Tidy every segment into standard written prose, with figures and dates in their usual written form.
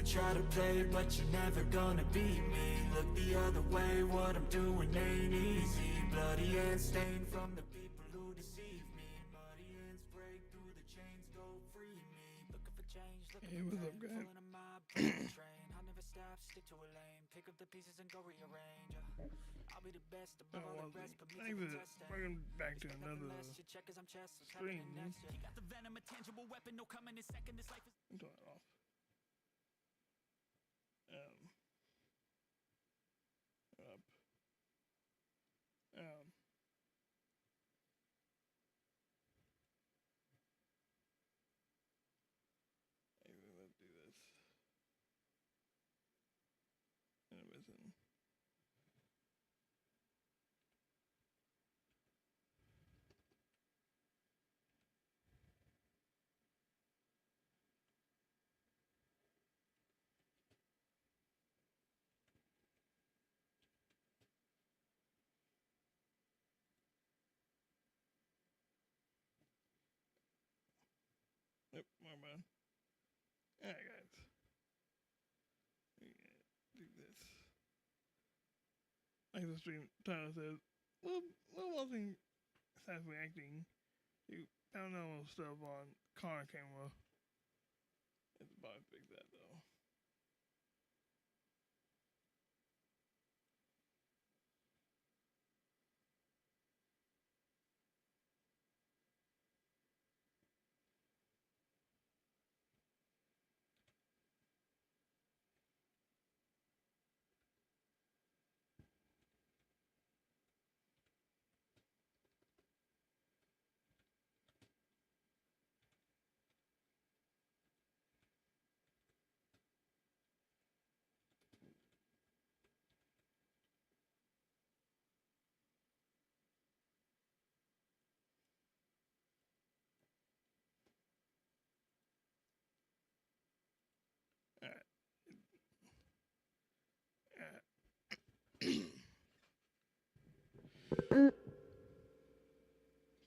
try to play, but you're never gonna beat me. Look the other way, what I'm doing ain't easy. Bloody hands stained from the people who deceive me. Muddy hands break through the chains, go free me. Looking for change, looking for pain, feeling a mob, pulling the train. I'll never stop, stick to a lane, pick up the pieces and go rearrange. I'll be the best above all the rest, but me to the test. Back to another check as I'm chess, what's stream. happening next? He got the venom, a tangible weapon, no coming in second. This life is Turn it off. Up. Maybe let's do this. And it wasn't. Nope, my bad. Alright, guys. Do this. Like the stream title says, Will Wilson starts reacting to paranormal stuff on car camera. It's about to fix that though.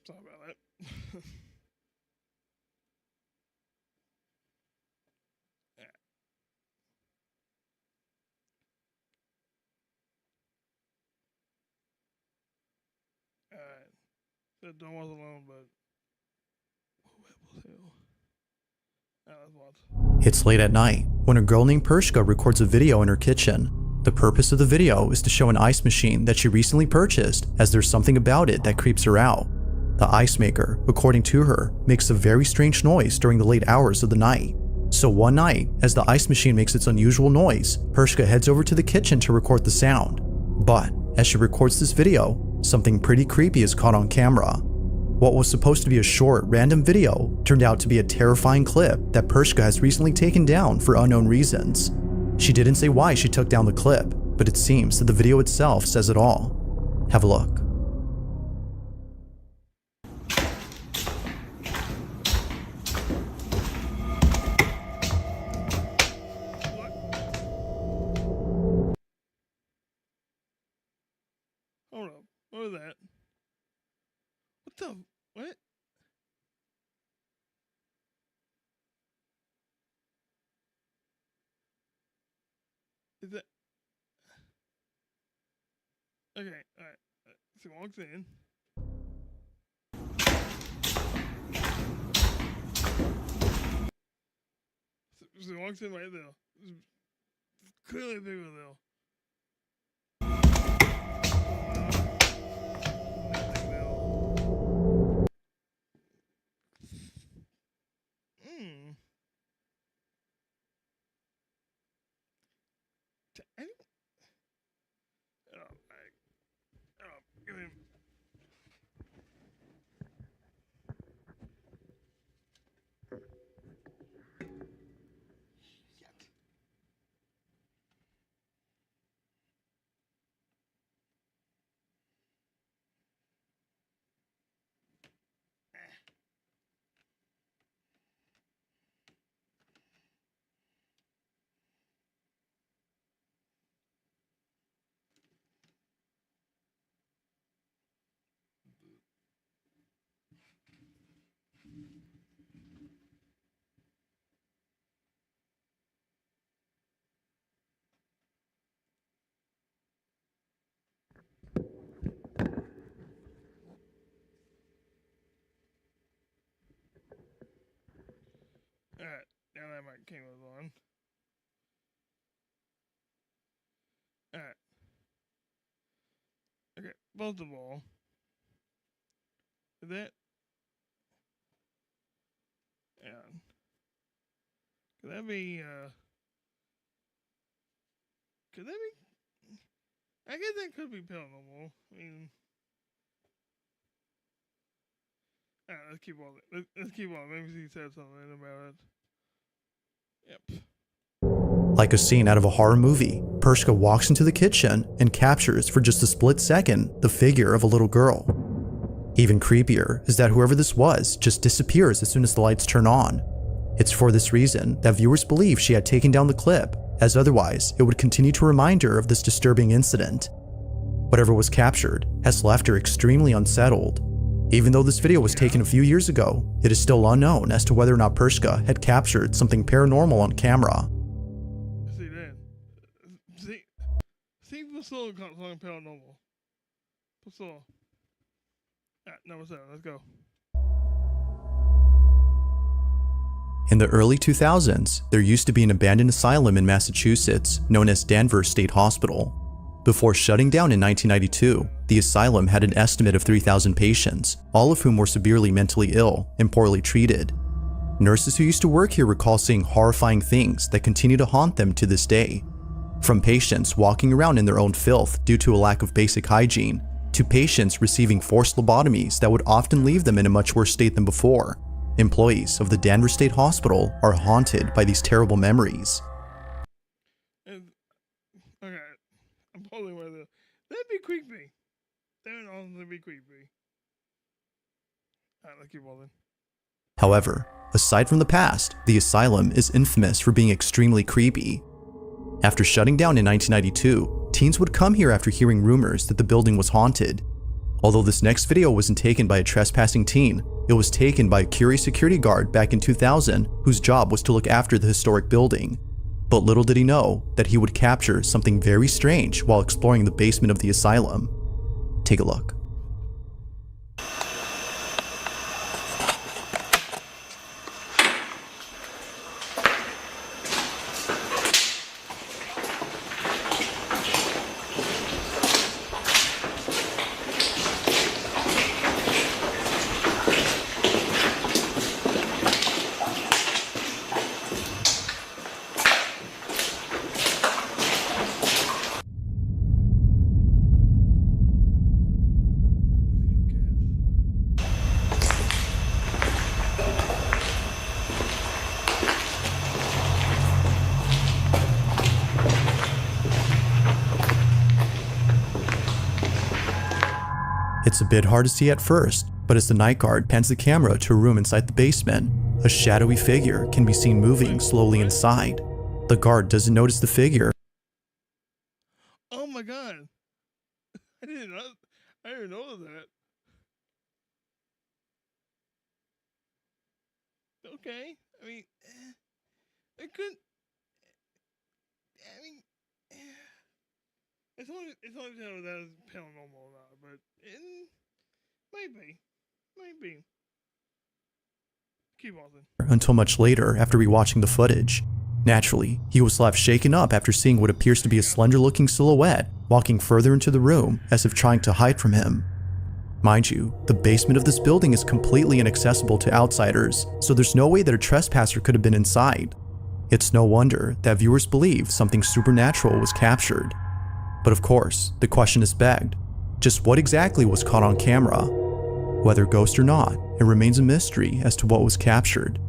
Sorry about that. Alright. So don't was alone, but what the hell? Let's watch. It's late at night when a girl named Pershka records a video in her kitchen. The purpose of the video is to show an ice machine that she recently purchased, as there's something about it that creeps her out. The ice maker, according to her, makes a very strange noise during the late hours of the night. So one night, as the ice machine makes its unusual noise, Pershka heads over to the kitchen to record the sound. But as she records this video, something pretty creepy is caught on camera. What was supposed to be a short, random video turned out to be a terrifying clip that Pershka has recently taken down for unknown reasons. She didn't say why she took down the clip, but it seems that the video itself says it all. Have a look. Hold up. What was that? What the? What? Is that? Okay, alright. So he walks in. So he walks in right there. Clearly a video though. To anyone? Give him. Alright, now that my camera's on. Alright. Okay, both of all. Is that? Yeah. Could that be, could that be? I guess that could be paranormal. I mean, alright, let's keep on. Let's keep on. Maybe he said something about it. Yep. Like a scene out of a horror movie, Pershka walks into the kitchen and captures for just a split second the figure of a little girl. Even creepier is that whoever this was just disappears as soon as the lights turn on. It's for this reason that viewers believe she had taken down the clip, as otherwise it would continue to remind her of this disturbing incident. Whatever was captured has left her extremely unsettled. Even though this video was taken a few years ago, it is still unknown as to whether or not Pershka had captured something paranormal on camera. See that? See Priscilla something paranormal. Priscilla. Number 7, let's go. In the early 2000s, there used to be an abandoned asylum in Massachusetts known as Danvers State Hospital. Before shutting down in 1992, the asylum had an estimate of 3,000 patients, all of whom were severely mentally ill and poorly treated. Nurses who used to work here recall seeing horrifying things that continue to haunt them to this day. From patients walking around in their own filth due to a lack of basic hygiene, to patients receiving forced lobotomies that would often leave them in a much worse state than before. Employees of the Danvers State Hospital are haunted by these terrible memories. Okay, I'm totally aware of that. That'd be creepy. That would honestly be creepy. Alright, let's keep rolling. However, aside from the past, the asylum is infamous for being extremely creepy. After shutting down in 1992, teens would come here after hearing rumors that the building was haunted. Although this next video wasn't taken by a trespassing teen, it was taken by a curious security guard back in 2000 whose job was to look after the historic building. But little did he know that he would capture something very strange while exploring the basement of the asylum. Take a look. It's a bit hard to see at first, but as the night guard pans the camera to a room inside the basement, a shadowy figure can be seen moving slowly inside. The guard doesn't notice the figure. Oh my god. I didn't know that. Okay. I mean, it could. I mean, it's only to know that is paranormal or not, but maybe. Keep on. Until much later after rewatching the footage. Naturally, he was left shaken up after seeing what appears to be a slender-looking silhouette walking further into the room as if trying to hide from him. Mind you, the basement of this building is completely inaccessible to outsiders, so there's no way that a trespasser could have been inside. It's no wonder that viewers believe something supernatural was captured. But of course, the question is begged, just what exactly was caught on camera? Whether ghost or not, it remains a mystery as to what was captured.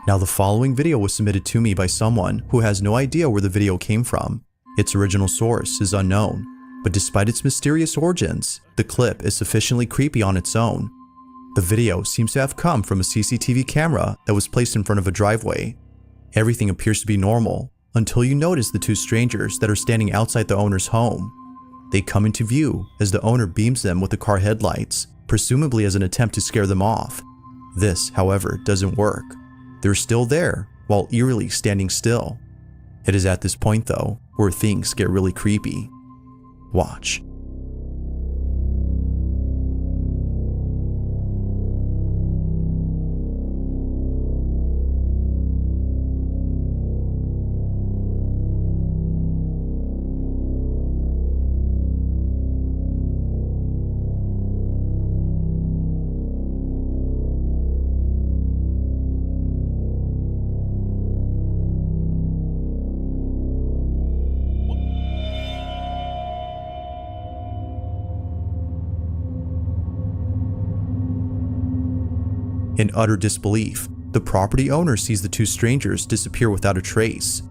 Now the following video was submitted to me by someone who has no idea where the video came from. Its original source is unknown, but despite its mysterious origins, the clip is sufficiently creepy on its own. The video seems to have come from a CCTV camera that was placed in front of a driveway. Everything appears to be normal until you notice the two strangers that are standing outside the owner's home. They come into view as the owner beams them with the car headlights, presumably as an attempt to scare them off. This, however, doesn't work. They're still there, while eerily standing still. It is at this point, though, where things get really creepy. Watch. In utter disbelief, the property owner sees the two strangers disappear without a trace.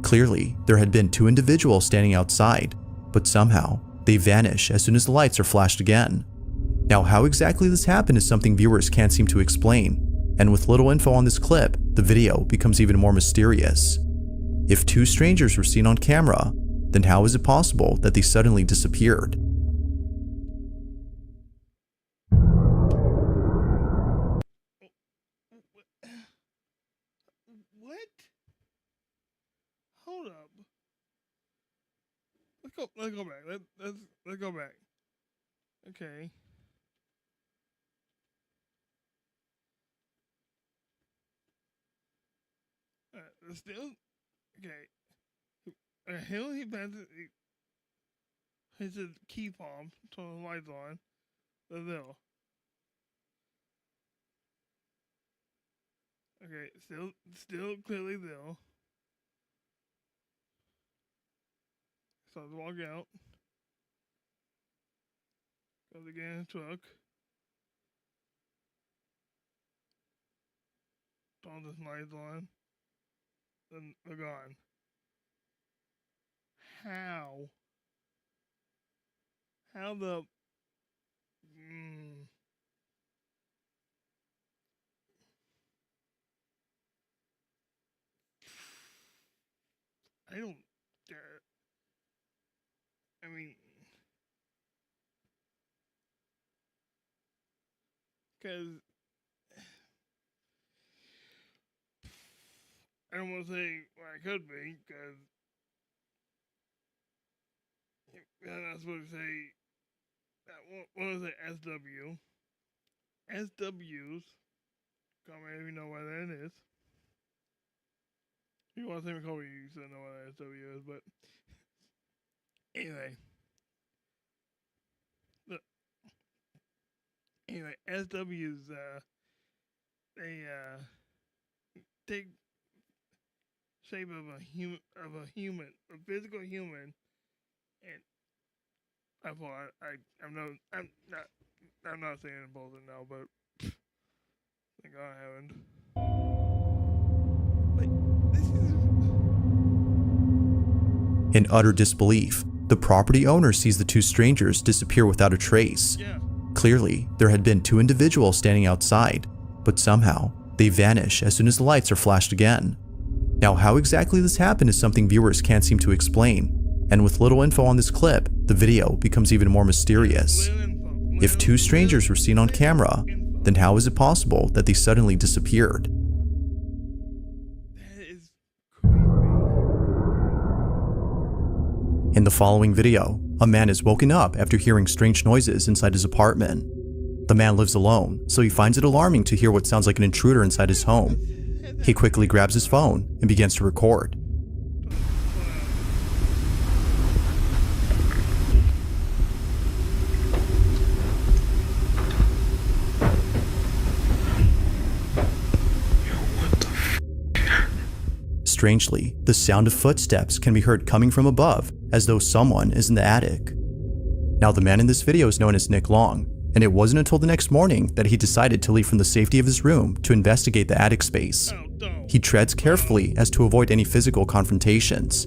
Clearly, there had been two individuals standing outside, but somehow they vanish as soon as the lights are flashed again. Now, how exactly this happened is something viewers can't seem to explain, and with little info on this clip, the video becomes even more mysterious. If two strangers were seen on camera, then how is it possible that they suddenly disappeared? What? Hold up. Let's go back. Let's go back. Okay. Still okay. He passes. He says key palm. Turn the lights on. The bill. Okay. Still clearly Bill. So let's walk out. Goes again in the truck. Turn the lights on. Then they're gone. How? How the? I don't. I mean, because I don't want to say what I could be, because I'm not supposed to say that. What is it? SW. SWs. Comment if you know what that is. If you want to say Kobe, you still know what that SW is, but anyway. Anyway, SWs, they take shape of a human, a physical human, and I thought I'm not saying it both now, but thank God I haven't. Like, this is. In utter disbelief, the property owner sees the two strangers disappear without a trace. Yeah. Clearly, there had been two individuals standing outside, but somehow they vanish as soon as the lights are flashed again. Now, how exactly this happened is something viewers can't seem to explain, and with little info on this clip, the video becomes even more mysterious. If two strangers were seen on camera, then how is it possible that they suddenly disappeared? That is creepy. In the following video, a man is woken up after hearing strange noises inside his apartment. The man lives alone, so he finds it alarming to hear what sounds like an intruder inside his home. He quickly grabs his phone and begins to record. Strangely, the sound of footsteps can be heard coming from above, as though someone is in the attic. Now, the man in this video is known as Nick Long, and it wasn't until the next morning that he decided to leave from the safety of his room to investigate the attic space. He treads carefully as to avoid any physical confrontations.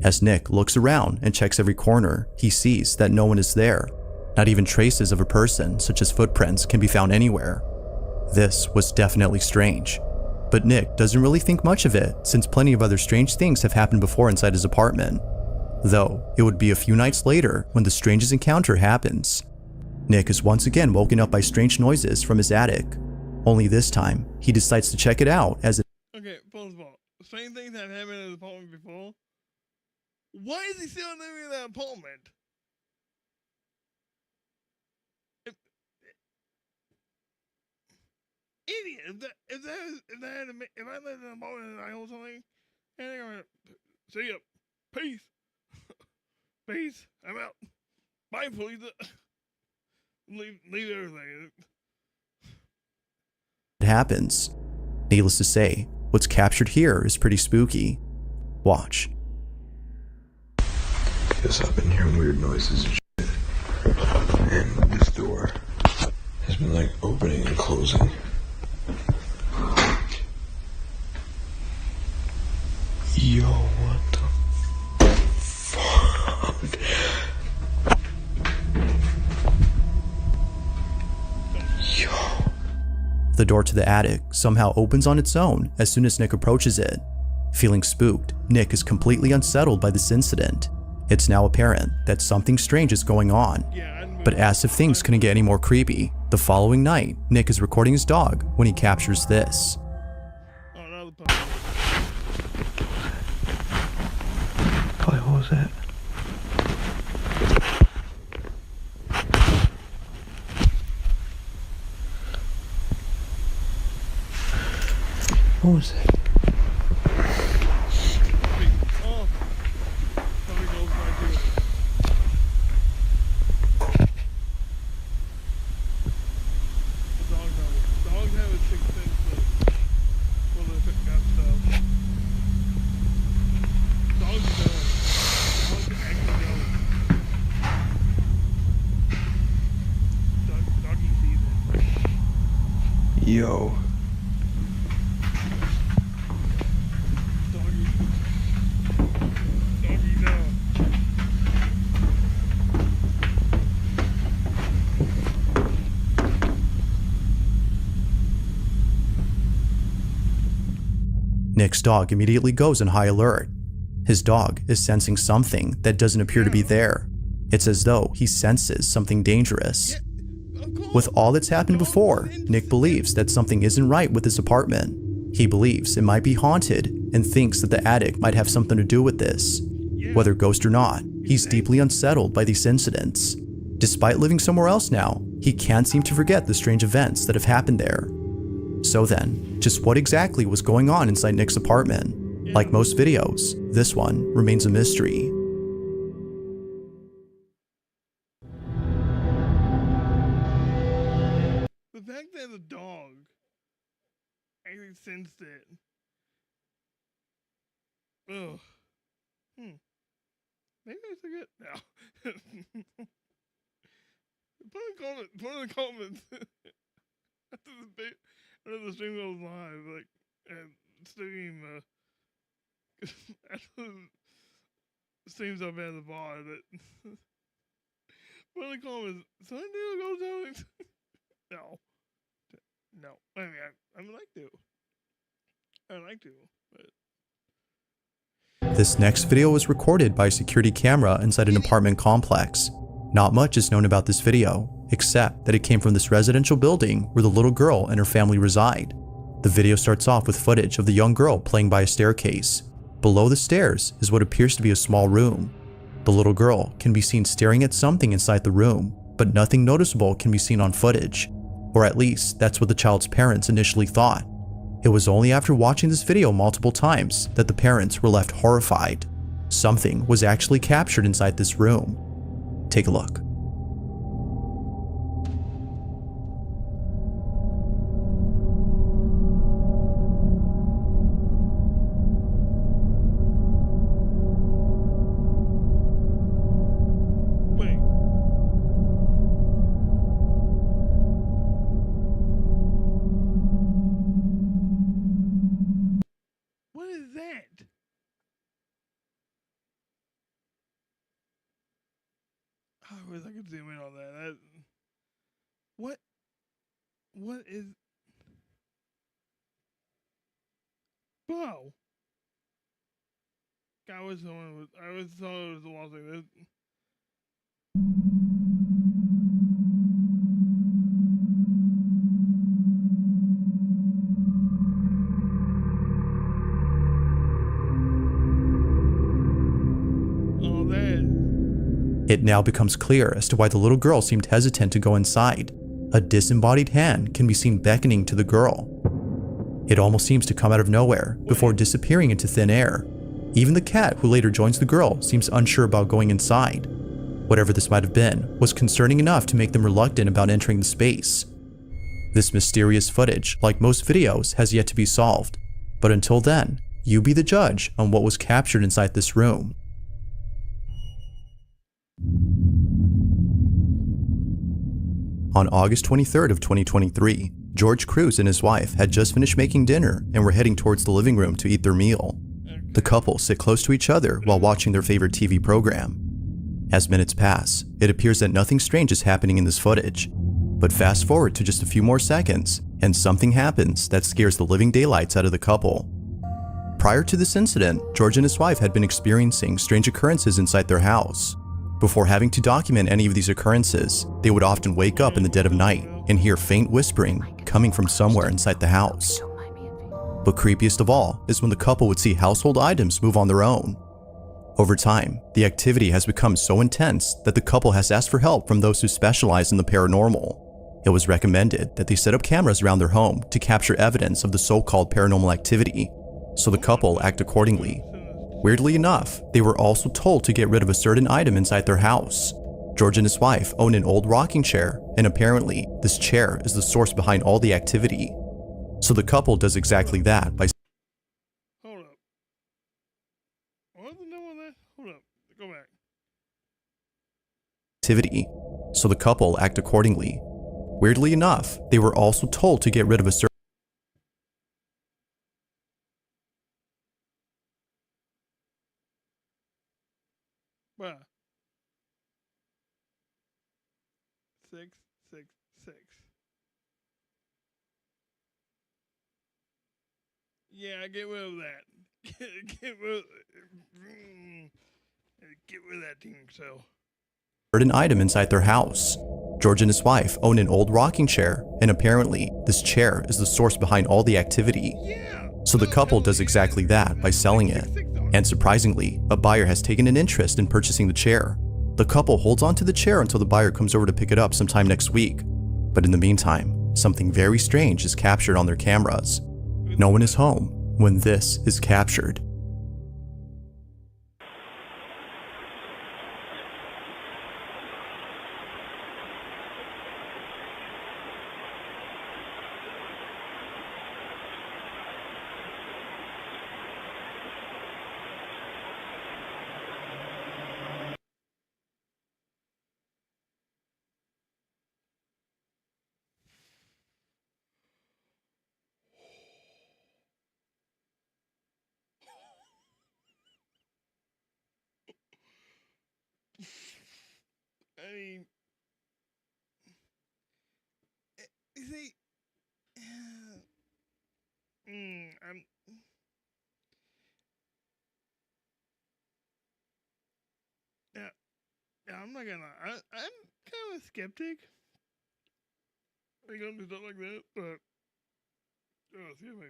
As Nick looks around and checks every corner, he sees that no one is there. Not even traces of a person, such as footprints, can be found anywhere. This was definitely strange. But Nick doesn't really think much of it, since plenty of other strange things have happened before inside his apartment. Though, it would be a few nights later when the strangest encounter happens. Nick is once again woken up by strange noises from his attic. Only this time, he decides to check it out as it— Okay, first of all, strange things have happened in his apartment before. Why is he still living in that apartment? Idiot! If I lived in an apartment and I own something, and they're gonna see ya, peace, peace. I'm out. Bye, police. Leave everything. happens. Needless to say, what's captured here is pretty spooky. Watch. Guess I've been hearing weird noises and shit. And this door has been like opening and closing. Yo, what the fuck? Yo. The door to the attic somehow opens on its own as soon as Nick approaches it. Feeling spooked, Nick is completely unsettled by this incident. It's now apparent that something strange is going on. But as if things couldn't get any more creepy, the following night, Nick is recording his dog when he captures this. Oh, another puppy. What was that? What was that? Oh, puppy goes right to it. The dog knows. Dogs have a sixth sense of well, they got stuff. Dogs know. Dogs actually know. Doggy sees it. Yo. Doggy know. Nick's dog immediately goes on high alert. His dog is sensing something that doesn't appear to be there. It's as though he senses something dangerous. With all that's happened before, Nick believes that something isn't right with his apartment. He believes it might be haunted and thinks that the attic might have something to do with this. Whether ghost or not, he's deeply unsettled by these incidents. Despite living somewhere else now, he can't seem to forget the strange events that have happened there. So then, just what exactly was going on inside Nick's apartment? Like most videos, this one remains a mystery. The fact that the dog actually sensed it. Ugh. Maybe I should get now. Put in the comments. After the stream goes live, like, and stream, after the stream's up at the bar, that put in the comments, Sunday goes down. No. I mean, I would like to. I'd like to, but. This next video was recorded by a security camera inside an apartment complex. Not much is known about this video, except that it came from this residential building where the little girl and her family reside. The video starts off with footage of the young girl playing by a staircase. Below the stairs is what appears to be a small room. The little girl can be seen staring at something inside the room, but nothing noticeable can be seen on footage. Or at least, that's what the child's parents initially thought. It was only after watching this video multiple times that the parents were left horrified. Something was actually captured inside this room. Take a look. Wait. What is that? I wish I could zoom in on that. What is? Wow. I always thought it was the one thing. Oh, man. It now becomes clear as to why the little girl seemed hesitant to go inside. A disembodied hand can be seen beckoning to the girl. It almost seems to come out of nowhere before disappearing into thin air. Even the cat who later joins the girl seems unsure about going inside. Whatever this might have been was concerning enough to make them reluctant about entering the space. This mysterious footage, like most videos, has yet to be solved. But until then, you be the judge on what was captured inside this room. On August 23rd of 2023, George Cruz and his wife had just finished making dinner and were heading towards the living room to eat their meal. The couple sit close to each other while watching their favorite TV program. As minutes pass, it appears that nothing strange is happening in this footage. But fast forward to just a few more seconds, and something happens that scares the living daylights out of the couple. Prior to this incident, George and his wife had been experiencing strange occurrences inside their house. Before having to document any of these occurrences, they would often wake up in the dead of night and hear faint whispering coming from somewhere inside the house. But creepiest of all is when the couple would see household items move on their own. Over time, the activity has become so intense that the couple has asked for help from those who specialize in the paranormal. It was recommended that they set up cameras around their home to capture evidence of the so-called paranormal activity, so the couple act accordingly. Weirdly enough, they were also told to get rid of a certain item inside their house. George and his wife own an old rocking chair, and apparently, this chair is the source behind all the activity. So the couple does exactly that by Hold up. What's the name of that? Hold up. Go back. activity, so the couple act accordingly. Weirdly enough, they were also told to get rid of a certain Bruh. 666. Yeah, get rid of that. Get rid of that team, so. certain item inside their house. George and his wife own an old rocking chair, and apparently, this chair is the source behind all the activity. Yeah. So the couple does exactly that by selling it. And surprisingly, a buyer has taken an interest in purchasing the chair. The couple holds onto the chair until the buyer comes over to pick it up sometime next week. But in the meantime, something very strange is captured on their cameras. No one is home when this is captured. I mean, you see, I'm. Yeah, I'm not gonna lie. I'm kind of a skeptic. They gonna do stuff like that, but excuse me.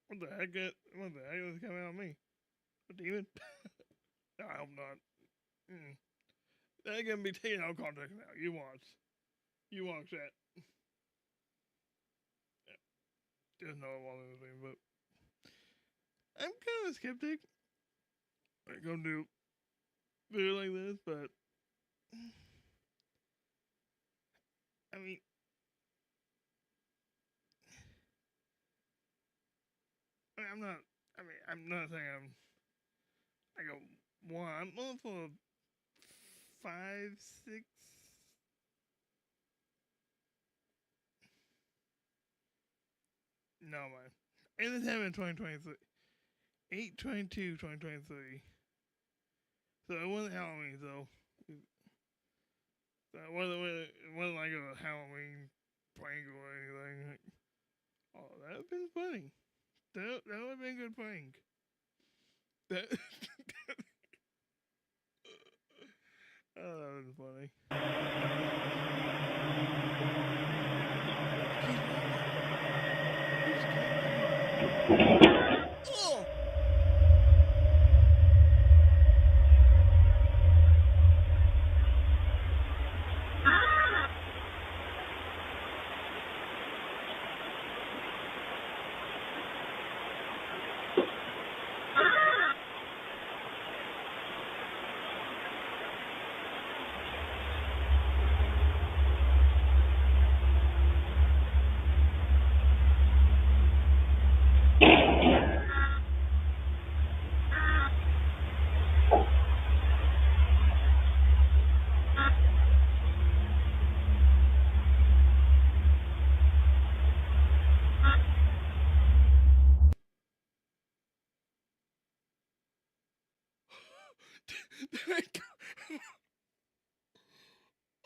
What the heck? What the heck is coming out of me? A demon? I hope not. That can be taken out of context now. You watch. You watch that. Yeah. Just know it wasn't anything, but I'm kind of skeptic. I'm gonna do like this, but I mean, I'm not. I mean, I'm not saying I go one. I'm going for 5, 6. No man. And this happened in 2023. 8/22/2023. So it wasn't Halloween, so it wasn't like a Halloween prank or anything. Oh, that would have been funny. That would have been a good prank. That oh, that was funny. Oh!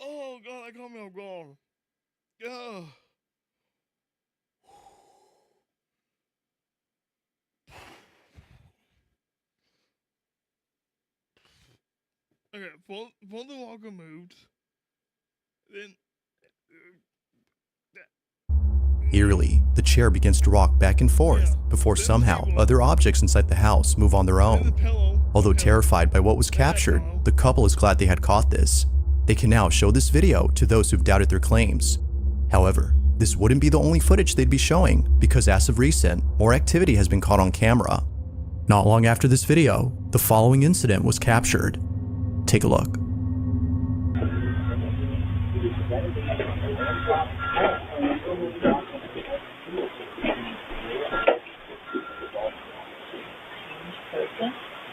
Oh god, that caught me off guard. Yeah. Okay, before the walker moved, then Eerily, the chair begins to rock back and forth before then the somehow table, other objects inside the house move on their then the own. pillow. Although pillow, terrified by what was then that captured, pillow. the couple is glad they had caught this. They can now show this video to those who've doubted their claims. However, this wouldn't be the only footage they'd be showing, because as of recent, more activity has been caught on camera. Not long after this video, the following incident was captured. Take a look.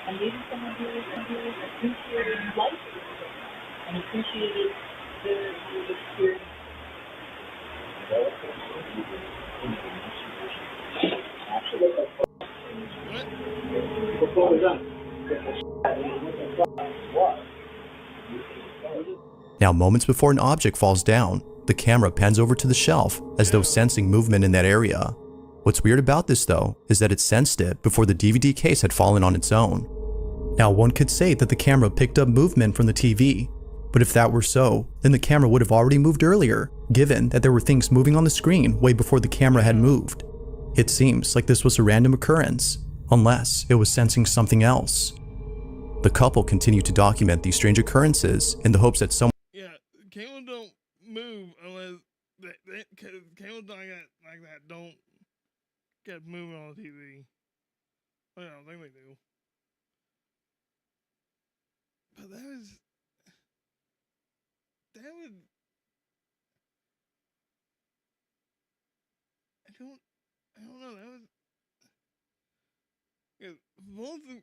And maybe someone who appreciated life and appreciated the experience. Now, moments before an object falls down, the camera pans over to the shelf as though sensing movement in that area. What's weird about this though, is that it sensed it before the DVD case had fallen on its own. Now, one could say that the camera picked up movement from the TV, but if that were so, then the camera would have already moved earlier, given that there were things moving on the screen way before the camera had moved. It seems like this was a random occurrence, unless it was sensing something else. The couple continued to document these strange occurrences in the hopes that someone Yeah, cameras don't move unless cause cameras like that don't get moving on the TV. I don't think they do. But that would. I don't know. That was. Yeah, both the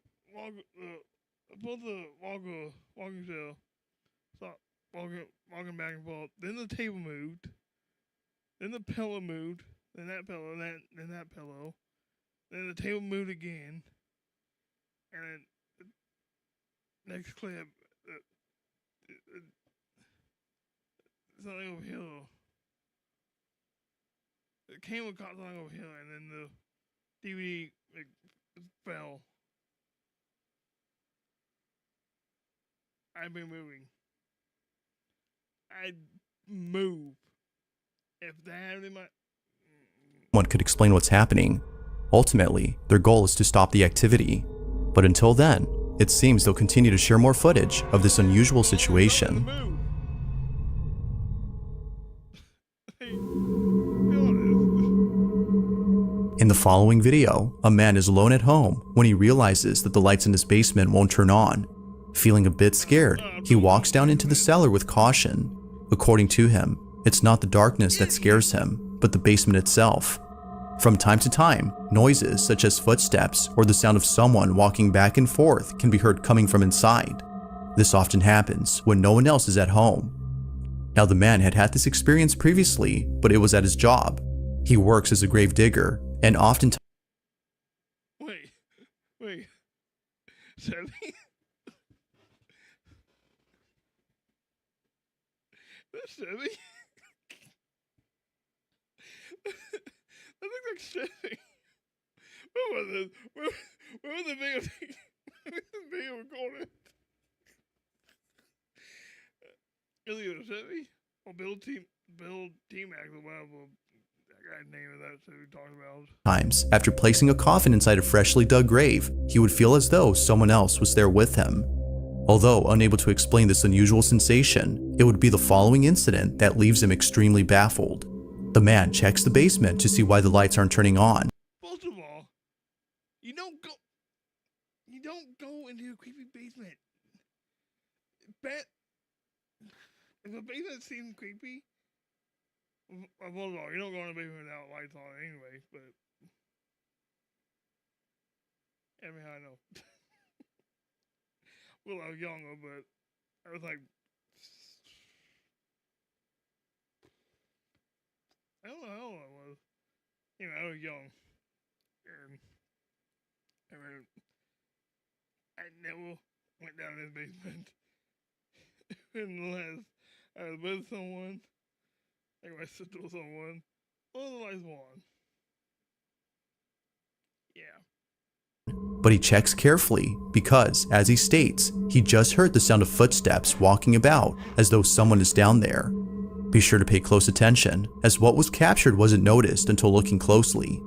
walking cell stop walking back and forth. Then the table moved. Then the pillow moved. Then that pillow. Then that pillow. Then the table moved again. And then the next clip, something over here. The camera caught something over here, and then the DVD fell. I've been moving. I'd move. If that happened in my... could explain what's happening. Ultimately, their goal is to stop the activity. But until then, it seems they'll continue to share more footage of this unusual situation. In the following video, a man is alone at home when he realizes that the lights in his basement won't turn on. Feeling a bit scared, he walks down into the cellar with caution. According to him, it's not the darkness that scares him, but the basement itself. From time to time, noises such as footsteps or the sound of someone walking back and forth can be heard coming from inside. This often happens when no one else is at home. Now, the man had this experience previously, but it was at his job. He works as a grave digger, and oftentimes... Wait. Seven? That's Chevy? That looks like Chevy. Where was this? Where was the video? Where was the video recorded? Is it a Chevy? Or Bill T-Max or whatever that guy's name is that Chevy talking about. Times, after placing a coffin inside a freshly dug grave, he would feel as though someone else was there with him. Although unable to explain this unusual sensation, it would be the following incident that leaves him extremely baffled. The man checks the basement to see why the lights aren't turning on. First of all, you don't go into a creepy basement. If a basement seems creepy, first of all, you don't go in a basement without lights on anyway, but I mean, I know. Well, I was younger, but I was like, I don't know how old I was. You know, I was young. And I mean, I never went down his basement. Unless I was with someone, like my sister or someone, or the lights were on. Yeah. But he checks carefully because, as he states, he just heard the sound of footsteps walking about as though someone is down there. Be sure to pay close attention, as what was captured wasn't noticed until looking closely.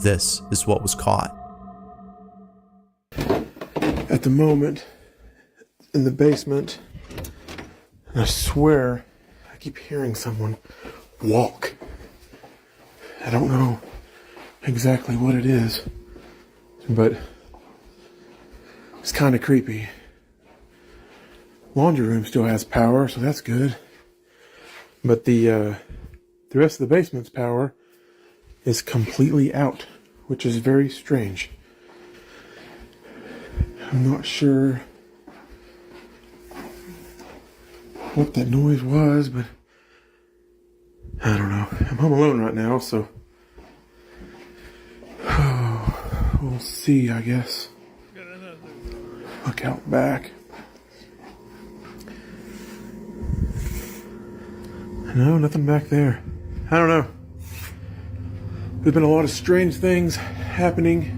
This is what was caught. At the moment, in the basement, I swear I keep hearing someone walk. I don't know exactly what it is, but it's kind of creepy. Laundry room still has power, so that's good. But the rest of the basement's power is completely out, which is very strange. I'm not sure what that noise was, but I don't know. I'm home alone right now, so we'll see, I guess. Look out back. No, nothing back there. I don't know. There's been a lot of strange things happening.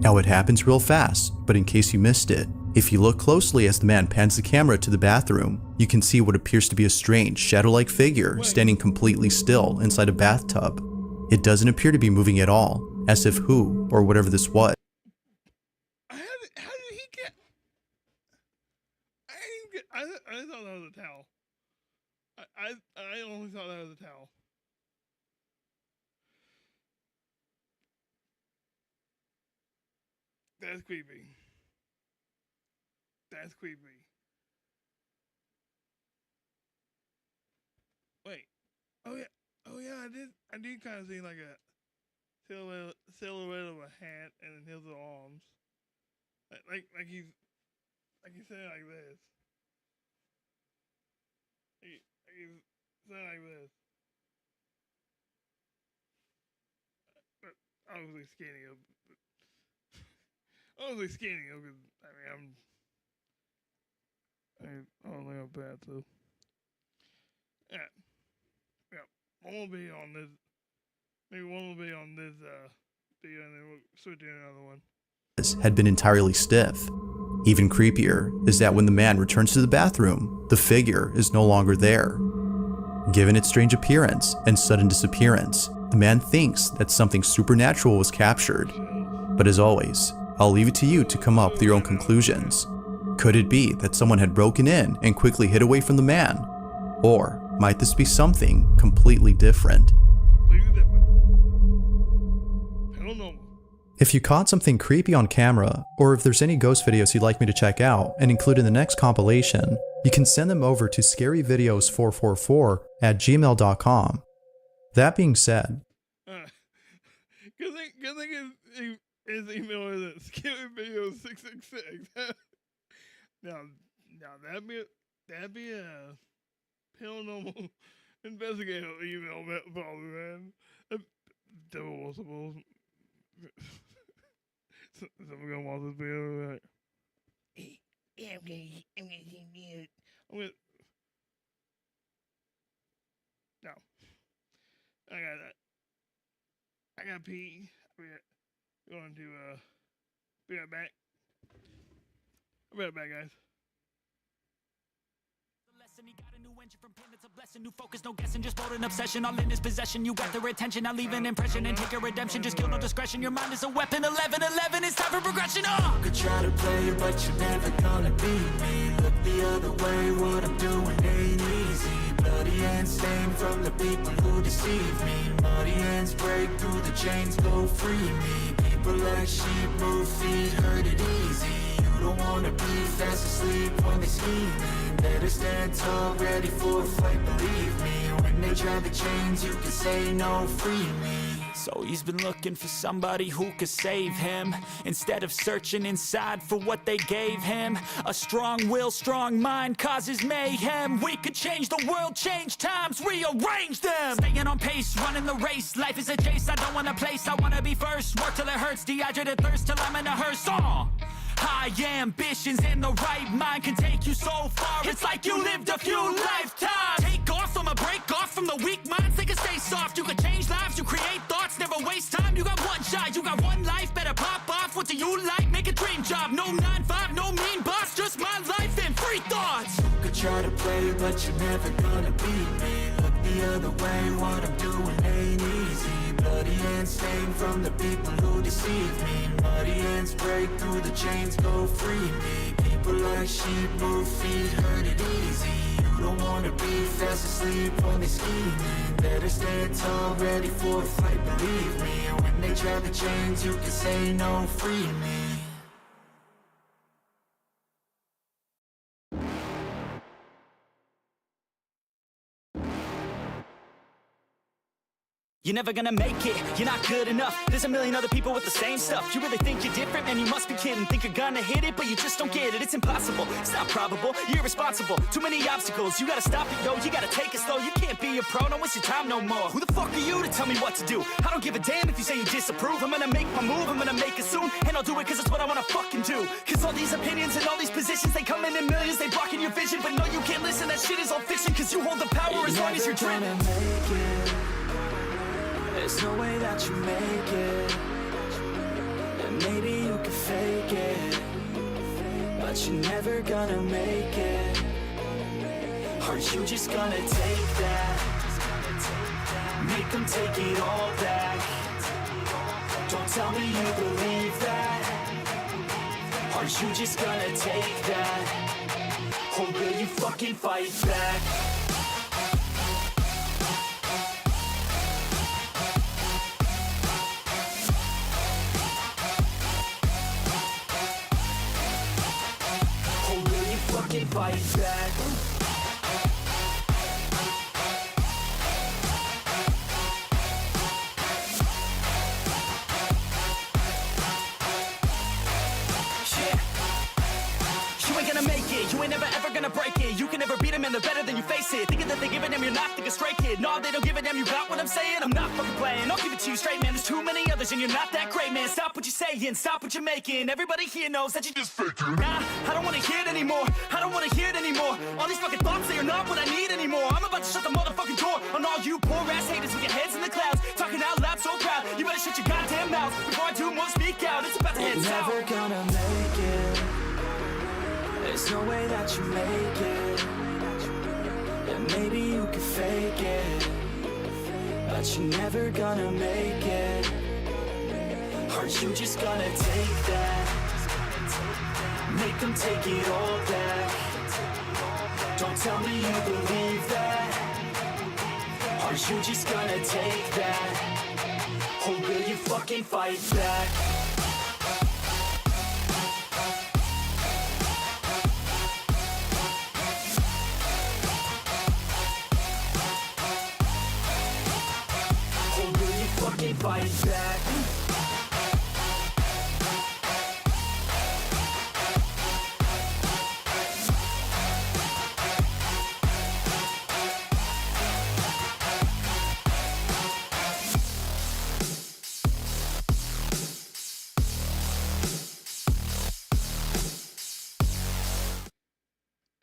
Now it happens real fast, but in case you missed it, if you look closely as the man pans the camera to the bathroom, you can see what appears to be a strange shadow-like figure standing completely still inside a bathtub. It doesn't appear to be moving at all, as if who or whatever this was How did he get? I thought that was a towel. I only thought that was a towel. That's creepy. That's creepy. Wait. Oh yeah. I did kind of see like a silhouette of a hat and his arms. Like he's saying like this. He's saying like this. But obviously skinny up. Obviously skinny up because I don't think I'm bad, so yeah. One will be on this. Maybe one will be on this video, and then we'll switch to another one. had been entirely stiff. Even creepier is that when the man returns to the bathroom, the figure is no longer there. Given its strange appearance and sudden disappearance, the man thinks that something supernatural was captured. But as always, I'll leave it to you to come up with your own conclusions. Could it be that someone had broken in and quickly hid away from the man? Or might this be something completely different? Paranormal. If you caught something creepy on camera, or if there's any ghost videos you'd like me to check out and include in the next compilation, you can send them over to scaryvideos444@gmail.com. That being said, Good thing his email is at scaryvideo666. now that'd be a paranormal investigator email, probably, man. Devil was supposed. Someone gonna watch this video, like, yeah, I'm gonna see it. No, I got that. I got pee. We're going to be right back. I'll be right back, guys. He got a new engine from pain, it's a blessing. New focus, no guessing, just bold and obsession. All in his possession, you got their attention. I leave an impression and take your redemption. Just kill no discretion. Your mind is a weapon. 11-11, it's time for progression. You could try to play it, but you're never gonna beat me. Look the other way, what I'm doing ain't easy. Bloody hands stained from the people who deceive me. Muddy hands break through the chains, go free me. People like sheep move feet, hurt it easy. You don't wanna be fast asleep when they scheming. Better stand tall, ready for a fight, believe me. When they try the chains, you can say no, free me. So he's been looking for somebody who could save him, instead of searching inside for what they gave him. A strong will, strong mind causes mayhem. We could change the world, change times, rearrange them. Staying on pace, running the race. Life is a chase, I don't want a place, I wanna be first. Work till it hurts, dehydrated thirst till I'm in a hearse. High ambitions and the right mind can take you so far. It's like you lived a few lifetimes. Take off, I'ma break off from the weak minds. They can stay soft. You can change lives, you create thoughts, never waste time. You got one shot, you got one life. Better pop off. What do you like? Make a dream job. No 9-5, no mean boss. Just my life and free thoughts. You could try to play, but you're never gonna beat me. Look the other way, what I'm doing ain't easy. Bloody hands stained from the people who deceive me. Muddy hands break through the chains, go free me. People like sheep move feet, hurt it easy. You don't wanna be fast asleep when they scheming. Better stand tall, ready for a fight, believe me. And when they try the chains, you can say no, free me. You're never gonna make it, you're not good enough. There's a million other people with the same stuff. You really think you're different? Man, you must be kidding. Think you're gonna hit it, but you just don't get it. It's impossible, it's not probable, you're irresponsible. Too many obstacles, you gotta stop it, yo. You gotta take it slow, you can't be a pro. Don't waste your time no more. Who the fuck are you to tell me what to do? I don't give a damn if you say you disapprove. I'm gonna make my move, I'm gonna make it soon. And I'll do it cause it's what I wanna fucking do. Cause all these opinions and all these positions, they come in millions, they blocking your vision. But no, you can't listen, that shit is all fiction. Cause you hold the power as long as you're dreaming. There's no way that you make it. And maybe you can fake it, but you're never gonna make it. Aren't you just gonna take that? Make them take it all back. Don't tell me you believe that. Aren't you just gonna take that? Or will you fucking fight back? Fight back. You ain't gonna make it, you ain't never ever gonna break it. You can never beat them and they're better than you face it. Thinking that they give a damn, you're not thinking straight, kid. No, they don't give a damn, you got what I'm saying? I'm not fucking playing, I'll give it to you straight, man. There's too many others and you're not that great, man. Stop what you're saying, stop what you're making. Everybody here knows that you just faking. Nah, I don't wanna hear it anymore, I don't wanna hear it anymore. All these fucking thoughts, they are not what I need anymore. I'm about to shut the motherfucking door on all you poor ass haters with your heads in the clouds. Talking out loud so proud, you better shut your goddamn mouth before I do more speak out. It's about to head south. You're never gonna make it. There's no way that you make it. And maybe you can fake it, but you're never gonna make it. Aren't you just gonna take that? Make them take it all back. Don't tell me you believe that. Aren't you just gonna take that? Or will you fucking fight back? Fight back.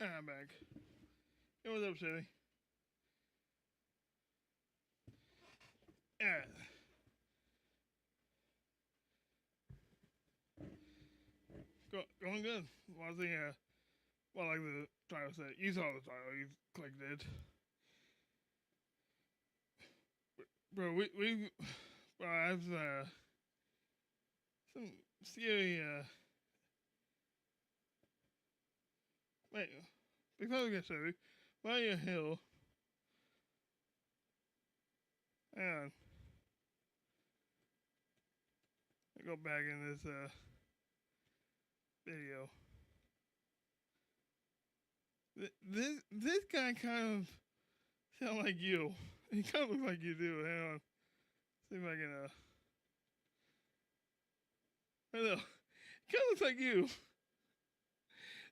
And I'm back. Hey, what's up, City? Yeah. Going good. One thing, well, like the title said, you saw the title, you clicked it. Bro, bro, I have, some scary, wait, because I get sorry, by a hill, and I go back in this, video. This guy kind of sound like you. He kind of looks like you do. Hang on. See if I can, I know. He kind of looks like you.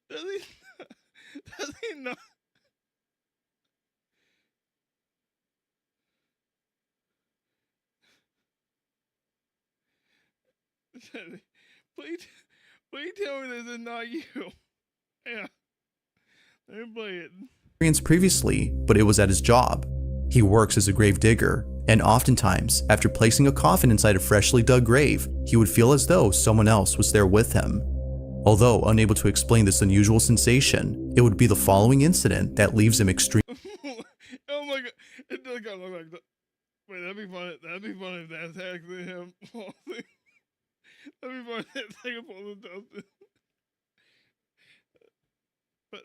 Does he? Does he not? Please, Please tell me this is not you. Yeah. Let me play it. Experienced previously, but it was at his job. He works as a grave digger, and oftentimes, after placing a coffin inside a freshly dug grave, he would feel as though someone else was there with him. Although unable to explain this unusual sensation, it would be the following incident that leaves him extremely Oh my god. It does kind of look like that. Wait, that'd be funny. That'd be funny if that's actually him. That'd be funny if that's Singapore Dustin. But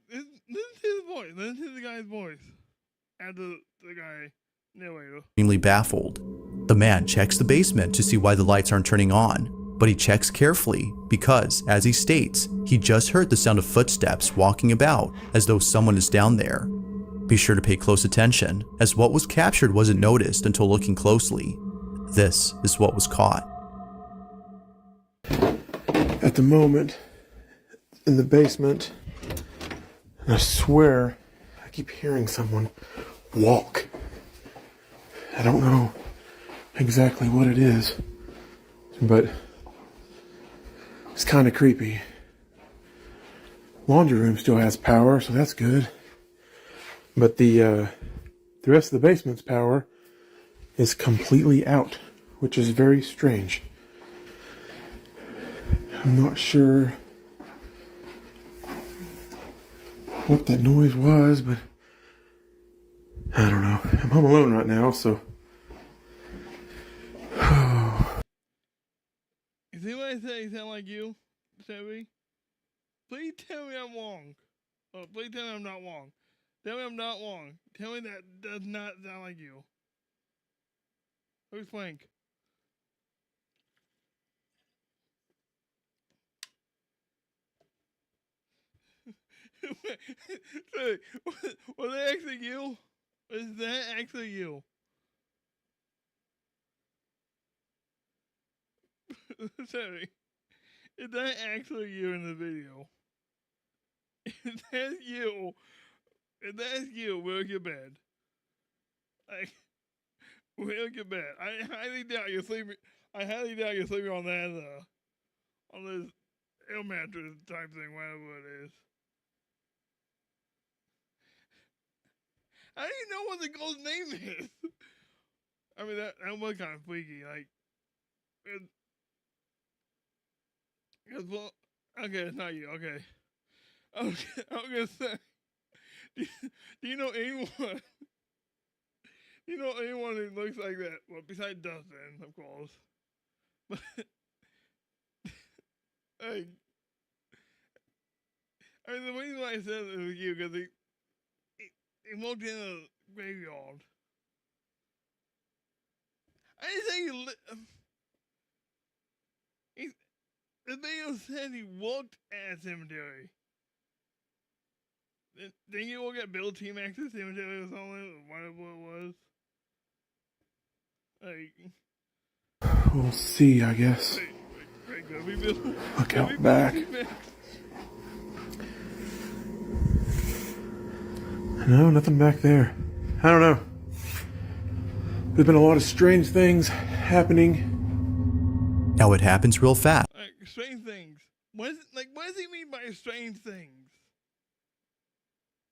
listen to his voice. Listen to the guy's voice. And the guy narrator. baffled. The man checks the basement to see why the lights aren't turning on, but he checks carefully because, as he states, he just heard the sound of footsteps walking about as though someone is down there. Be sure to pay close attention, as what was captured wasn't noticed until looking closely. This is what was caught. At the moment, in the basement, and I swear I keep hearing someone walk. I don't know exactly what it is, but it's kind of creepy. Laundry room still has power, so that's good. But the rest of the basement's power is completely out, which is very strange. I'm not sure what that noise was, but I don't know. I'm home alone right now, so. Is anybody saying he sound like you, Chevy? Please tell me I'm wrong. Oh, please tell me I'm not wrong. Tell me I'm not wrong. Tell me that does not sound like you. Who's Frank? Say, was that actually you? Is that actually you? Sorry. Is that actually you in the video? If that's you, where's your bed? Like, where's your bed? I highly doubt you're sleeping. I highly doubt you're sleeping on that, on this air mattress type thing, whatever it is. I didn't know what the girl's name is. I mean, that was kind of freaky. Like, well, okay, it's not you. Okay. Okay, I was gonna say, do you know anyone? You know anyone who looks like that? Well, besides Dustin, of course. But like, I mean, the reason why I said it was you because he walked in a graveyard. I didn't say the video said he walked at a cemetery. Then you look at Bill T Max's cemetery or something, or whatever it was. Like, We'll see, I guess. Look out back. No, nothing back there. I don't know. There's been a lot of strange things happening. Now it happens real fast. Like, strange things. What does he mean by strange things?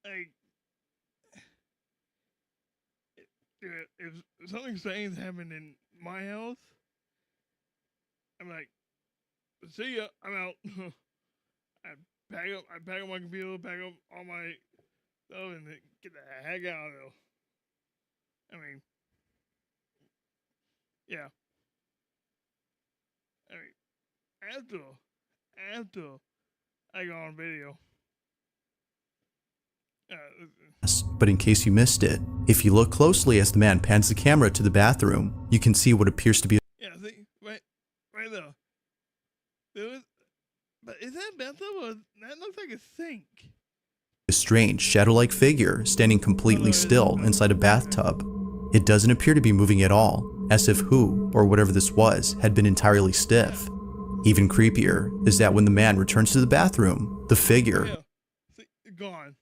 Like, if something strange happened in my house, I'm like, see ya, I'm out. I pack up my computer, pack up all my stuff, and get the heck out of there. I mean, yeah. I mean, after I got on video. But in case you missed it, if you look closely as the man pans the camera to the bathroom, you can see what appears to be Yeah, see, right there. But is that a bathtub or that looks like a sink? a strange shadow-like figure standing completely still inside a bathtub. It doesn't appear to be moving at all, as if who, or whatever this was, had been entirely stiff. Even creepier is that when the man returns to the bathroom, the figure See, gone.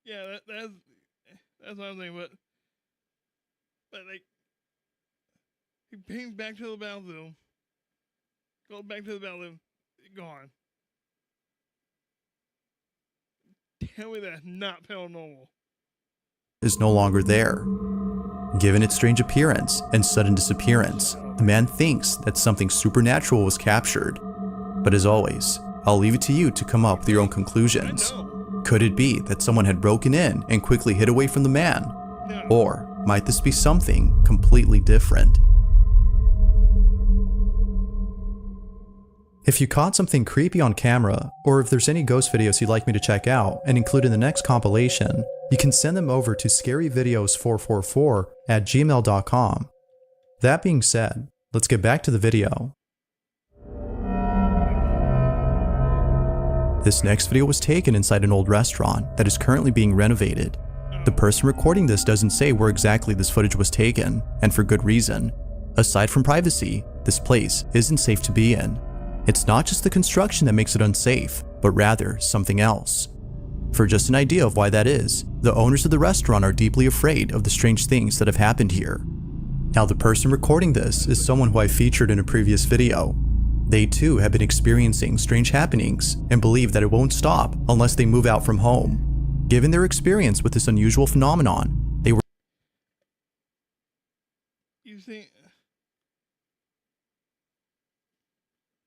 Yeah, that's what I'm saying, but like, He came back to the bathroom. Go back to the bathroom. Gone. Tell me that's not paranormal. Is no longer there. Given its strange appearance and sudden disappearance, the man thinks that something supernatural was captured. But as always, I'll leave it to you to come up with your own conclusions. Could it be that someone had broken in and quickly hid away from the man? No. Or might this be something completely different? If you caught something creepy on camera, or if there's any ghost videos you'd like me to check out and include in the next compilation, you can send them over to scaryvideos444@gmail.com. That being said, let's get back to the video. This next video was taken inside an old restaurant that is currently being renovated. The person recording this doesn't say where exactly this footage was taken, and for good reason. Aside from privacy, this place isn't safe to be in. It's not just the construction that makes it unsafe, but rather something else. For just an idea of why that is, the owners of the restaurant are deeply afraid of the strange things that have happened here. Now, the person recording this is someone who I featured in a previous video. They too have been experiencing strange happenings and believe that it won't stop unless they move out from home. Given their experience with this unusual phenomenon, they were You see,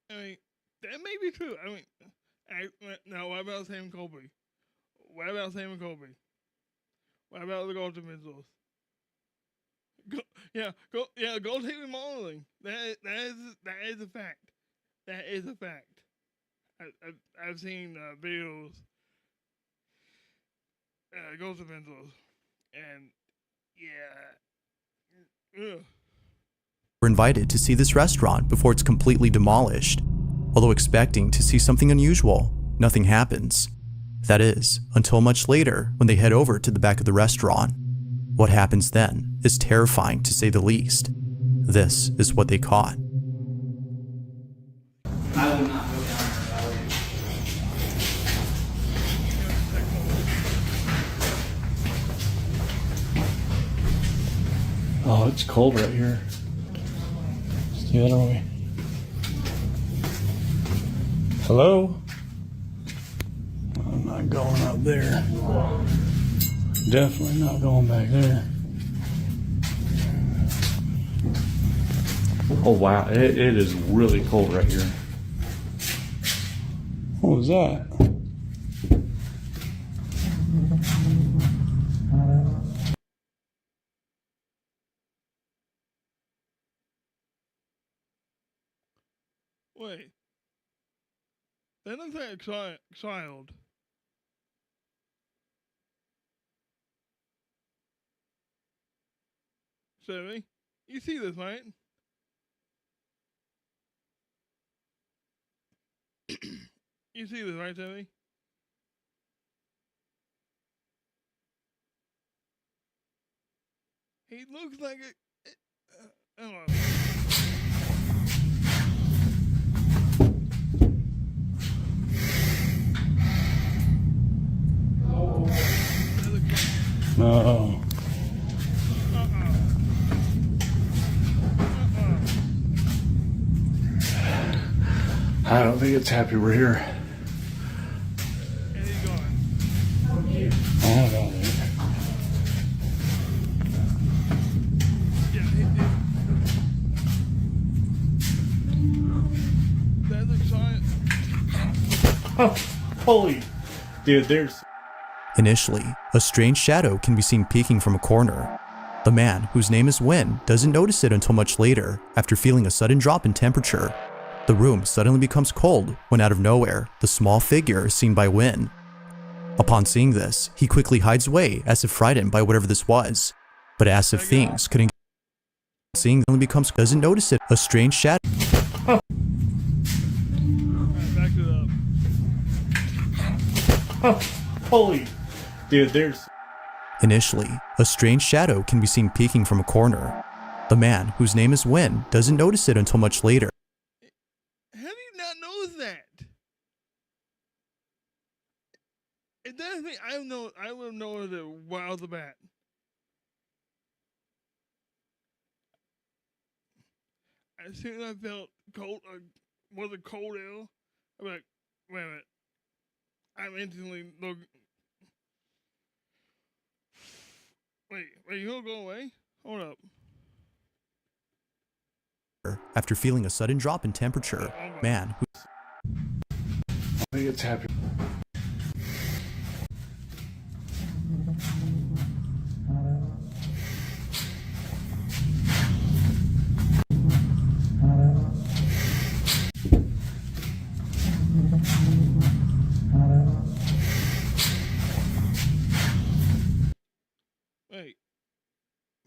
I mean, that may be true. I mean, now what about Sam Colby? What about Sam Colby? What about the Golden Missiles? Go take remodeling. That is a fact. That is a fact. I've seen videos, Golden Missiles, and yeah. Ugh. were invited to see this restaurant before it's completely demolished. Although expecting to see something unusual, nothing happens. That is, until much later when they head over to the back of the restaurant. What happens then is terrifying to say the least. This is what they caught. I will not go down there without you. Oh, it's cold right here. It's the other way. Hello? I'm not going up there. Definitely not going back there. Oh wow, it is really cold right here. What was that? Wait. That looks like a child. Sammy, you see this, right? You see this, right, Sammy? He looks like a. I don't know. No. I don't think it's happy we're here. And he's gone. Oh, no. Yeah, that looks giant. Oh, holy. Dude, there's... Initially, a strange shadow can be seen peeking from a corner. The man, whose name is Win, doesn't notice it until much later, after feeling a sudden drop in temperature. The room suddenly becomes cold when out of nowhere, the small figure is seen by Win. Upon seeing this, he quickly hides away as if frightened by whatever this was. But as if things couldn't seeing suddenly becomes doesn't notice it, a strange shadow Alright, back it up. Oh, holy. Dude, there's... Initially, a strange shadow can be seen peeking from a corner. The man, whose name is Win, doesn't notice it until much later. How do you not notice that? It doesn't think I would have noticed it right off the bat. as soon as I felt cold, was a cold air, I'm like, wait a minute. I'm instantly look. Wait, you gonna go away? Hold up. After feeling a sudden drop in temperature, man, I think it's happy. Wait.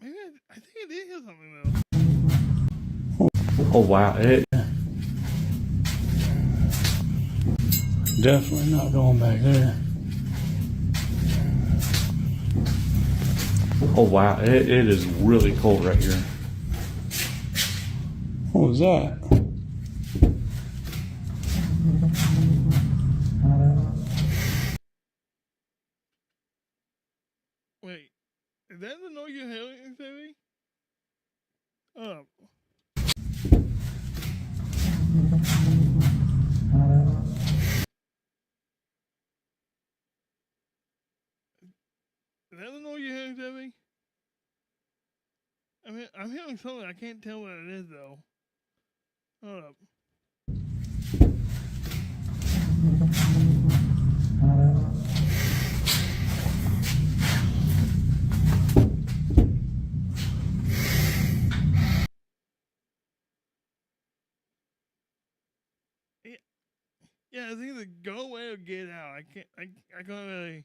Maybe I think I did hear something though. Oh wow, it Definitely not going back there. oh wow, it is really cold right here. What was that? Wait. Is that the noise you're hearing, Sammy? Oh. Is that the noise you're hearing, Sammy? I mean, I'm hearing something. I can't tell what it is, though. Hold up. Yeah, it's either go away or get out. I can't really.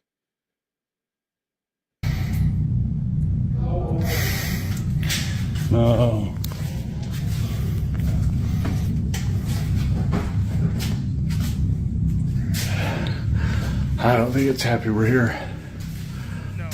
No. I don't think it's happy we're here. No.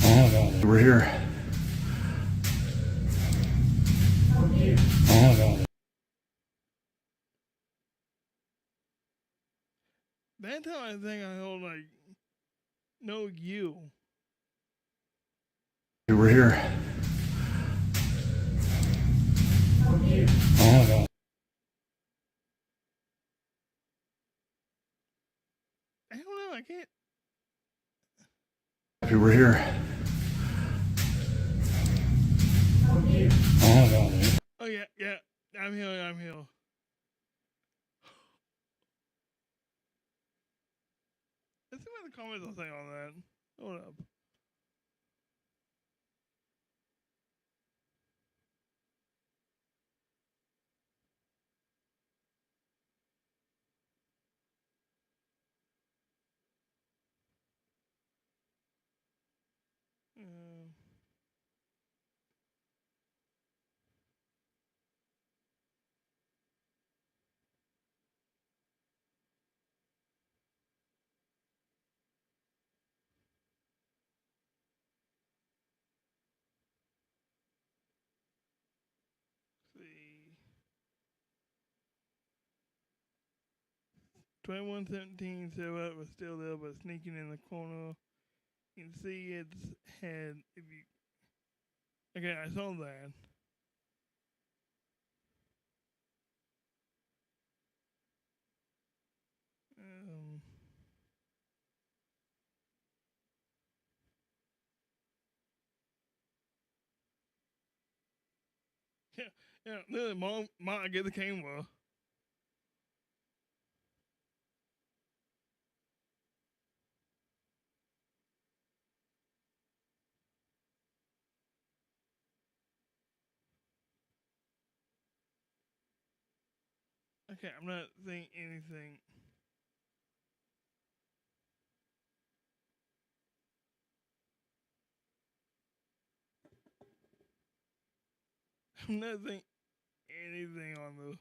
I got it. We're here. I got it. That time I think I heard like, no you. We're here. I got it. I don't know. I can't. Happy we're here. I got it. Oh yeah. I'm here. Let's see what the comments will say on that. Hold up. See. 2117 silhouette was still there, but sneaking in the corner. You can see its head. If you. Okay, I saw that. Yeah, literally, mom, get the camera. Okay, I'm not saying anything. I'm not saying anything on the.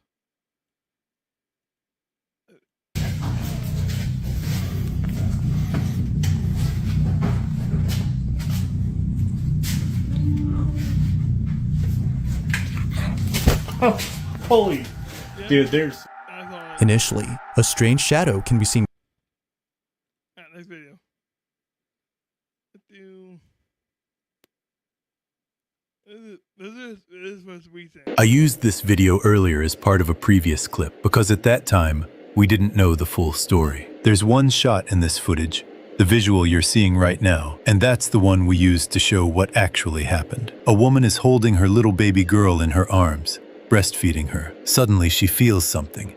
Holy, dude, there's. I thought. Initially, a strange shadow can be seen Alright, next video. This is supposed to be recent. I used this video earlier as part of a previous clip because at that time, we didn't know the full story. There's one shot in this footage, the visual you're seeing right now, and that's the one we used to show what actually happened. A woman is holding her little baby girl in her arms, breastfeeding her. Suddenly she feels something,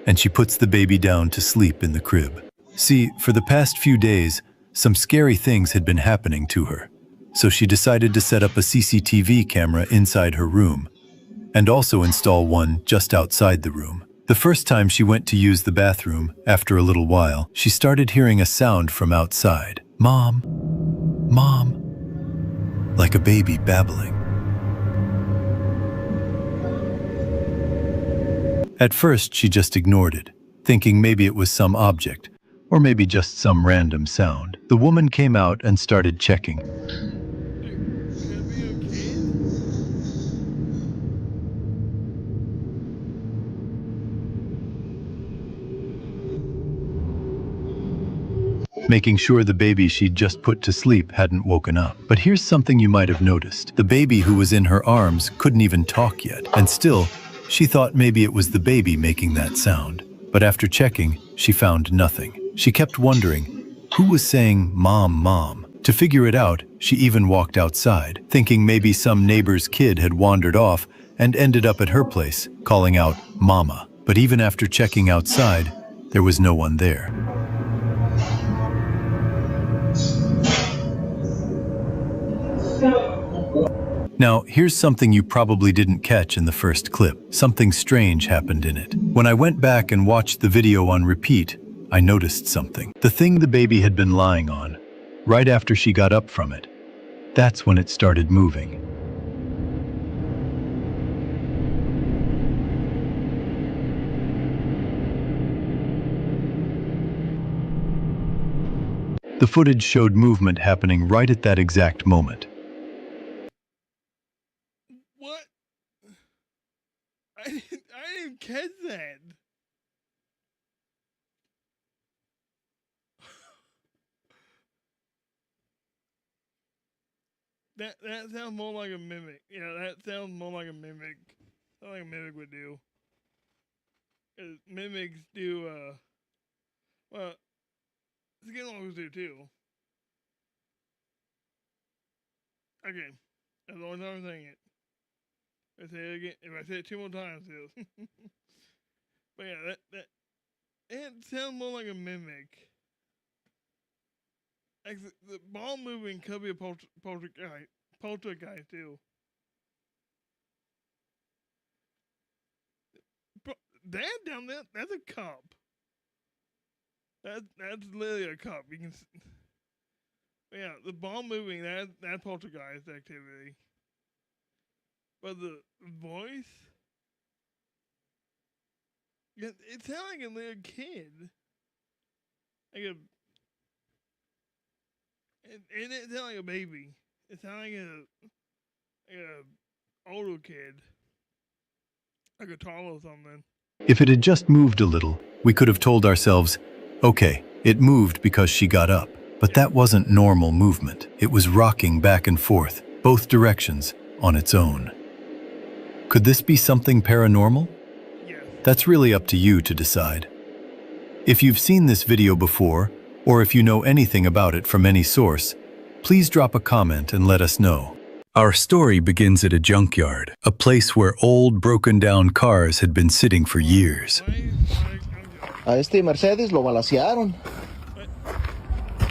and she puts the baby down to sleep in the crib. See, for the past few days, some scary things had been happening to her, so she decided to set up a CCTV camera inside her room, and also install one just outside the room. The first time she went to use the bathroom, after a little while, she started hearing a sound from outside. Mom, Mom, like a baby babbling. At first, she just ignored it, thinking maybe it was some object, or maybe just some random sound. The woman came out and started checking. Could be a kid? Making sure the baby she'd just put to sleep hadn't woken up. But here's something you might have noticed. The baby who was in her arms couldn't even talk yet, and still, she thought maybe it was the baby making that sound. But after checking, she found nothing. She kept wondering, who was saying, "Mom, Mom?" To figure it out, she even walked outside, thinking maybe some neighbor's kid had wandered off and ended up at her place, calling out, "Mama." But even after checking outside, there was no one there. Now, here's something you probably didn't catch in the first clip. Something strange happened in it. When I went back and watched the video on repeat, I noticed something. The thing the baby had been lying on, right after she got up from it, that's when it started moving. The footage showed movement happening right at that exact moment. What? I didn't catch that. That sounds more like a mimic. Yeah, that sounds more like a mimic. Sounds like a mimic would do. 'Cause mimics do, well, skinwalkers do too. Okay, that's the only time I'm saying it. If I say it again, if I say it 2 more times, it'll. But yeah, it sounds more like a mimic. Like the ball moving could be a poltergeist too. That down there, that's a cup. That's literally a cup. You can, yeah, the ball moving, that's poltergeist activity. But the voice, it sounds like a little kid. Like a. It didn't sound like a baby. It sounded like a older kid, like a toddler or something. If it had just moved a little, we could have told ourselves, okay, it moved because she got up. But that wasn't normal movement. It was rocking back and forth, both directions, on its own. Could this be something paranormal? Yes. That's really up to you to decide. If you've seen this video before, or if you know anything about it from any source, please drop a comment and let us know. Our story begins at a junkyard, a place where old, broken-down cars had been sitting for years. A este Mercedes lo balacearon.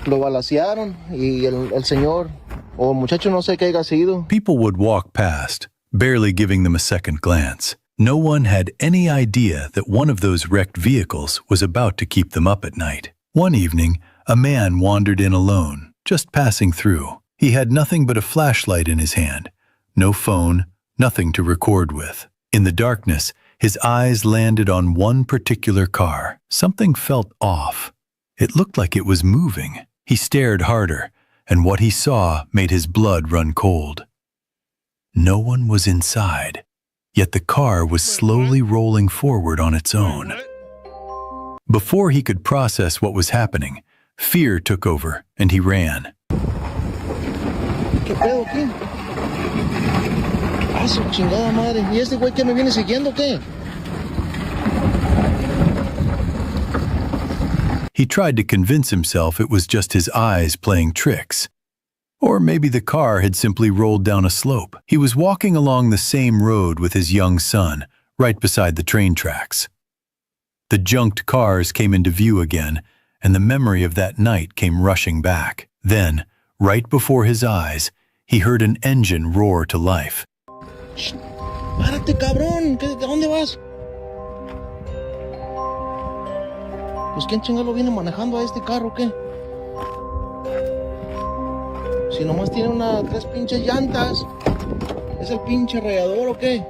Lo balacearon y el señor o muchacho no sé qué haya sido. People would walk past, barely giving them a second glance. No one had any idea that one of those wrecked vehicles was about to keep them up at night. One evening, a man wandered in alone, just passing through. He had nothing but a flashlight in his hand, no phone, nothing to record with. In the darkness, his eyes landed on one particular car. Something felt off. It looked like it was moving. He stared harder, and what he saw made his blood run cold. No one was inside. yet the car was slowly rolling forward on its own. What? Before he could process what was happening, fear took over and he ran. ¿Qué pedo, qué? Ah, su chingada madre. ¿Y este güey que me viene siguiendo, qué? He tried to convince himself it was just his eyes playing tricks. Or maybe the car had simply rolled down a slope. He was walking along the same road with his young son, right beside the train tracks. The junked cars came into view again, and the memory of that night came rushing back. Then, right before his eyes, he heard an engine roar to life. Shh, párate, cabrón. ¿A dónde vas? Pues quién chingado viene manejando a este carro, ¿qué? Si nomás tiene tres pinches llantas. ¿Es el pinche rayador o qué?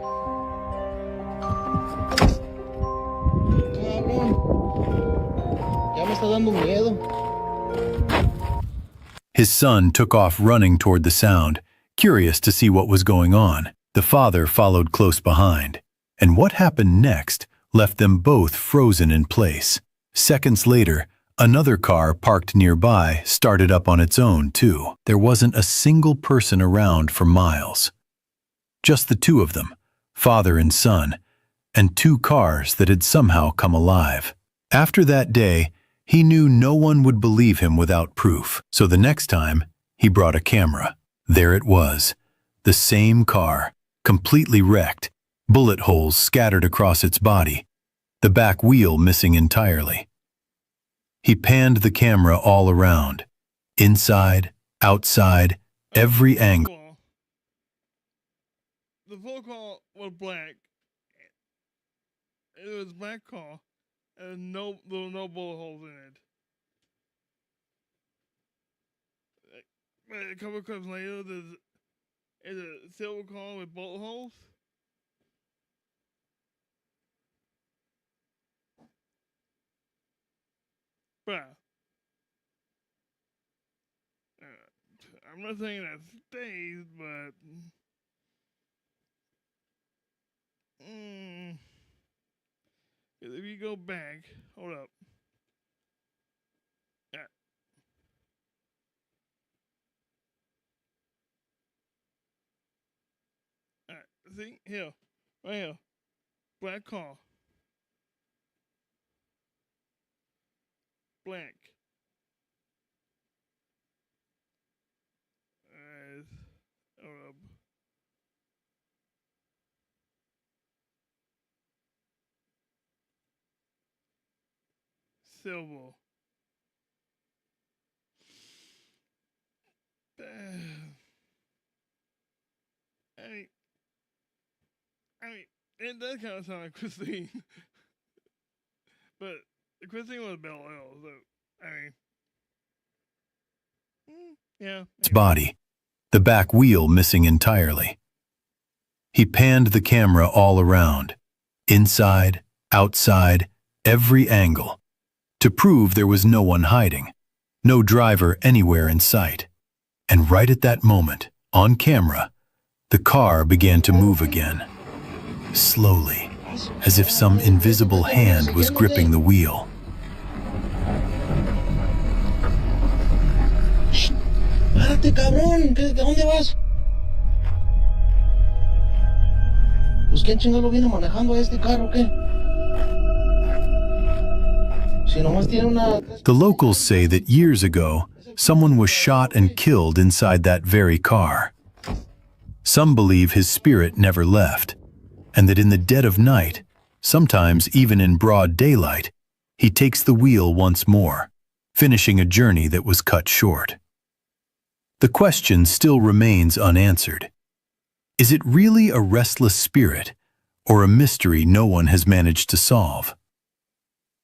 Cabrón. Ya me está dando miedo. His son took off running toward the sound, curious to see what was going on. The father followed close behind, and what happened next left them both frozen in place. Seconds later, another car parked nearby started up on its own, too. There wasn't a single person around for miles. Just the two of them, father and son, and two cars that had somehow come alive. After that day, he knew no one would believe him without proof, so the next time, he brought a camera. There it was, the same car, completely wrecked, bullet holes scattered across its body, the back wheel missing entirely. He panned the camera all around, inside, outside, every angle. The full car was black. It was black car, and there were no bullet holes in it. But a couple of clips later, there's a silver car with bullet holes. Bruh. I'm not saying that stays, but if you go back, hold up. Yeah. Alright, see here, right here, black car, black. Hold up. Silver. I mean, it does kind of sound like Christine, but Christine was Belle L, so I mean, yeah. Its body, the back wheel missing entirely. He panned the camera all around, inside, outside, every angle, to prove there was no one hiding, no driver anywhere in sight. And right at that moment, on camera, the car began to move again, slowly, as if some invisible hand was gripping the wheel. Shh, párate, cabrón. ¿De dónde vas? Pues quién chingado viene manejando a este carro, ¿qué? Si nomás tiene The locals say that years ago, someone was shot and killed inside that very car. Some believe his spirit never left, and that in the dead of night, sometimes even in broad daylight, he takes the wheel once more, finishing a journey that was cut short. The question still remains unanswered. Is it really a restless spirit, or a mystery no one has managed to solve?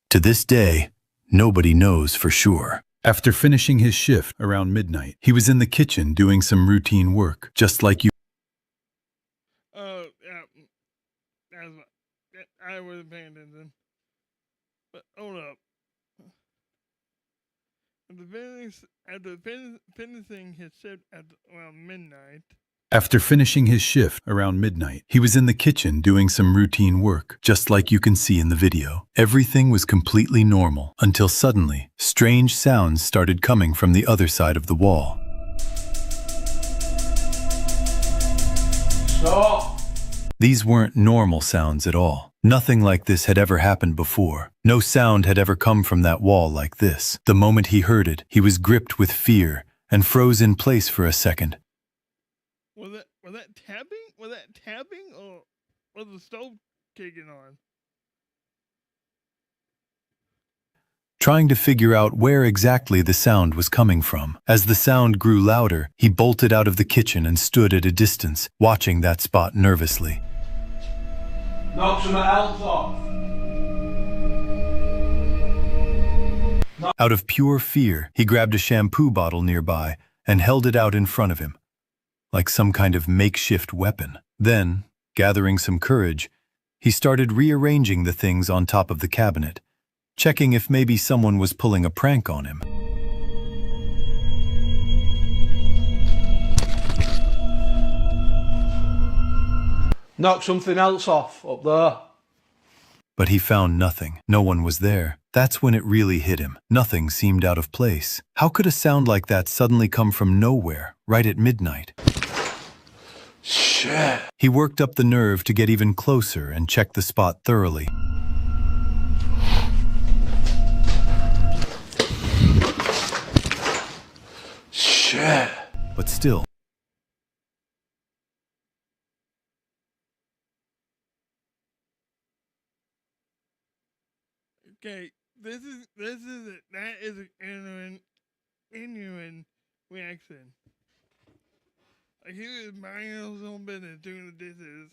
To this day, nobody knows for sure. After finishing his shift around midnight, he was in the kitchen doing some routine work, just like you. Yeah, I wasn't paying attention. But hold up. After finishing his shift at around midnight, After finishing his shift around midnight, he was in the kitchen doing some routine work, just like you can see in the video. Everything was completely normal until suddenly, strange sounds started coming from the other side of the wall. Stop! These weren't normal sounds at all. Nothing like this had ever happened before. No sound had ever come from that wall like this. The moment he heard it, he was gripped with fear and froze in place for a second. Was that tapping? Was that tapping, or was the stove kicking on? Trying to figure out where exactly the sound was coming from. As the sound grew louder, he bolted out of the kitchen and stood at a distance, watching that spot nervously. Knock some else off. Out of pure fear, he grabbed a shampoo bottle nearby and held it out in front of him, like some kind of makeshift weapon. Then, gathering some courage, he started rearranging the things on top of the cabinet, checking if maybe someone was pulling a prank on him. Knock something else off up there. But he found nothing. No one was there. That's when it really hit him. Nothing seemed out of place. How could a sound like that suddenly come from nowhere, right at midnight? Shit. He worked up the nerve to get even closer and check the spot thoroughly. Shit. But still, Okay, that is an genuine reaction. Like he was minding his own business, doing the dishes,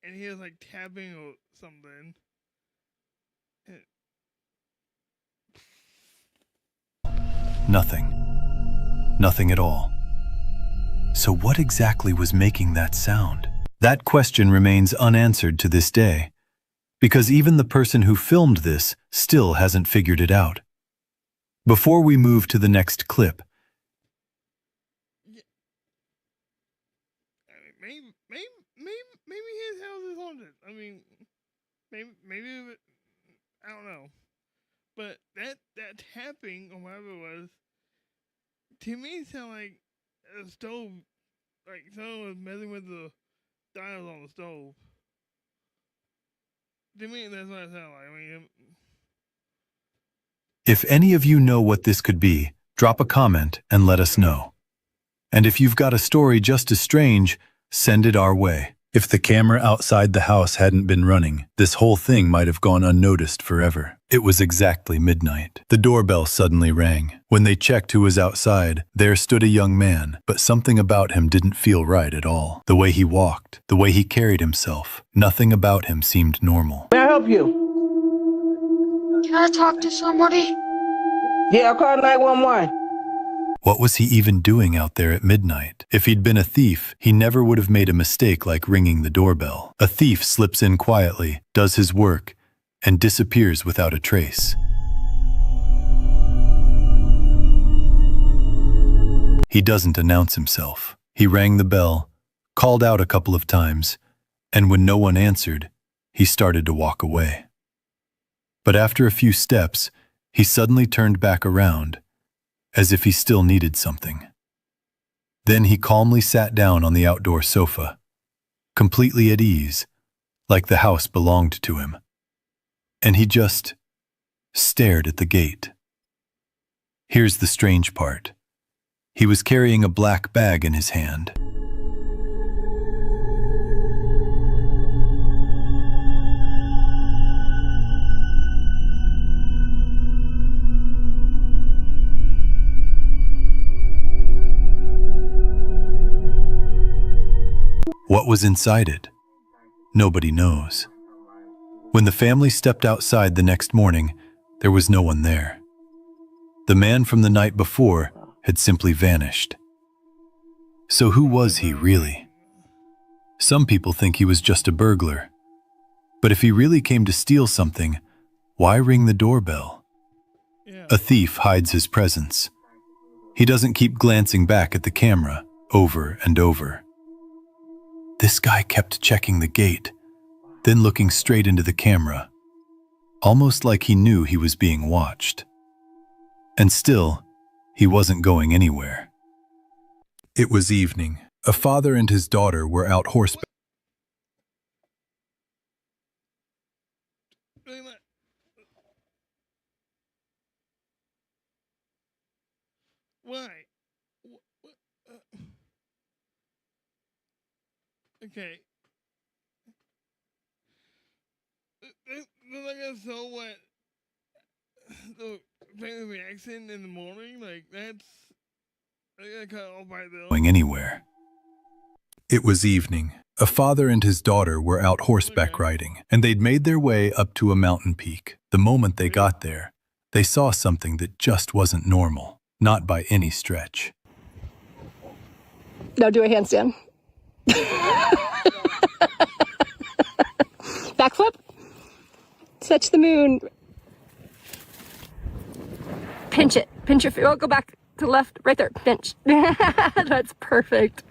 and he was like tapping or something. nothing. Nothing at all. So what exactly was making that sound? That question remains unanswered to this day, because even the person who filmed this still hasn't figured it out. Before we move to the next clip, Maybe his house is haunted. I mean, maybe I don't know. But that tapping or whatever it was, to me sounded like a stove, like someone was messing with the dials on the stove. To me, that's what it sounded like. I mean, if any of you know what this could be, drop a comment and let us know. And if you've got a story just as strange, send it our way. If the camera outside the house hadn't been running, this whole thing might have gone unnoticed forever. It was exactly midnight. The doorbell suddenly rang. When they checked who was outside, there stood a young man, but something about him didn't feel right at all. The way he walked, the way he carried himself, nothing about him seemed normal. May I help you? Can I talk to somebody? Yeah, I'll call 911. What was he even doing out there at midnight? If he'd been a thief, he never would have made a mistake like ringing the doorbell. A thief slips in quietly, does his work, and disappears without a trace. He doesn't announce himself. He rang the bell, called out a couple of times, and when no one answered, he started to walk away. But after a few steps, he suddenly turned back around, as if he still needed something. Then he calmly sat down on the outdoor sofa, completely at ease, like the house belonged to him. And he just stared at the gate. Here's the strange part. He was carrying a black bag in his hand. What was inside it? Nobody knows. When the family stepped outside the next morning, there was no one there. The man from the night before had simply vanished. So who was he really? Some people think he was just a burglar. But if he really came to steal something, why ring the doorbell? yeah. A thief hides his presence. He doesn't keep glancing back at the camera over and over. This guy kept checking the gate, then looking straight into the camera, almost like he knew he was being watched. And still, he wasn't going anywhere. It was evening. A father and his daughter were out horseback. Why? Okay. Then I got so what? The family reaction in the morning, like that's. I gotta cut off right there. Going anywhere. It was evening. A father and his daughter were out horseback riding, and they'd made their way up to a mountain peak. The moment they got there, they saw something that just wasn't normal, not by any stretch. Now do a handstand. Backflip. Touch the moon. Pinch it. Pinch your feet. Oh, go back to the left. Right there. Pinch. That's perfect.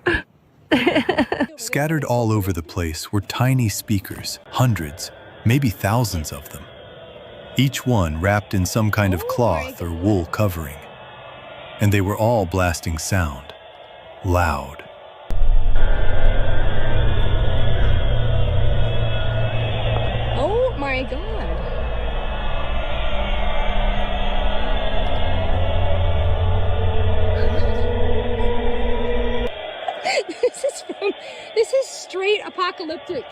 Scattered all over the place were tiny speakers, hundreds, maybe thousands of them. Each one wrapped in some kind of cloth or wool covering. And they were all blasting sound, loud. Oh my God. This is straight apocalyptic.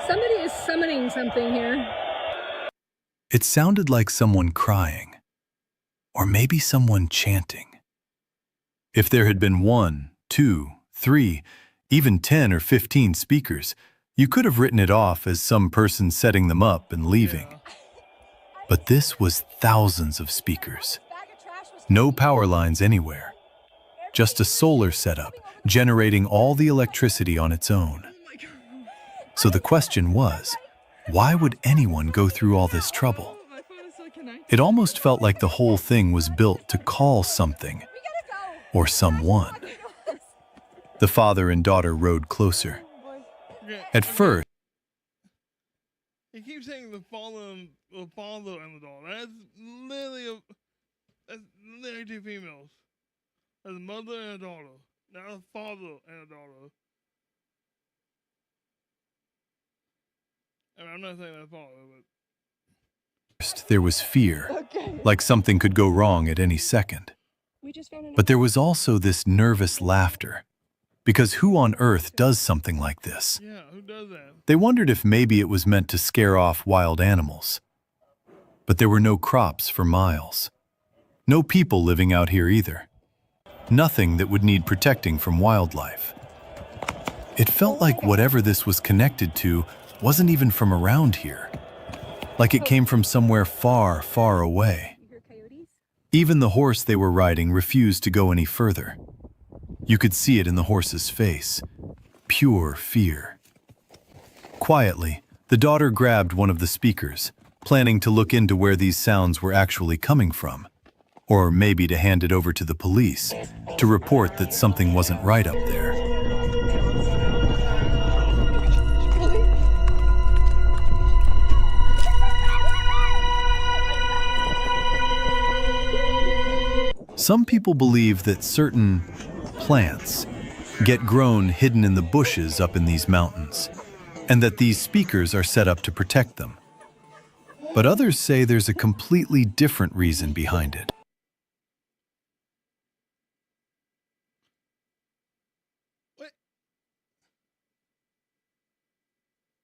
Somebody is summoning something here. It sounded like someone crying, or maybe someone chanting. If there had been 1, 2, 3, even 10 or 15 speakers, you could have written it off as some person setting them up and leaving. But this was thousands of speakers. No power lines anywhere. Just a solar setup, generating all the electricity on its own. So the question was, why would anyone go through all this trouble? It almost felt like the whole thing was built to call something or someone. The father and daughter rode closer. At first, He keeps saying the father and the daughter. That's literally two females. There's a mother and a daughter, not a father and a daughter. I mean, I'm not saying that's father, but there was fear, like something could go wrong at any second. But there was also this nervous laughter, because who on earth does something like this? yeah, who does that? They wondered if maybe it was meant to scare off wild animals. But there were no crops for miles. No people living out here either. Nothing that would need protecting from wildlife. It felt like whatever this was connected to wasn't even from around here. Like it came from somewhere far, far away. Even the horse they were riding refused to go any further. You could see it in the horse's face. Pure fear. Quietly, the daughter grabbed one of the speakers, planning to look into where these sounds were actually coming from. Or maybe to hand it over to the police, to report that something wasn't right up there. Some people believe that certain plants get grown hidden in the bushes up in these mountains, and that these speakers are set up to protect them. But others say there's a completely different reason behind it. What?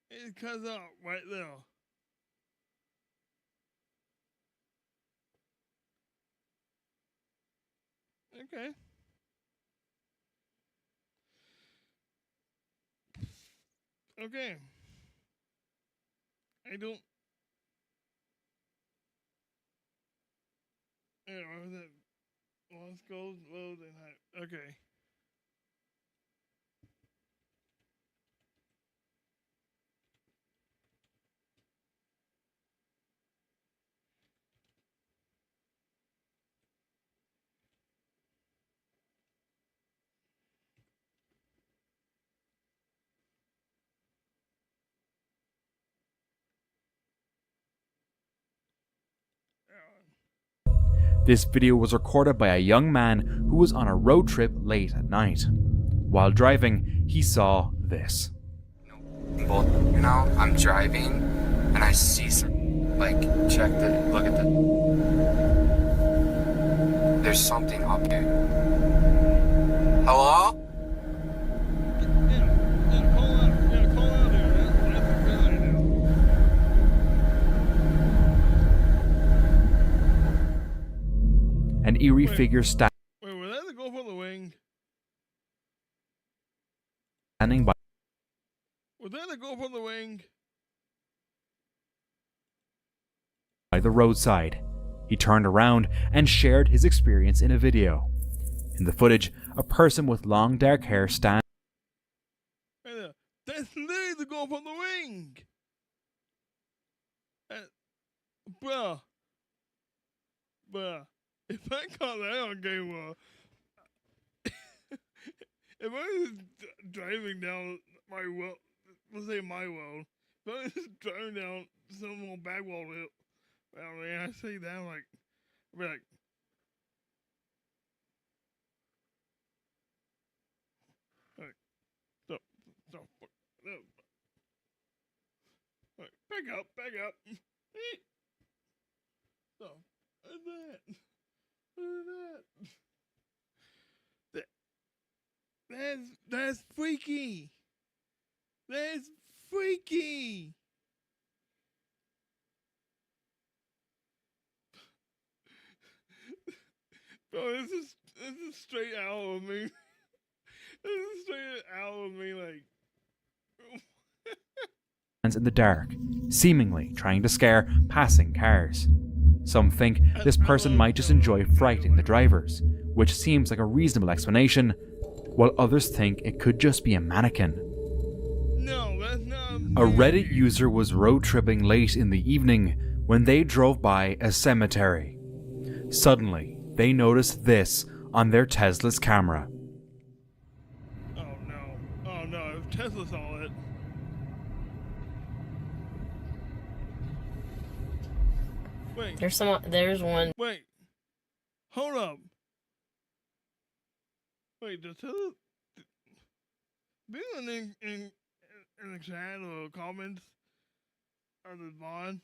It cuts out right there. Okay. Okay. I don't. Yeah, what was that? Lost gold, load, and high. Okay. This video was recorded by a young man who was on a road trip late at night. While driving, he saw this. Well, you know, I'm driving and I see some, like, look at there's something up there. Hello? An eerie figure standing Wait, was that the ghost on the wing? by Was that the ghost on the wing? the roadside. He turned around and shared his experience in a video. In the footage, a person with long dark hair stands. Hey there. That's literally the ghost on the wing! Bruh. If I caught that on camera, if I was driving down my road, let's say my road, if I was driving down some old back wall hill, I mean, I see that, I'm like, I'd be like, stop, no. Back up. Stop. What's that? That's freaky. That's freaky. Bro, this is straight out of me. This is straight out of me, like. In the dark, seemingly trying to scare passing cars. Some think this person might just enjoy frightening the drivers, which seems like a reasonable explanation, while others think it could just be a mannequin. No, that's not a Reddit user was road tripping late in the evening when they drove by a cemetery. Suddenly, they noticed this on their Tesla's camera. Oh no, if Tesla saw it. Wait. There's one. Wait. Hold up. Wait, does Tesla... Anyone in the chat or comments on the bond,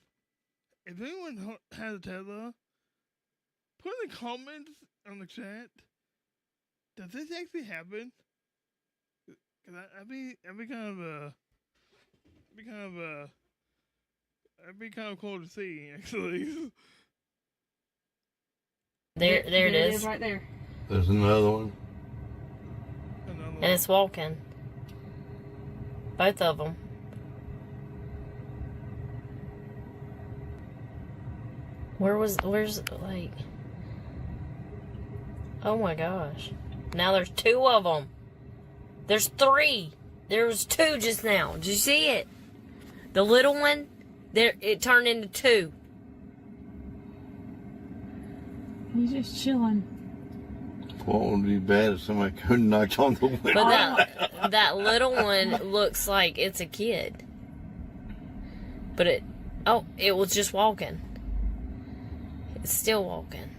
if anyone has a Tesla, put in the comments on the chat, does this actually happen? Cause that'd be kind of cool to see, actually. There it is right there. There's another one. And it's walking. Both of them. Where's like? Oh my gosh! Now there's two of them. There's three. There was two just now. Did you see it? The little one. There, it turned into two. He's just chilling. What would be bad if somebody could knock on the window? But that little one looks like it's a kid. But it was just walking. It's still walking.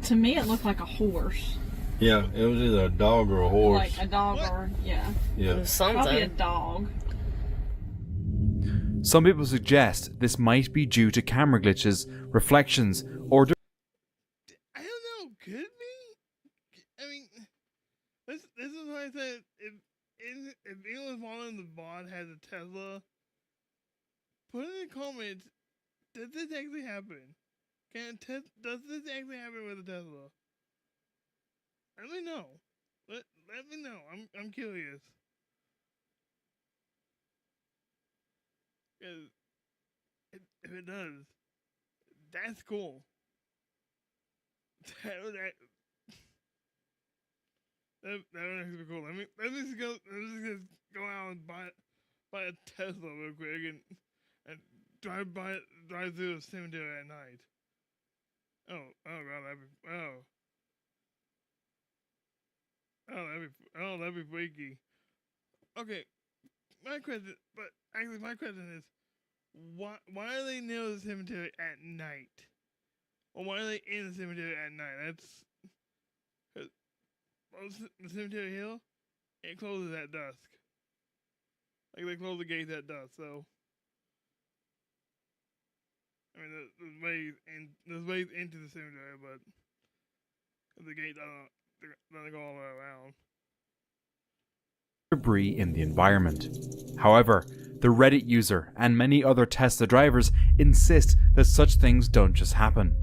To me, it looked like a horse. Yeah, it was either a dog or a horse. Like a dog or, yeah. Yeah. Probably a dog. Some people suggest this might be due to camera glitches, reflections, or... I don't know, could be? I mean, this is why I said, if anyone following the bot has a Tesla, put in the comments, does this actually happen? Does this actually happen with a Tesla? Let me know. Let me know. I'm curious. Cause if it does, that's cool. That would actually be cool. Let me just go out and buy a Tesla real quick and drive through the cemetery at night. Oh god, that'd be freaky. Okay, my question is, why are they near the cemetery at night? Or why are they in the cemetery at night? That's the cemetery hill. It closes at dusk. Like they close the gates at dusk. So I mean, there's ways into the cemetery, but the gate doesn't go all the way around. Debris in the environment. However, the Reddit user and many other Tesla drivers insist that such things don't just happen.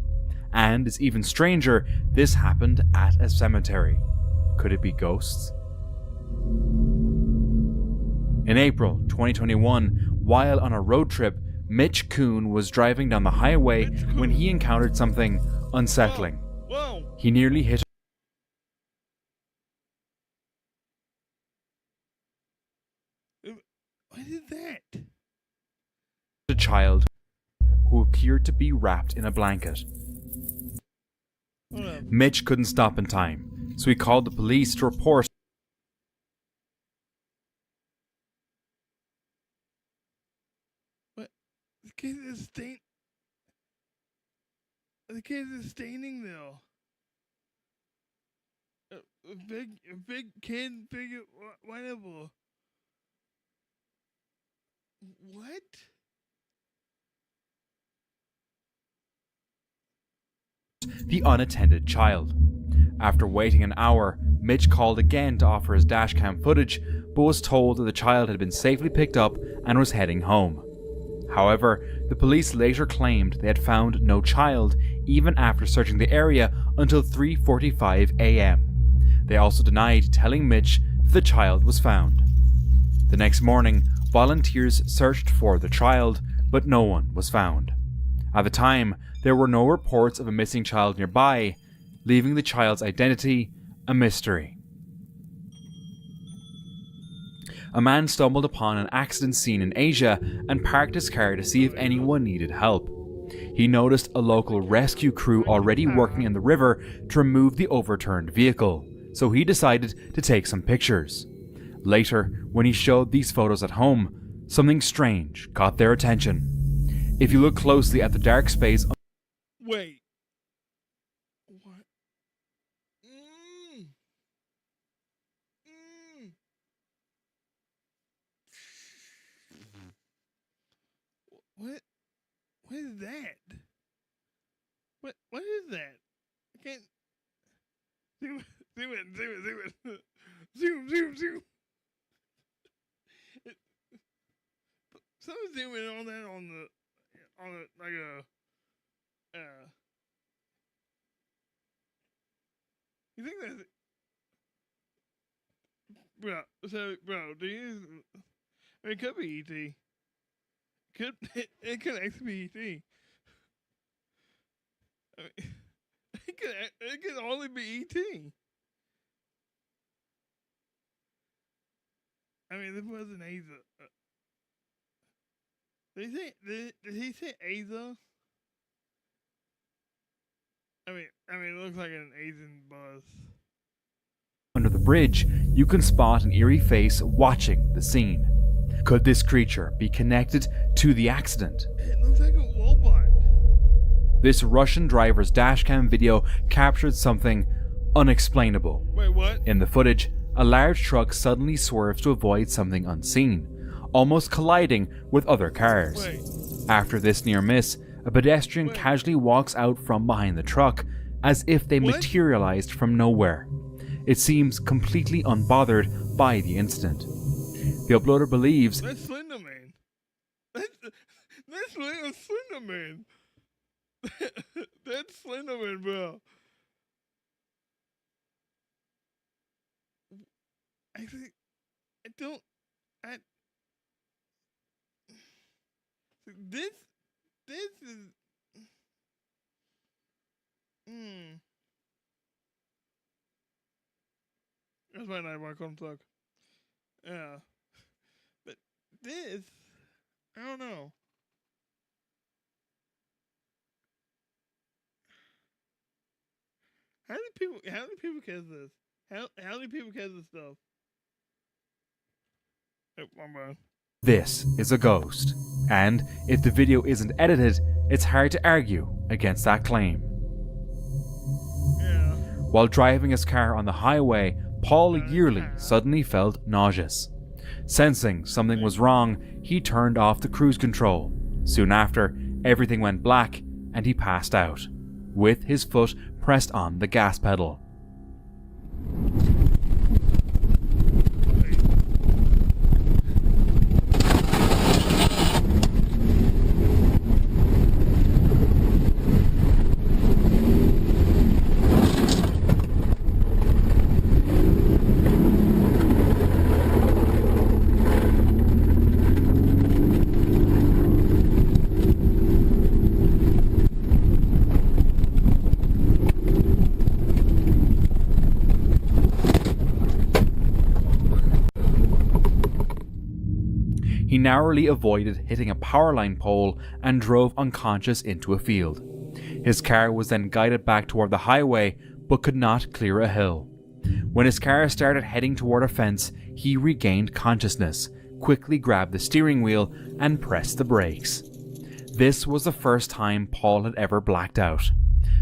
And it's even stranger, this happened at a cemetery. Could it be ghosts? In April 2021, while on a road trip, Mitch Kuhn was driving down the highway when he encountered something unsettling. Whoa. He nearly hit What is that? a child who appeared to be wrapped in a blanket. Mitch couldn't stop in time, so he called the police to report. What? The kid is The kid is staining though. A big kid, whatever. What? The unattended child. After waiting an hour, Mitch called again to offer his dashcam footage, but was told that the child had been safely picked up and was heading home. However, the police later claimed they had found no child even after searching the area until 3:45 a.m. They also denied telling Mitch that the child was found. The next morning, volunteers searched for the child, but no one was found. At the time, there were no reports of a missing child nearby, leaving the child's identity a mystery. A man stumbled upon an accident scene in Asia and parked his car to see if anyone needed help. He noticed a local rescue crew already working in the river to remove the overturned vehicle, so he decided to take some pictures. Later, when he showed these photos at home, something strange caught their attention. If you look closely at the dark space... Wait. What? What? What is that? What is that? I can't... Zoom it. Zoom. Someone zoom in on that on the, like a, you think that's, bro, do you, I mean, it could be E.T. It could actually be E.T. I mean, it could only be E.T. I mean, this wasn't Aza. Did he say Aza? I mean, it looks like an Asian bus. Under the bridge, you can spot an eerie face watching the scene. Could this creature be connected to the accident? It looks like a robot. This Russian driver's dashcam video captured something unexplainable. Wait, what? In the footage, a large truck suddenly swerves to avoid something unseen, almost colliding with other cars. Wait. After this near miss, a pedestrian casually walks out from behind the truck, as if they materialized from nowhere. It seems completely unbothered by the incident. The uploader believes That's Slenderman. That's Slenderman. That's Slenderman, bro. Actually, this is, that's why I couldn't talk. Yeah. But this, I don't know. How do people catch this? How do people catch this stuff? Oh, my bad. This is a ghost, and if the video isn't edited, it's hard to argue against that claim. While driving his car on the highway, Paul yearly suddenly felt nauseous. Sensing something was wrong, he turned off the cruise control. Soon after, everything went black and he passed out, with his foot pressed on the gas pedal. He narrowly avoided hitting a powerline pole and drove unconscious into a field. His car was then guided back toward the highway, but could not clear a hill. When his car started heading toward a fence, he regained consciousness, quickly grabbed the steering wheel, and pressed the brakes. This was the first time Paul had ever blacked out.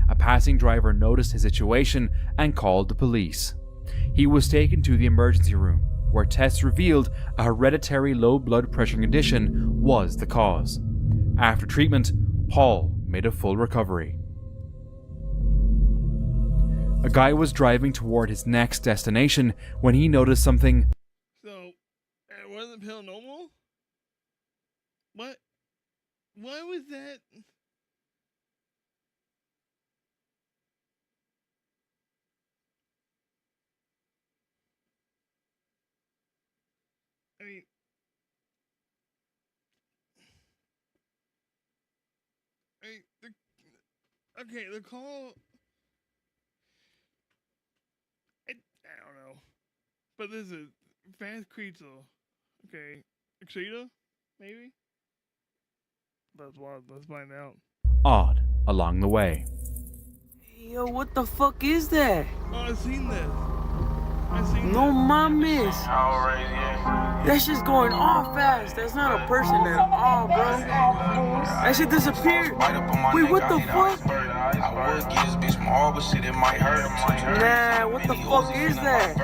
A passing driver noticed his situation and called the police. He was taken to the emergency room, where tests revealed a hereditary low blood pressure condition was the cause. After treatment, Paul made a full recovery. A guy was driving toward his next destination when he noticed something. So, it wasn't paranormal? What? Why was that? I mean, the call. I don't know, but this is fast creature. Okay, Cheetah, maybe. That's wild. Let's find out. Odd along the way. Yo, what the fuck is that? Oh, I've seen this. No mames. That shit's going off fast. That's not a person at all, bro. That shit disappeared. Wait, what the fuck? Nah, what the fuck is that?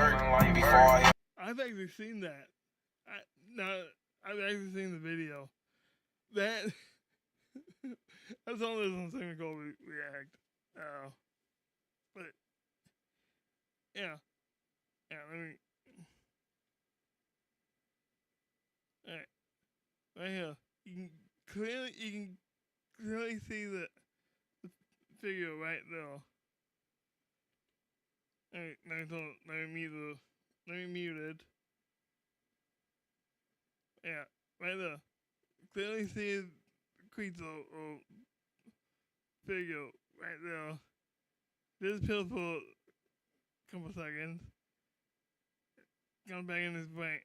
I've actually seen that. I've actually seen the video. That I saw this on something called React. But yeah, let me. Alright, right here. You can clearly see the figure right there. Alright, let me mute it. Yeah, right there. Clearly see the creature or figure right there. This pills for a couple seconds. Comes back in his brain.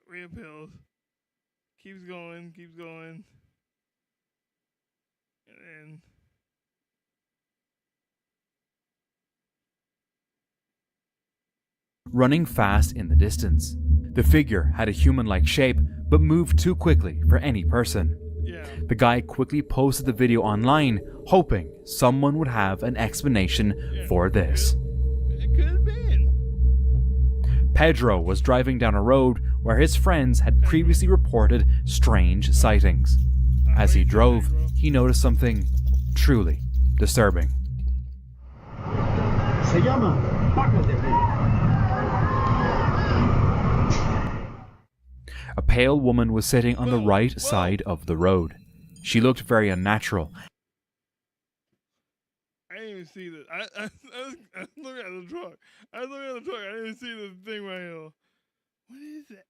Real pills. Keeps going. And then running fast in the distance. The figure had a human-like shape, but moved too quickly for any person. The guy quickly posted the video online, hoping someone would have an explanation for this. it could have been. Pedro was driving down a road where his friends had previously reported strange sightings. As he drove, he noticed something truly disturbing. Se llama Paco de Rey. A pale woman was sitting on the right side of the road. She looked very unnatural. I didn't even see this. I was looking at the truck. I didn't even see the thing right here. What is that?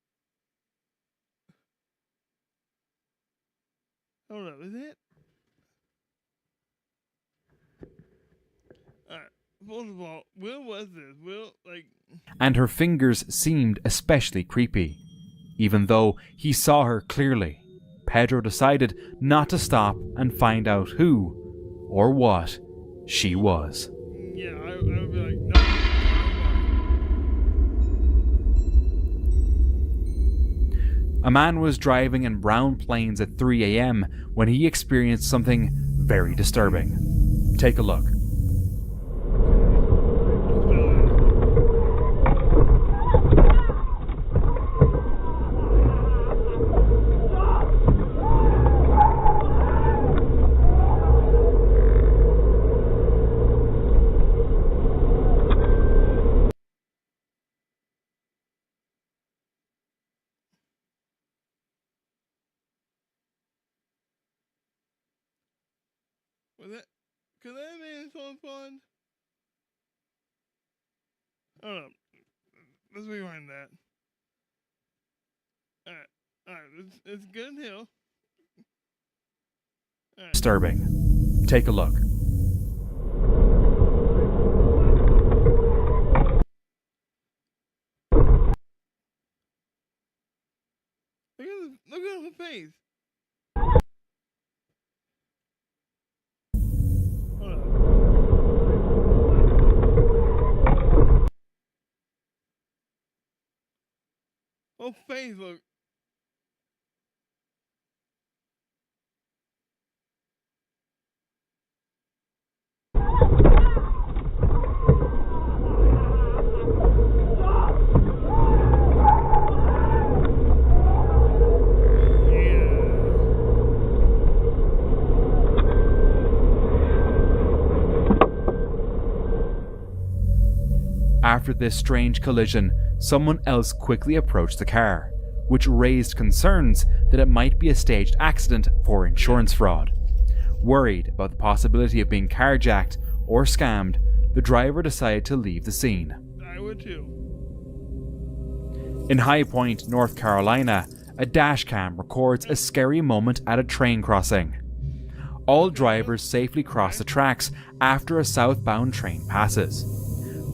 Hold up, is it? Alright, first of all, where was this? And her fingers seemed especially creepy. Even though he saw her clearly, Pedro decided not to stop and find out who or what she was. Yeah, I would be like, no. A man was driving in Brown Plains at 3 a.m. when he experienced something very disturbing. Take a look. Could that have been so fun? Hold up. Let's rewind that. Alright, it's good hill. Disturbing. Take a look. Look at her face. Oh, face look. After this strange collision, someone else quickly approached the car, which raised concerns that it might be a staged accident for insurance fraud. Worried about the possibility of being carjacked or scammed, the driver decided to leave the scene. I would too. In High Point, North Carolina, a dashcam records a scary moment at a train crossing. All drivers safely cross the tracks after a southbound train passes.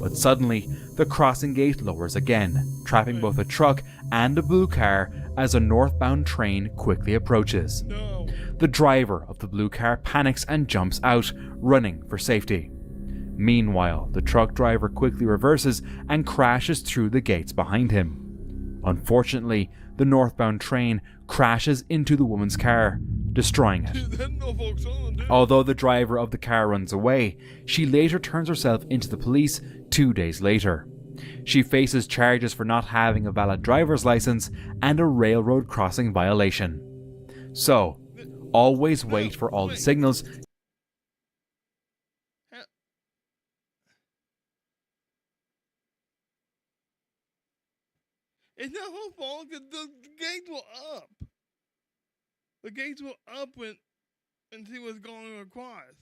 But suddenly, the crossing gate lowers again, trapping both a truck and a blue car as a northbound train quickly approaches. No. The driver of the blue car panics and jumps out, running for safety. Meanwhile, the truck driver quickly reverses and crashes through the gates behind him. Unfortunately, the northbound train crashes into the woman's car, destroying it. Although the driver of the car runs away, she later turns herself into the police 2 days later. She faces charges for not having a valid driver's license and a railroad crossing violation. So, always wait for all the signals. It's not her fault because the gates were up. The gates were up when she was going across.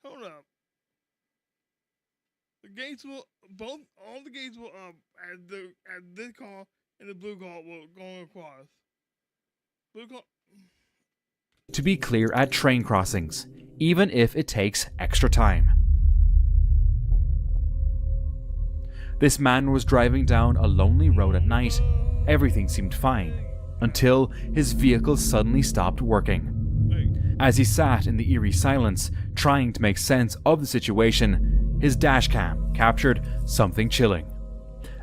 Hold up. The gates were all the gates were up as this car and the blue car were going across. Blue car. To be clear at train crossings, even if it takes extra time. This man was driving down a lonely road at night. Everything seemed fine, until his vehicle suddenly stopped working. As he sat in the eerie silence, trying to make sense of the situation, his dashcam captured something chilling.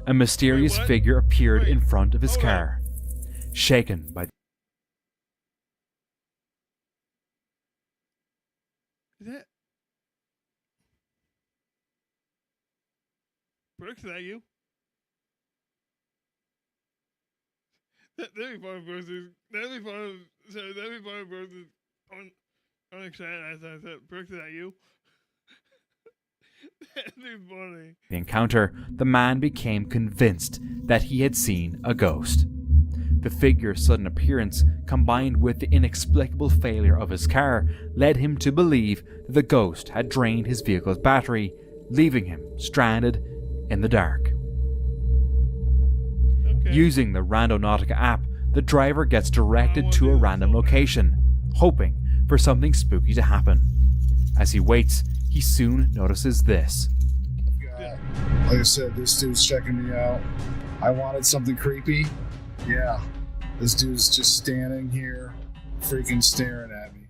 A mysterious figure appeared in front of his car, shaken by... Is that... Brooks, is that you? That'd be funny versus... That'd be funny versus... Unexcited as I said, Brooks, is that you? That'd be funny. The encounter, the man became convinced that he had seen a ghost. The figure's sudden appearance, combined with the inexplicable failure of his car, led him to believe that the ghost had drained his vehicle's battery, leaving him stranded in the dark. Okay. Using the Randonautica app, the driver gets directed to a random location, hoping for something spooky to happen. As he waits, he soon notices this. Like I said, this dude's checking me out. I wanted something creepy. Yeah, this dude's just standing here, freaking staring at me.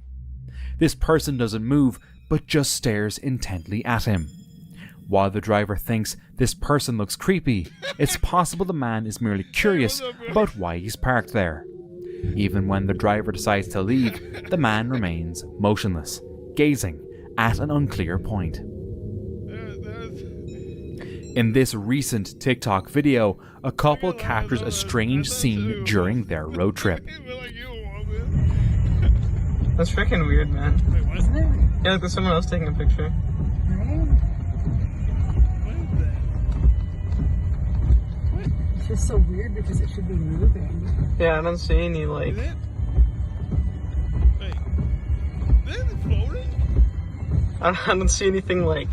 This person doesn't move, but just stares intently at him. While the driver thinks this person looks creepy, it's possible the man is merely curious about why he's parked there. Even when the driver decides to leave, the man remains motionless, gazing at an unclear point. In this recent TikTok video, a couple captures a strange scene during their road trip. That's freaking weird, man. Wait, what is it? Yeah, like there's someone else taking a picture. It's just so weird because it should be moving. Yeah, I don't see any, like... Is it? Wait. Is it floating? I don't see anything, like...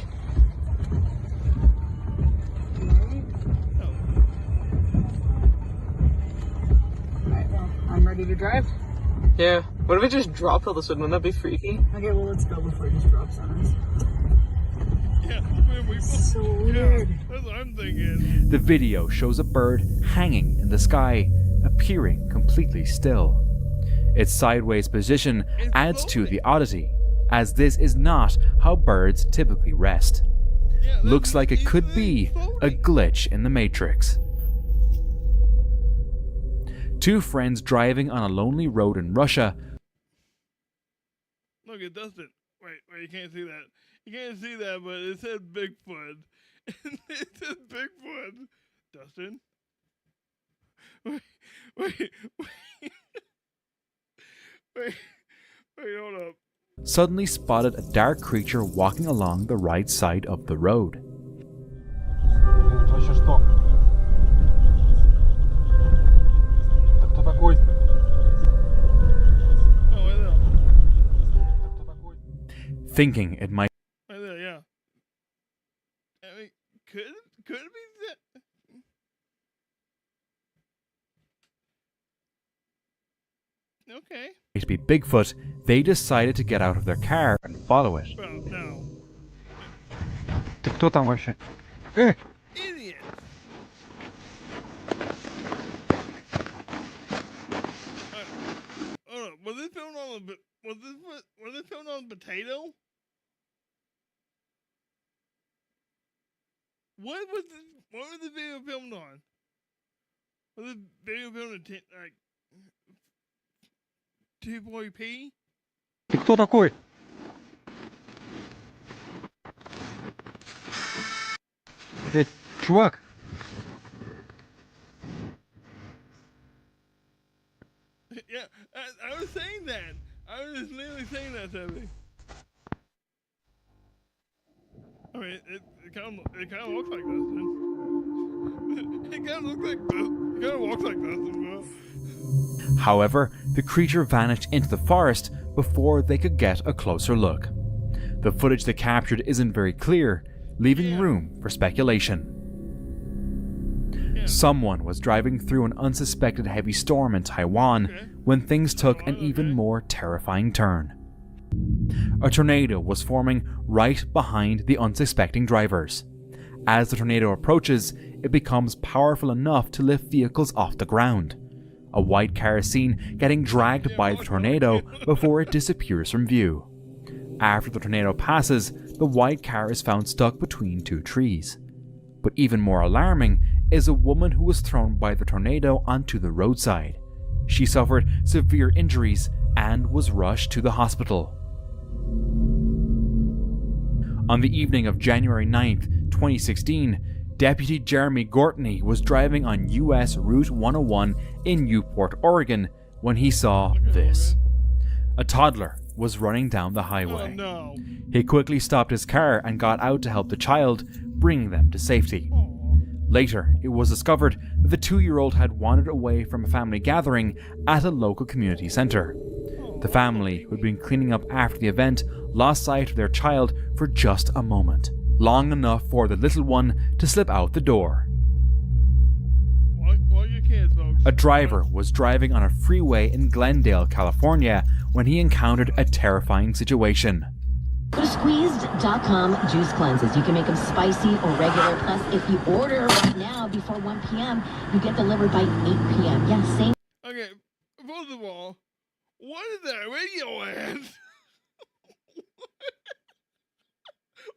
Alright, well, I'm ready to drive. Yeah. What if it just dropped all of a sudden? Wouldn't that be freaky? Okay, well, let's go before it just drops on us. Yeah, man, So weird. That's what I'm thinking. The video shows a bird hanging in the sky, appearing completely still. Its sideways position adds to the oddity, as this is not how birds typically rest. Looks like it could be a glitch in the Matrix. Two friends driving on a lonely road in Russia. Look, it doesn't. Wait, you can't see that. You can't see that, but it said Bigfoot. It says Bigfoot. Dustin? Wait. Wait, hold up. Suddenly spotted a dark creature walking along the right side of the road. Thinking it might Right there, yeah. I mean, could it be that? Okay. be Bigfoot, they decided to get out of their car and follow it. Bro, no. Ты кто там вообще? Idiot. Hold up. Was this filmed on the was this filmed on potato? What was the video filmed on? Was the video filmed on like 240p? Ты кто такой? Чувак. Yeah, I was saying that. I was just literally saying that to me. I mean, it kind of looks like Dustin. It kind of looks like Dustin. It kind of walks like Dustin, bro. However, the creature vanished into the forest before they could get a closer look. The footage they captured isn't very clear, leaving room for speculation. Someone was driving through an unsuspected heavy storm in Taiwan when things took an even more terrifying turn. A tornado was forming right behind the unsuspecting drivers. As the tornado approaches, it becomes powerful enough to lift vehicles off the ground. A white car is seen getting dragged by the tornado before it disappears from view. After the tornado passes, the white car is found stuck between two trees. But even more alarming is a woman who was thrown by the tornado onto the roadside. She suffered severe injuries and was rushed to the hospital. On the evening of January 9th, 2016, Deputy Jeremy Gortney was driving on US Route 101 in Newport, Oregon, when he saw this. A toddler was running down the highway. Oh, no. He quickly stopped his car and got out to help the child, bringing them to safety. Later, it was discovered that the 2-year-old had wandered away from a family gathering at a local community center. The family, who had been cleaning up after the event, lost sight of their child for just a moment, long enough for the little one to slip out the door. What your kids, folks? A driver was driving on a freeway in Glendale, California, when he encountered a terrifying situation. Go to squeezed.com juice cleanses. You can make them spicy or regular. Plus, if you order right now before 1 p.m., you get delivered by 8 p.m. Yeah, same. Okay, first of all, what is that radio ad?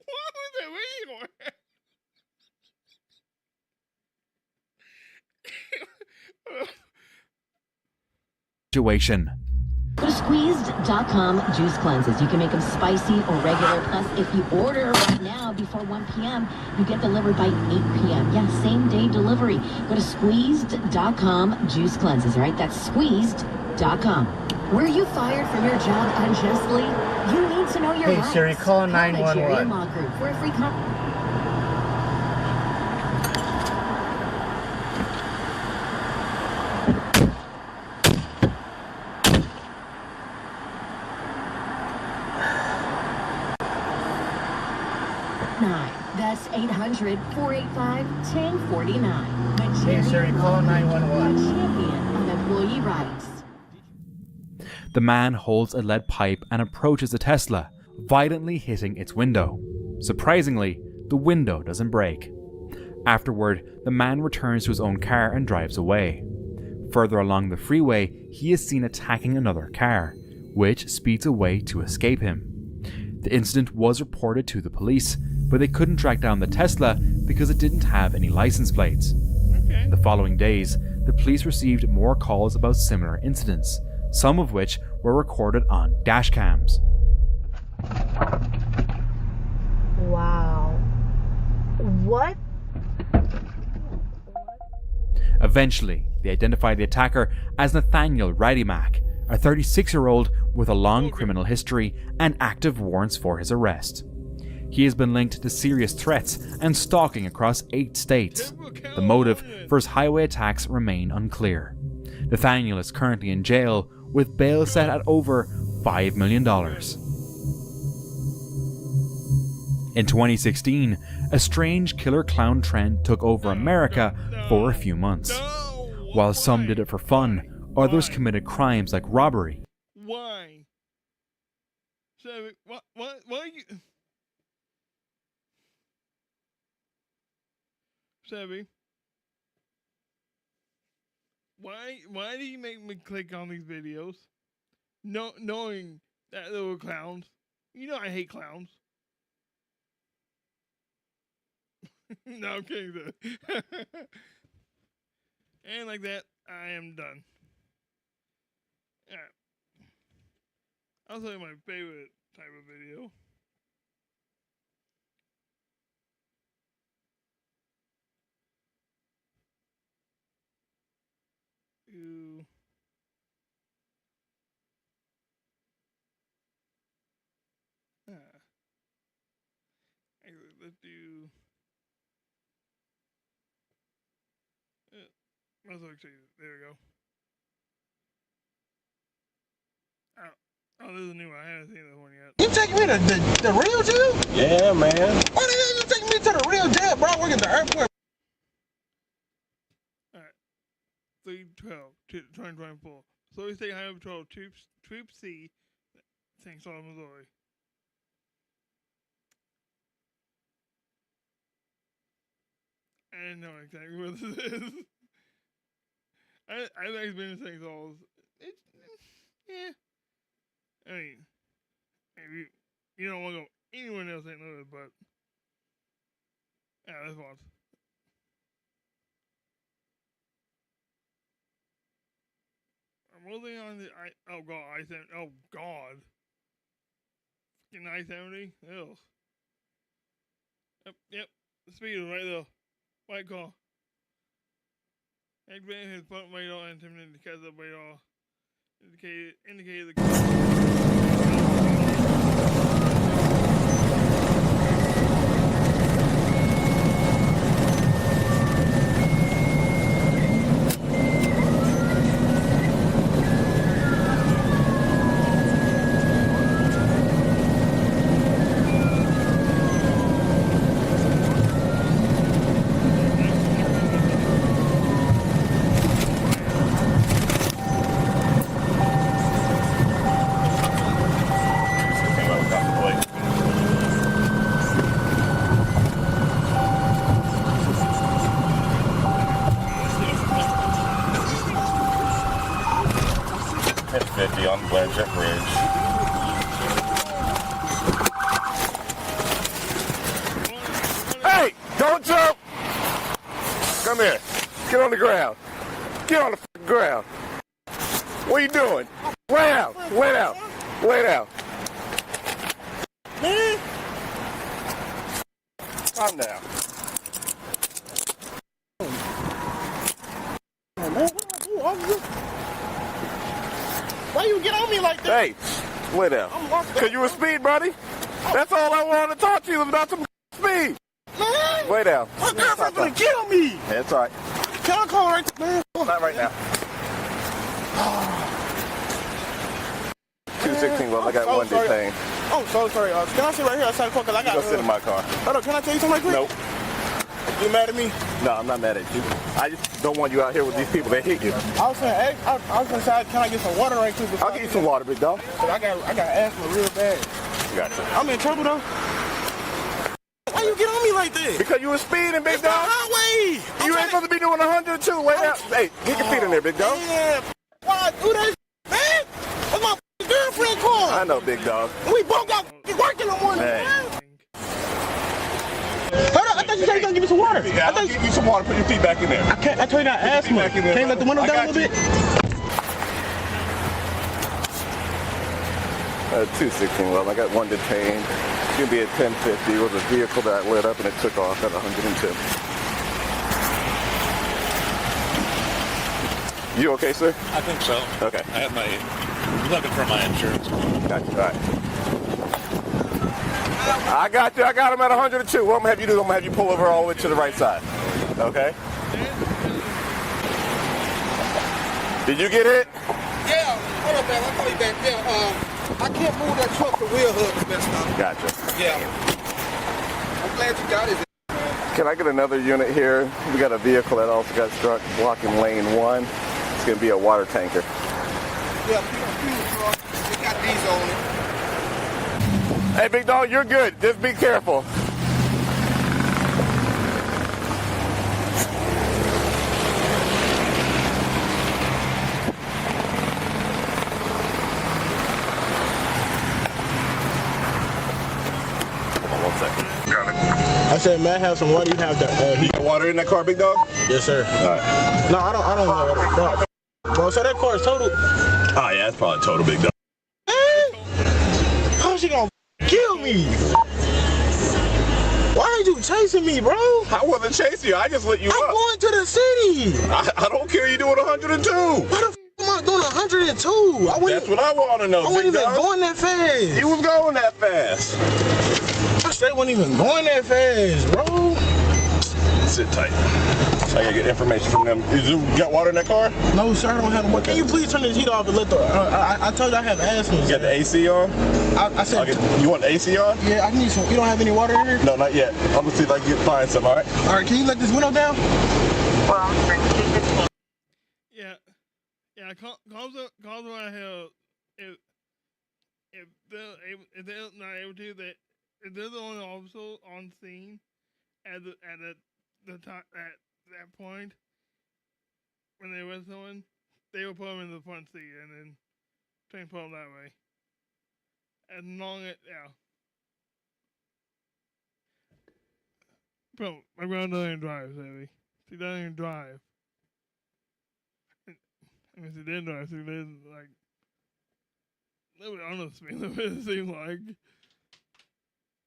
What was that radio ad? situation. Go to squeezed.com juice cleanses. You can make them spicy or regular. Plus, if you order right now before 1 p.m., you get delivered by 8 p.m. Yeah, same day delivery. Go to squeezed.com juice cleanses, all right? That's squeezed.com. Were you fired from your job unjustly? You need to know your rights. Hey Siri, call 911. Call Law Group for a free That's 800-485-1049. Hey Siri, call 911. Champion of employee rights. The man holds a lead pipe and approaches the Tesla, violently hitting its window. Surprisingly, the window doesn't break. Afterward, the man returns to his own car and drives away. Further along the freeway, he is seen attacking another car, which speeds away to escape him. The incident was reported to the police, but they couldn't track down the Tesla because it didn't have any license plates. In the following days, the police received more calls about similar incidents, some of which were recorded on dash cams. Wow. What? Eventually, they identified the attacker as Nathaniel Radimack, a 36-year-old with a long criminal history and active warrants for his arrest. He has been linked to serious threats and stalking across 8 states. The motive for his highway attacks remain unclear. Nathaniel is currently in jail with bail set at over $5 million. In 2016, a strange killer clown trend took over America for a few months. While some did it for fun, others committed crimes like robbery. Why? Savvy, why you... Savvy, why do you make me click on these videos, knowing that they were clowns? You know I hate clowns. No, I'm kidding though. And like that, I am done. Alright. I'll tell you my favorite type of video. Actually, let's do. Might as well actually, there we go. Oh, this is a new one. I haven't seen this one yet. You take me to the real jail? Yeah, man. Why the hell you take me to the real jail, bro? I work at the airport. Alright. 3/12/2024. Slowly State Highway Patrol Troop C, St. Saul, Missouri. I didn't know exactly what this is. I've actually been in St. Saul's. Yeah. I mean, maybe you don't want to go anywhere else in St. Louis, but yeah, this one. I'm rolling on the oh god, I-70. Oh god. Fucking I-70. Ugh. Yep. The speed is right there. White car. Activating his front radar and intimidating the cast of radar. Indicated the F-50 on Blanchett Bridge. Hey, don't jump! Come here. Get on the ground. Get on the ground. What are you doing? Lay down. Lay down. Lay down. Man. Calm down. Man, what do I do, officer? Why you get on me like that? Hey, lay down. Because you were speed, buddy. That's all I wanted to talk to you about some speed. Man. Lay down. My girlfriend's gonna kill me. That's all right. Can I call right man? Not right now. 216, well, I got one detained. I'm so sorry, officer. Can I sit right here outside the car? Cause I got. Go sit in my car. Hold on, can I tell you something right quick? Nope. You mad at me? No, I'm not mad at you. I just don't want you out here with these people that hate you. I was saying, hey, I was gonna say, can I get some water right quick? I'll get you some water, big dog. I got asthma real bad. Gotcha. I'm in trouble though. Why you get on me like that? Because you were speeding, big it's dog. The highway. You ain't supposed to be doing 102. Wait out. Hey, get your feet in there, big dog. Yeah. Why do that, man? That's my girlfriend car. I know, big dog. We both got working on one. Hey. Hold on, I thought you said you gonna give me some water. Yeah, I'll give you some water. Put your feet back in there. I can't. I told you I got asthma. Can you let the window down a little bit? 216, well, I got one detained. It's going to be at 1050. It was a vehicle that lit up and it took off at 102. You okay, sir? I think so. Okay. I have looking for my insurance. Got you. All right. I got you. I got him at 102. What I'm going to have you do, I'm going to have you pull over all the way to the right side. Okay? Did you get hit? Yeah. Hold up, man. I'll call you back. Yeah. I can't move that truck. The wheel hub is messed up. Gotcha. Yeah. I'm glad you got it. Can I get another unit here? We got a vehicle that also got struck blocking lane 1. It's going to be a water tanker. Yeah, they got these on it. Hey, big dog, you're good. Just be careful. I said, man, have some water. You have that. You got water in that car, big dog? Yes, sir. All right. No, I don't know water. Bro, so that car is total. Oh, yeah, that's probably total, big dog. How's she gonna kill me? Why are you chasing me, bro? I wasn't chasing you. I just lit you up. I'm going to the city. I don't care you doing 102. Why the f am I doing 102? That's what I want to know, I wasn't even going that fast. You was going that fast. I straight wasn't even going that fast, bro. Sit tight. I gotta get information from them. You got water in that car? No, sir, I don't have water. Can you please turn this heat off and let the... I told you I have asthma. You got the AC on? I said... You want the AC on? Yeah, I need some. You don't have any water in here? No, not yet. I'm gonna see if I can find some, all right? All right, can you let this window down? Yeah. Yeah, calls what I have. If they're not able to, if they're the only officer on scene at the time at that point when they arrest someone, they will put them in the front seat and then transport them that way. As long as Bro, my grandma doesn't even drive, Savvy. She doesn't even drive. I mean, she did drive. She did like a little bit on the speed limit. It seems like.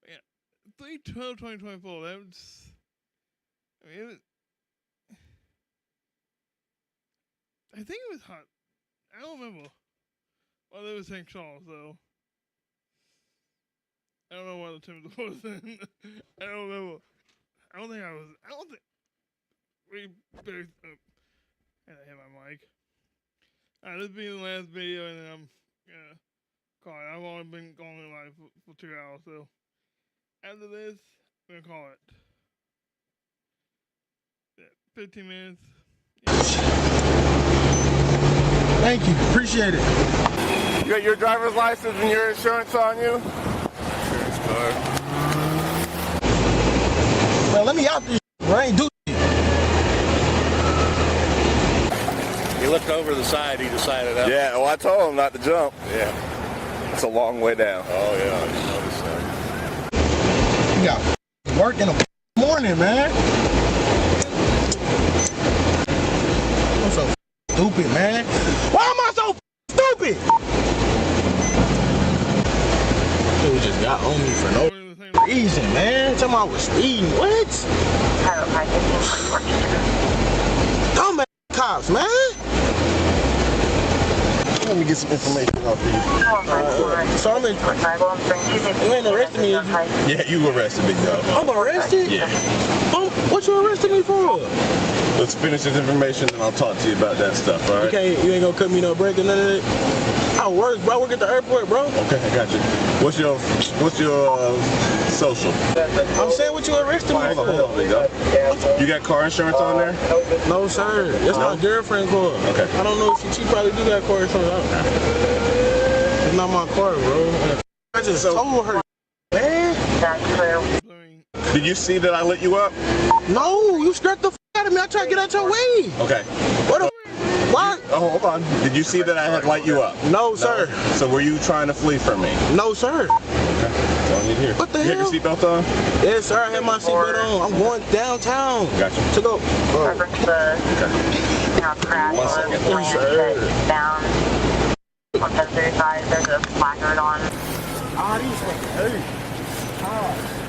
Yeah, 3/12/2024. That's. I mean, I think it was hot. I don't remember. Well, it was St. Charles, so. I don't know what the temperature was then. I don't remember. I don't think. We better. I hit my mic. Alright, this being the last video, and then I'm gonna call it. I've only been going live for 2 hours, so after this, I'm gonna call it. Yeah, 15 minutes. Thank you. Appreciate it. You got your driver's license and your insurance on you? Insurance card. Well, let me out this. I ain't do shit. He looked over the side, he decided that. Yeah, well, I told him not to jump. Yeah. It's a long way down. Oh, yeah, I noticed that. You got work in the morning, man. I'm so stupid, man. Why am I so stupid. Dude just got on me for no reason, man. Talking about I was speeding. What? Dumb ass cops, man. Let me get some information off of you. So I'm in. You ain't arrested me, is you? Yeah, you arrested me, though. I'm arrested? Yeah. What you arrested me for? Let's finish this information and I'll talk to you about that stuff, all right? You ain't gonna cut me no break or none of that? I work, bro. I work at the airport, bro. Okay, I got you. What's your social? I'm saying what you arrested me for. Hold on, there you go. You got car insurance on there? No, sir. That's my girlfriend's car. Okay. I don't know if she probably do got car insurance. It's not my car, bro. I just told her, man. Did you see that I lit you up? No, you scared the f out of me. I tried to get out your way. Okay. What the Why? Oh, hold on. Did you see that I had light you up? No, sir. So were you trying to flee from me? No, sir. Okay. That's all I need here. What the hell? You have your seatbelt on? Yes, sir. I have my seatbelt on. I'm going downtown. Gotcha. To go. Okay. 1 second. Yes, sir. Down on 1035, there's a placard on. Ah, these fucking hurt.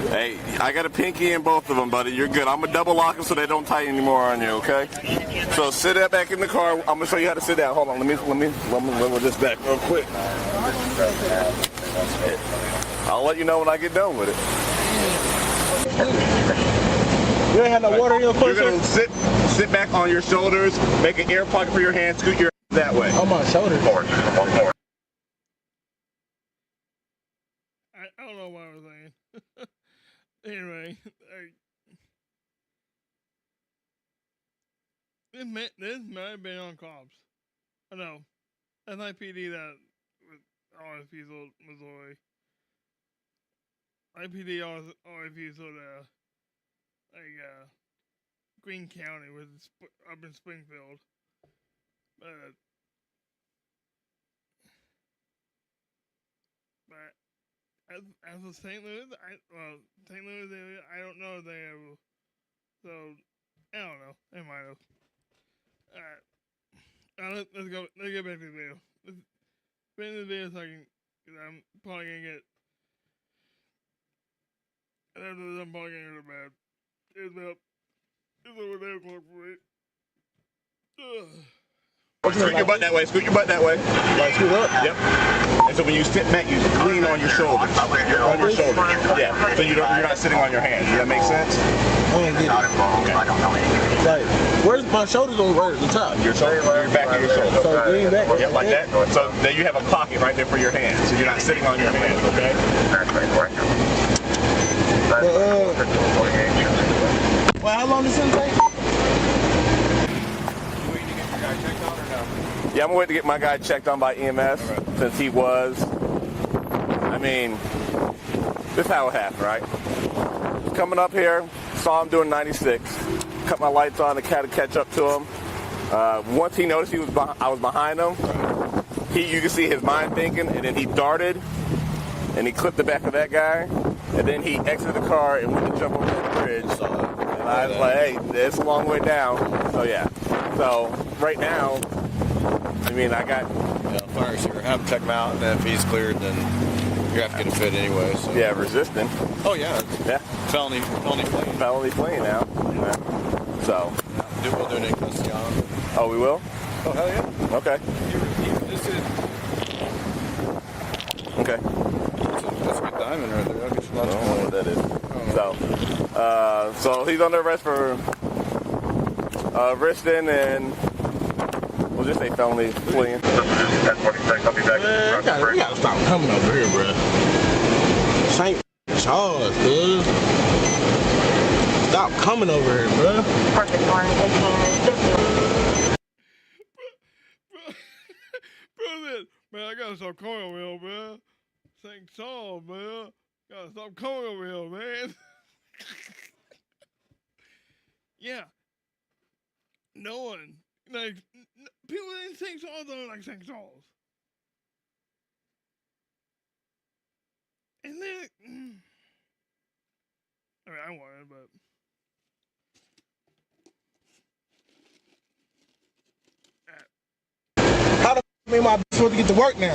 Hey, I got a pinky in both of them, buddy. You're good. I'm gonna double lock them so they don't tighten anymore on you, okay? So sit that back in the car. I'm gonna show you how to sit down. Hold on. Let me level this back real quick. I'll let you know when I get done with it. You ain't had no water in your car, You're gonna sit back on your shoulders, make an air pocket for your hand, scoot your that way. On my shoulders. One more. I don't know what I was saying. Anyway, this might have been on cops. I know. NIPD that with RFP Missouri. IPD RFP so Greene County with up in Springfield. But as of St. Louis, St. Louis area, I don't know if they ever. So I don't know. They might have. Alright, let's go. Let's get back to the video. Let's finish the video so I'm probably gonna get. I'm probably gonna go to bed. It's over there o'clock for me. Scoot your butt that way. Scoot your butt that way. Like scoot up? Yep. And so when you sit back, you lean on your shoulders. On your shoulders. Yeah. So you're not sitting on your hands. Does that make sense? I don't get it. Like, where's my shoulders on right at the top? Your back of your shoulders. So lean back. Yep, like that. So then you have a pocket right there for your hands. So you're not sitting on your hands, okay? Well, how long does it take? Yeah, I'm waiting to get my guy checked on by EMS since he was. I mean, this is how it happened, right? Coming up here, saw him doing 96, cut my lights on to kind of catch up to him. Once he noticed I was behind him, you can see his mind thinking, and then he darted, and he clipped the back of that guy, and then he exited the car and went to jump over the bridge. And I was like, hey, it's a long way down. So yeah. So right now, I mean, I got fire, so you're gonna have to check him out, and then if he's cleared, then you have to get a fit anyway. So. Yeah, resisting. Oh yeah. Yeah. Felony fleeing. Felony fleeing now. Yeah. So. We'll do an custody on him. Oh, we will? Oh hell yeah. Okay. Okay. That's a good diamond right there. I'll get you I don't know what that is. So he's under arrest for resisting and. We'll just say felony fleeing. Man, we gotta stop coming over here, bro. St. Charles, dude. Stop coming over here, bro. Man, I gotta stop coming over here, man. St. Charles, man. Gotta stop coming over here, man. Yeah. No one. Like, people in St. Charles don't like St. Charles. And then, I mean, I want it, but. How the Me and my supposed to get to work now.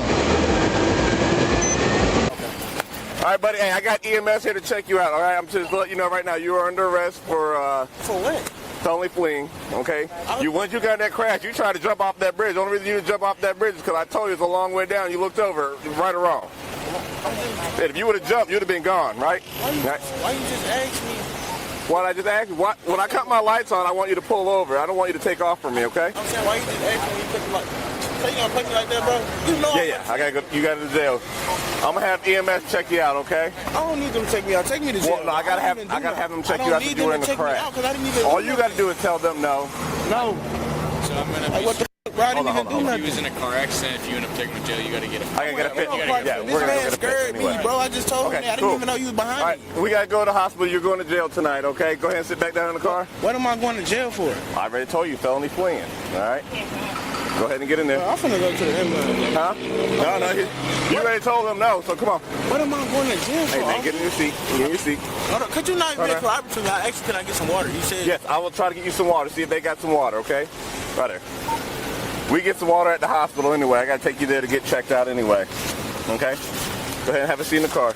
All right, buddy. Hey, I got EMS here to check you out. All right, I'm just letting you know right now you are under arrest for what? felony fleeing. Okay. Once you got in that crash, you tried to jump off that bridge. The only reason you didn't jump off that bridge is because I told you it's a long way down. You looked over, right or wrong. If you would have jumped, you'd have been gone, right? Why you just ask me? What I just asked you? When I cut my lights on, I want you to pull over. I don't want you to take off from me, okay? I'm saying, why you just ask me when you put the light? So you gonna put me like that, bro? You know. Yeah. I gotta go. You got to the jail. I'm gonna have EMS check you out, okay? I don't need them to take me out. Take me to jail. Well, no, I gotta have them check you out because you were in the crash. All you gotta do is tell them no. No. So I'm gonna be. What the f? Bro, I didn't even do nothing. If he was in a car accident, if you end up taking him to jail, you gotta get a. I gotta get a picture. Yeah, This man scared me, bro. I just told him that. I didn't even know you was behind me. All right, we gotta go to the hospital. You're going to jail tonight, okay? Go ahead and sit back down in the car. What am I going to jail for? I already told you, felony fleeing. All right. Go ahead and get in there. I'm finna go to the inland. Huh? No. You already told him no, so come on. What am I going to jail for? Hey, man, get in your seat. Get in your seat. Hold on. Could you not make cooperative? I asked, can I get some water? You said. Yes, I will try to get you some water. See if they got some water, okay? Right there. We get some water at the hospital anyway. I gotta take you there to get checked out anyway. Okay? Go ahead and have a seat in the car.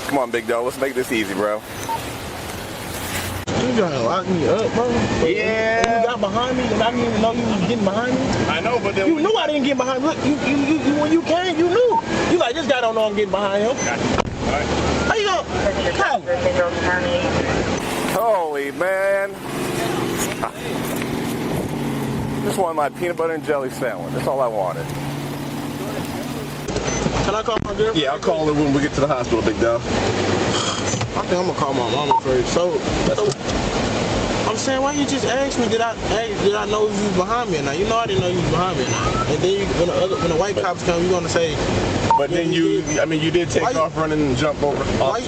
Come on, big dog. Let's make this easy, bro. You trying to lock me up, bro? Yeah. You got behind me and I didn't even know you was getting behind me? I know, but then... You knew I didn't get behind me. Look, you when you came, you knew. You like, this guy don't know I'm getting behind him. Gotcha. All right. How you going? Holy man. Just wanted my peanut butter and jelly sandwich. That's all I wanted. Can I call my girlfriend? Yeah, I'll call her when we get to the hospital, big dog. I think I'm gonna call my mama first. So I'm saying, why you just ask me? Did I know you was behind me or not? You know I didn't know you was behind me or not. And then when the white cops come, you gonna say. But then you did take off running and try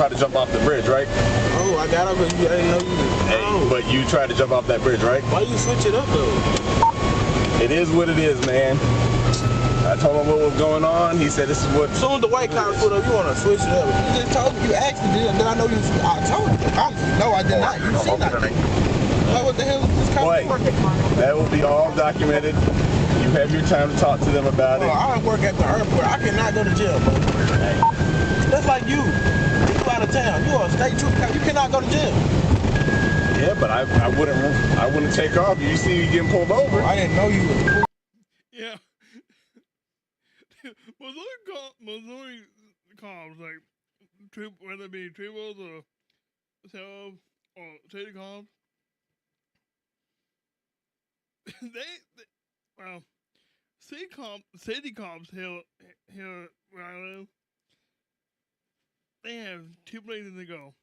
to jump off the bridge, right? Oh, I got up because I didn't know you. Hey, but you tried to jump off that bridge, right? Why you switch it up though? It is what it is, man. I told him what was going on. He said, "This is what." As soon as the white cops put up, you want to switch it up. You just told me. You asked me, did I know you? I told you. No, I did not. You see nothing. What the hell is this cop for? That will be all documented. You have your time to talk to them about it. I work at the airport. I cannot go to jail, bro. That's like you. You out of town. You are a state trooper. You cannot go to jail. Yeah, but I wouldn't take off. You see you getting pulled over. I didn't know you was. Yeah. Missouri cops, like, whether it be tribals or self or city cops, city cops here where I live, they have two places to go.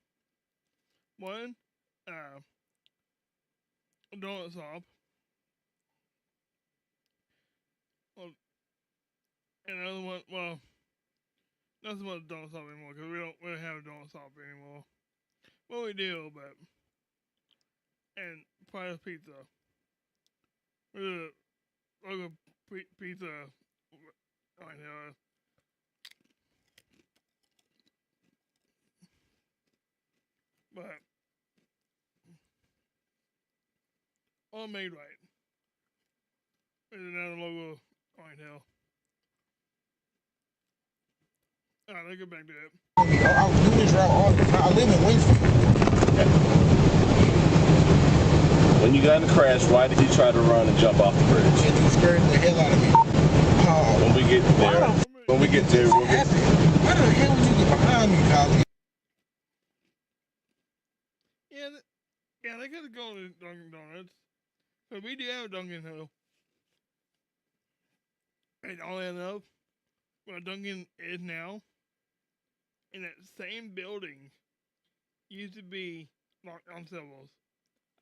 One, a donut shop. And another one, well, not so much donut shop anymore because we don't have a donut shop anymore. Well, we do, but and Price Pizza. We're a local pizza right here. But all made right. There's another logo right here. Alright, let's get back to it. I do this route all the time. I live in Winston. When you got in the crash, why did you try to run and jump off the bridge? And he scared the hell out of me. When we get there, we'll get. Why the hell would you get behind me, Colin? Yeah, they could have gone to Dunkin' Donuts. But we do have a Dunkin' Hill. And all that enough, where Dunkin' is now, in that same building, used to be on Syllables.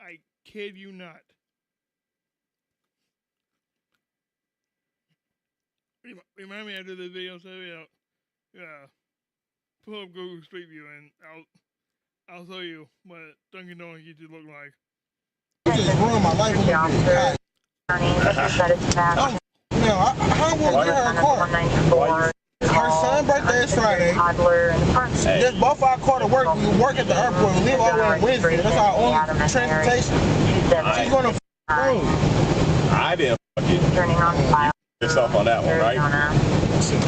I kid you not. Remind me after the video, so pull up Google Street View and I'll show you what Dunkin' Donuts used to look like. You just ruined my life. How will get her a car? Her son's birthday is Friday. Just both our car to work. We work at the airport. We live over in Wednesday. That's our only transportation. She's gonna I didn't fuck you. yourself on that one, right?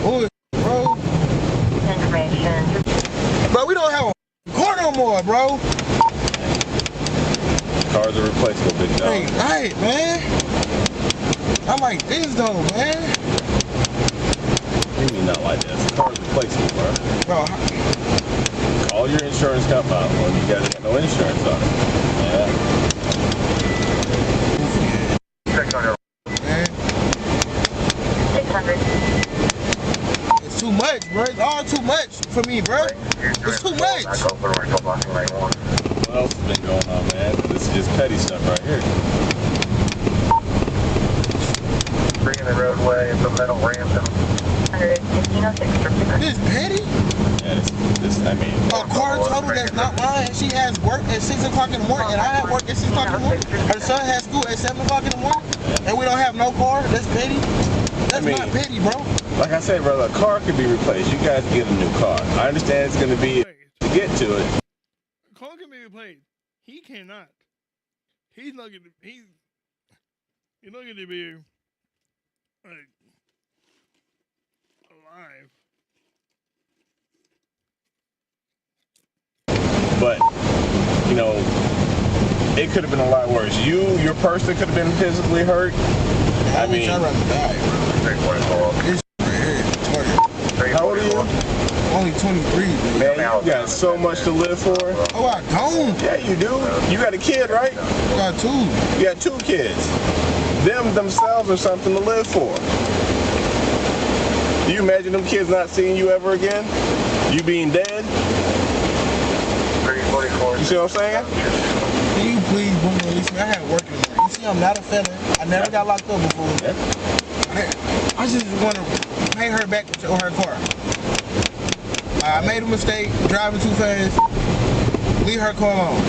Bullshit, bro. Information. Bro, we don't have a car no more, bro. Cars are replaceable, big dog. Hey, right, man. I'm like this though, man. What do you mean not like this? Cars are replaceable, bro. Bro, call your insurance company. Well, you guys got no insurance on it. Yeah. 600. Man. 600. It's too much, bro. It's all too much for me, bro. It's too much. What else has been going on, man? This is just petty stuff right here. Bringing the roadway, implemental ramp. 11506. This petty? Yeah, this, I mean. A car total that's not mine, and she has work at 6 o'clock in the morning, and I have work at 6 o'clock in the morning. Her son has school at 7 o'clock in the morning, and we don't have no car. That's petty. That's not petty, bro. Like I said, brother, a car can be replaced. You guys get a new car. I understand it's going to be to get to it. A car can be replaced. He cannot. He's not going to. He's not going to be like alive. But you know, it could have been a lot worse. Your person could have been physically hurt. I mean, I'd rather die, bro. This right here, retarded. How old are you? Only 23, man. You got so much to live for. Oh, I don't. Yeah, you do. You got a kid, right? I got 2. You got 2 kids. Them themselves are something to live for. Do you imagine them kids not seeing you ever again? You being dead? You see what I'm saying? Can you please release me? I had work in the morning. You see, I'm not a felon. I never got locked up before. I just want to pay her back or her car. I made a mistake, driving too fast. Leave her car alone.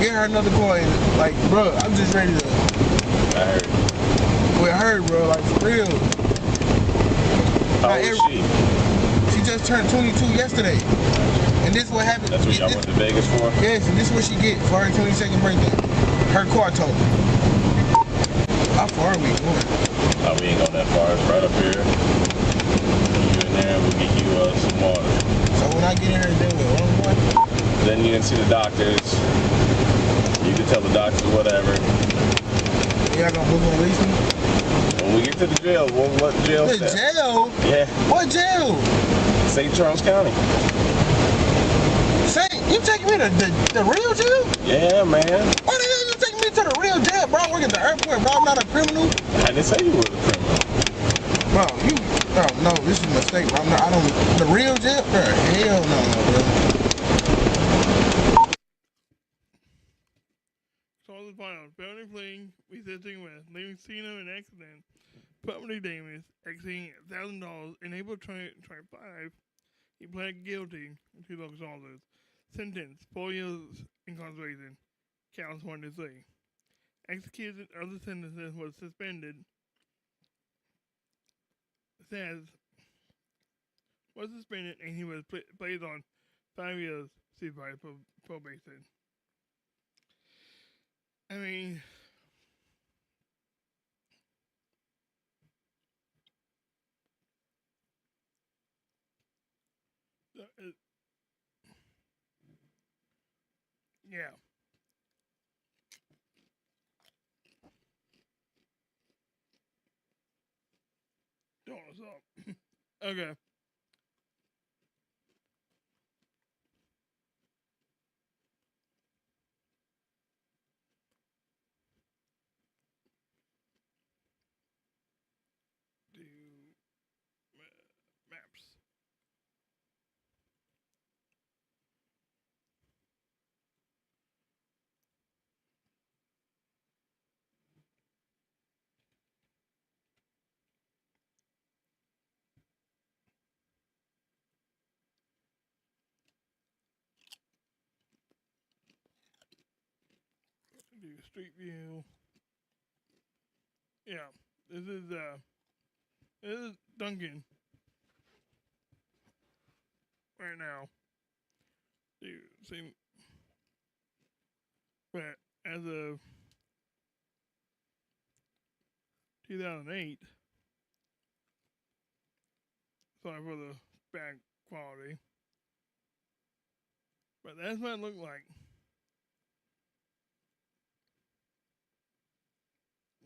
Get her another car. And, like, bro, I'm just ready to. I heard. Well, it hurt, bro. Like, for real. How old is she? She just turned 22 yesterday. And this is what happened. That's what y'all went to Vegas for? Yes, and this is what she get for her 22nd birthday. Her car total. How far are we going? Oh, we ain't going that far. It's right up here. You in there, we'll get you some water. So when I get in here, then what? Then you can see the doctors. You can tell the doctors whatever. Y'all gonna book and release me? When we get to the jail, we'll let the jail The stay. jail? Yeah. What jail? St. Charles County. You taking me to the real jail? Yeah, man. Why the hell you taking me to the real jail, bro? I work at the airport, bro. I'm not a criminal. I didn't say you were a criminal. Bro, no, this is a mistake, bro. The real jail? Bro, hell no, bro. Solid file. Felony fleeing, resisting arrest, leaving scene of an accident, property damage, exceeding $1,000. In April 2025, he pled guilty to those charges. Sentence: 4 years incarceration. Counts 1 to 3. Executed other sentences was suspended. Was suspended and he was placed on 5 years supervised probation. I mean, yeah. Don't stop. Okay. Do maps. Do street view. Yeah, this is Duncan right now. See, but as of 2008, sorry for the bad quality. But that's what it looked like.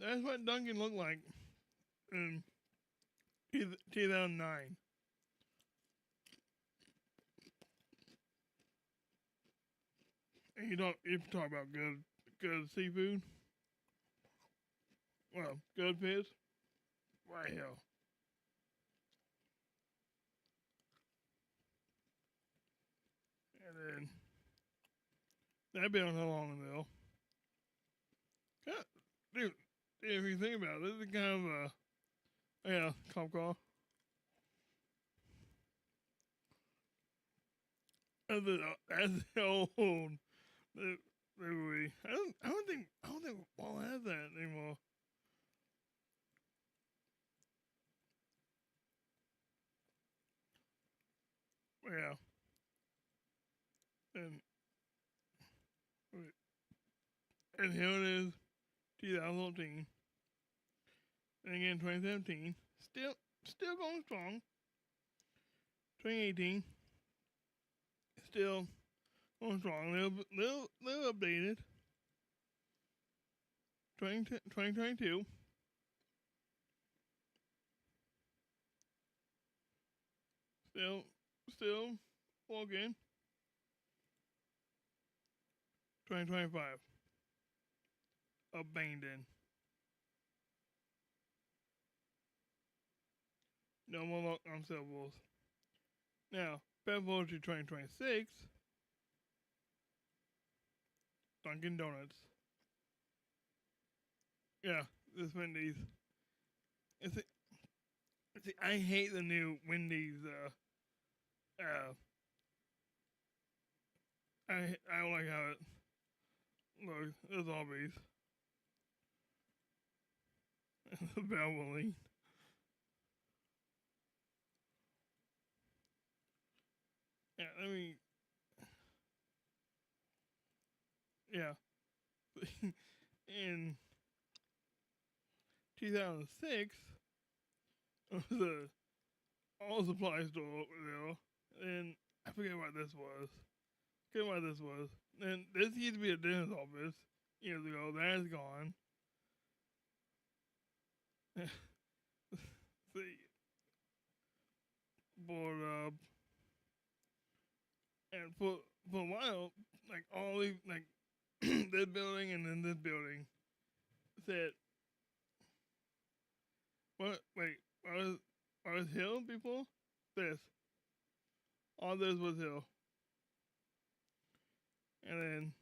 That's what Duncan looked like in 2009. And you talk about good seafood. Well, good fish. Right here. And then that been how long ago? Dude, if you think about it, this is kind of a cop car. That's the old movie. I don't think Paul has that anymore. Yeah. And here it is, 2014. And again, 2017. Still going strong. 2018. Still going strong. Little updated. 2022. Still walking. 2025. Abandoned. No more luck on syllables. Now, fast forward to 2026. Dunkin' Donuts. Yeah, this Wendy's. See, I hate the new Wendy's. I don't like how it looks. It's zombies. The Valvoline. Yeah, I mean, yeah. In 2006, the all supply store there, and I forget what this was. And this used to be a dentist office years ago. That's gone. See, board up, and for a while, like all these, like this building and then this building said, what? Wait, was Hill before this? All this was Hill, and then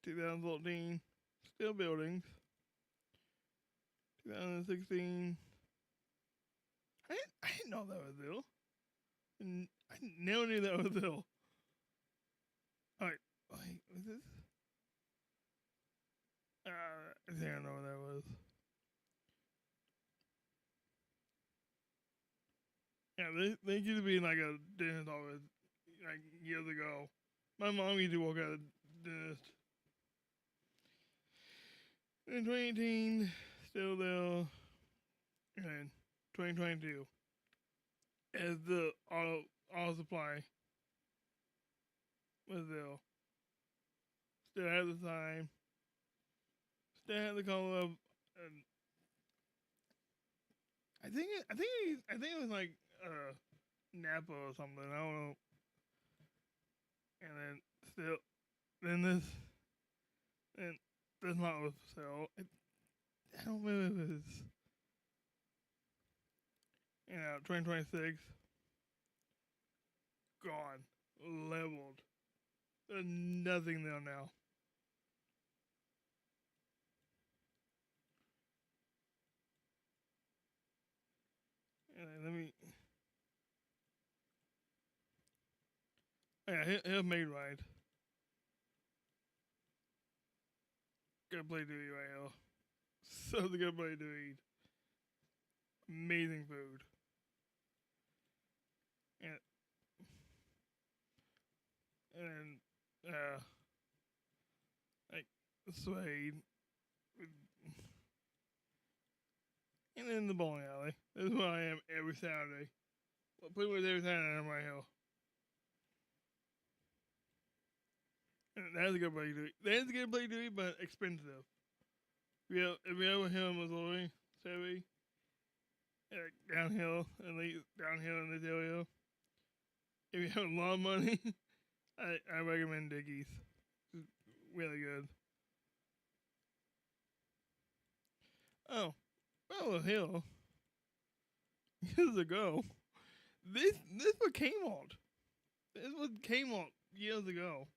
2014, still buildings. 2016. I didn't know that was Hill. I never knew that was Hill. Alright, wait, was this? I think I know what that was. Yeah, they used to be in like a dentist office like years ago. My mom used to work at a dentist. In 2018, still there. And 2022, as the auto supply was there. Still had the sign. Still had the color of. I think it was like Napa or something. I don't know. And then this model was for sale. I don't remember if it was. 2026. Gone. Leveled. There's nothing there now. Let me. Yeah, he'll made right. Good play to eat right here. Such a good play to eat. Amazing food. And like suede. And then the bowling alley. This is where I am every Saturday. Well, pretty much every Saturday I'm right here. And that's a good place to eat. That's a good place to eat, but expensive. If you ever hear Missouri, Chevy, downhill in this area, if you have a lot of money, I recommend Dickie's. It's really good. Oh, well, Hill. Years ago, this was Kmart. This was Kmart years ago.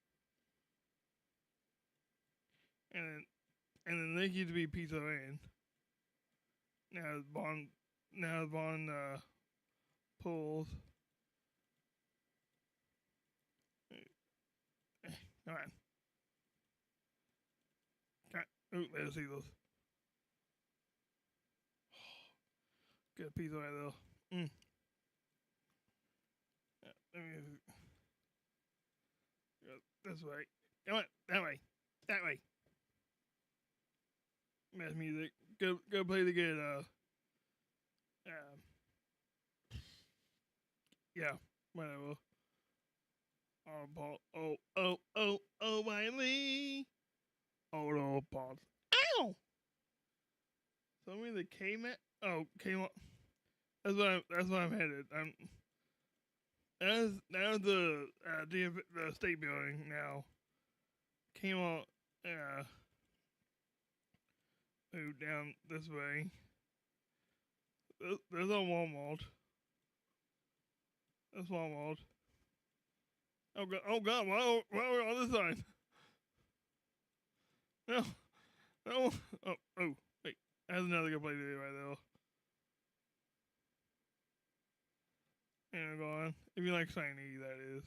And then they used to be Pizza Inn. Now it's Bond Pools. Come on. Ooh, let's see those. Good pizza right there. Let me go this way. Come on, that way. That way. Mass music. Go play the good yeah, whatever. Oh, Wiley. Oh, pause. Ow! So me the K-Mat. Oh, Kmart. That's why I'm headed. That's the state building now. Kmart. Move down this way. There's a Walmart. That's Walmart. Oh God! Why are we on this side? No. Oh, wait. That's another good place to be right there. And go on. If you like shiny, that is.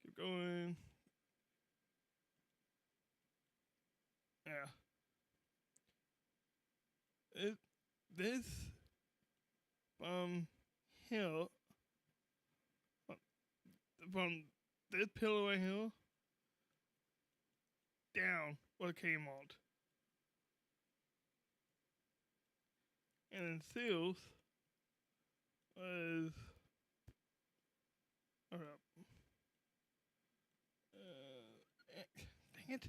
Keep going. Yeah. This hill from this pillar right here down was Kmart. And then Seals was hold up. Dang it.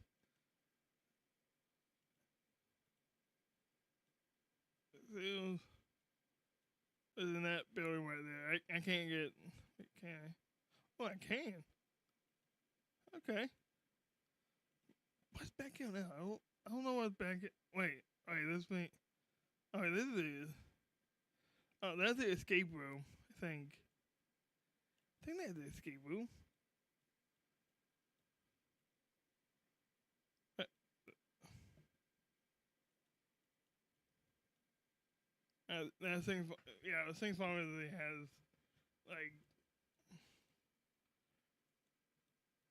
Seals is in that building right there. I can't get. Can I? Well, I can. Okay. What's back here now? I don't know what's back here. Wait, this way. Alright, this is. Oh, that's the escape room, I think. I think that's the escape room. That thing, yeah, the thing probably has, like.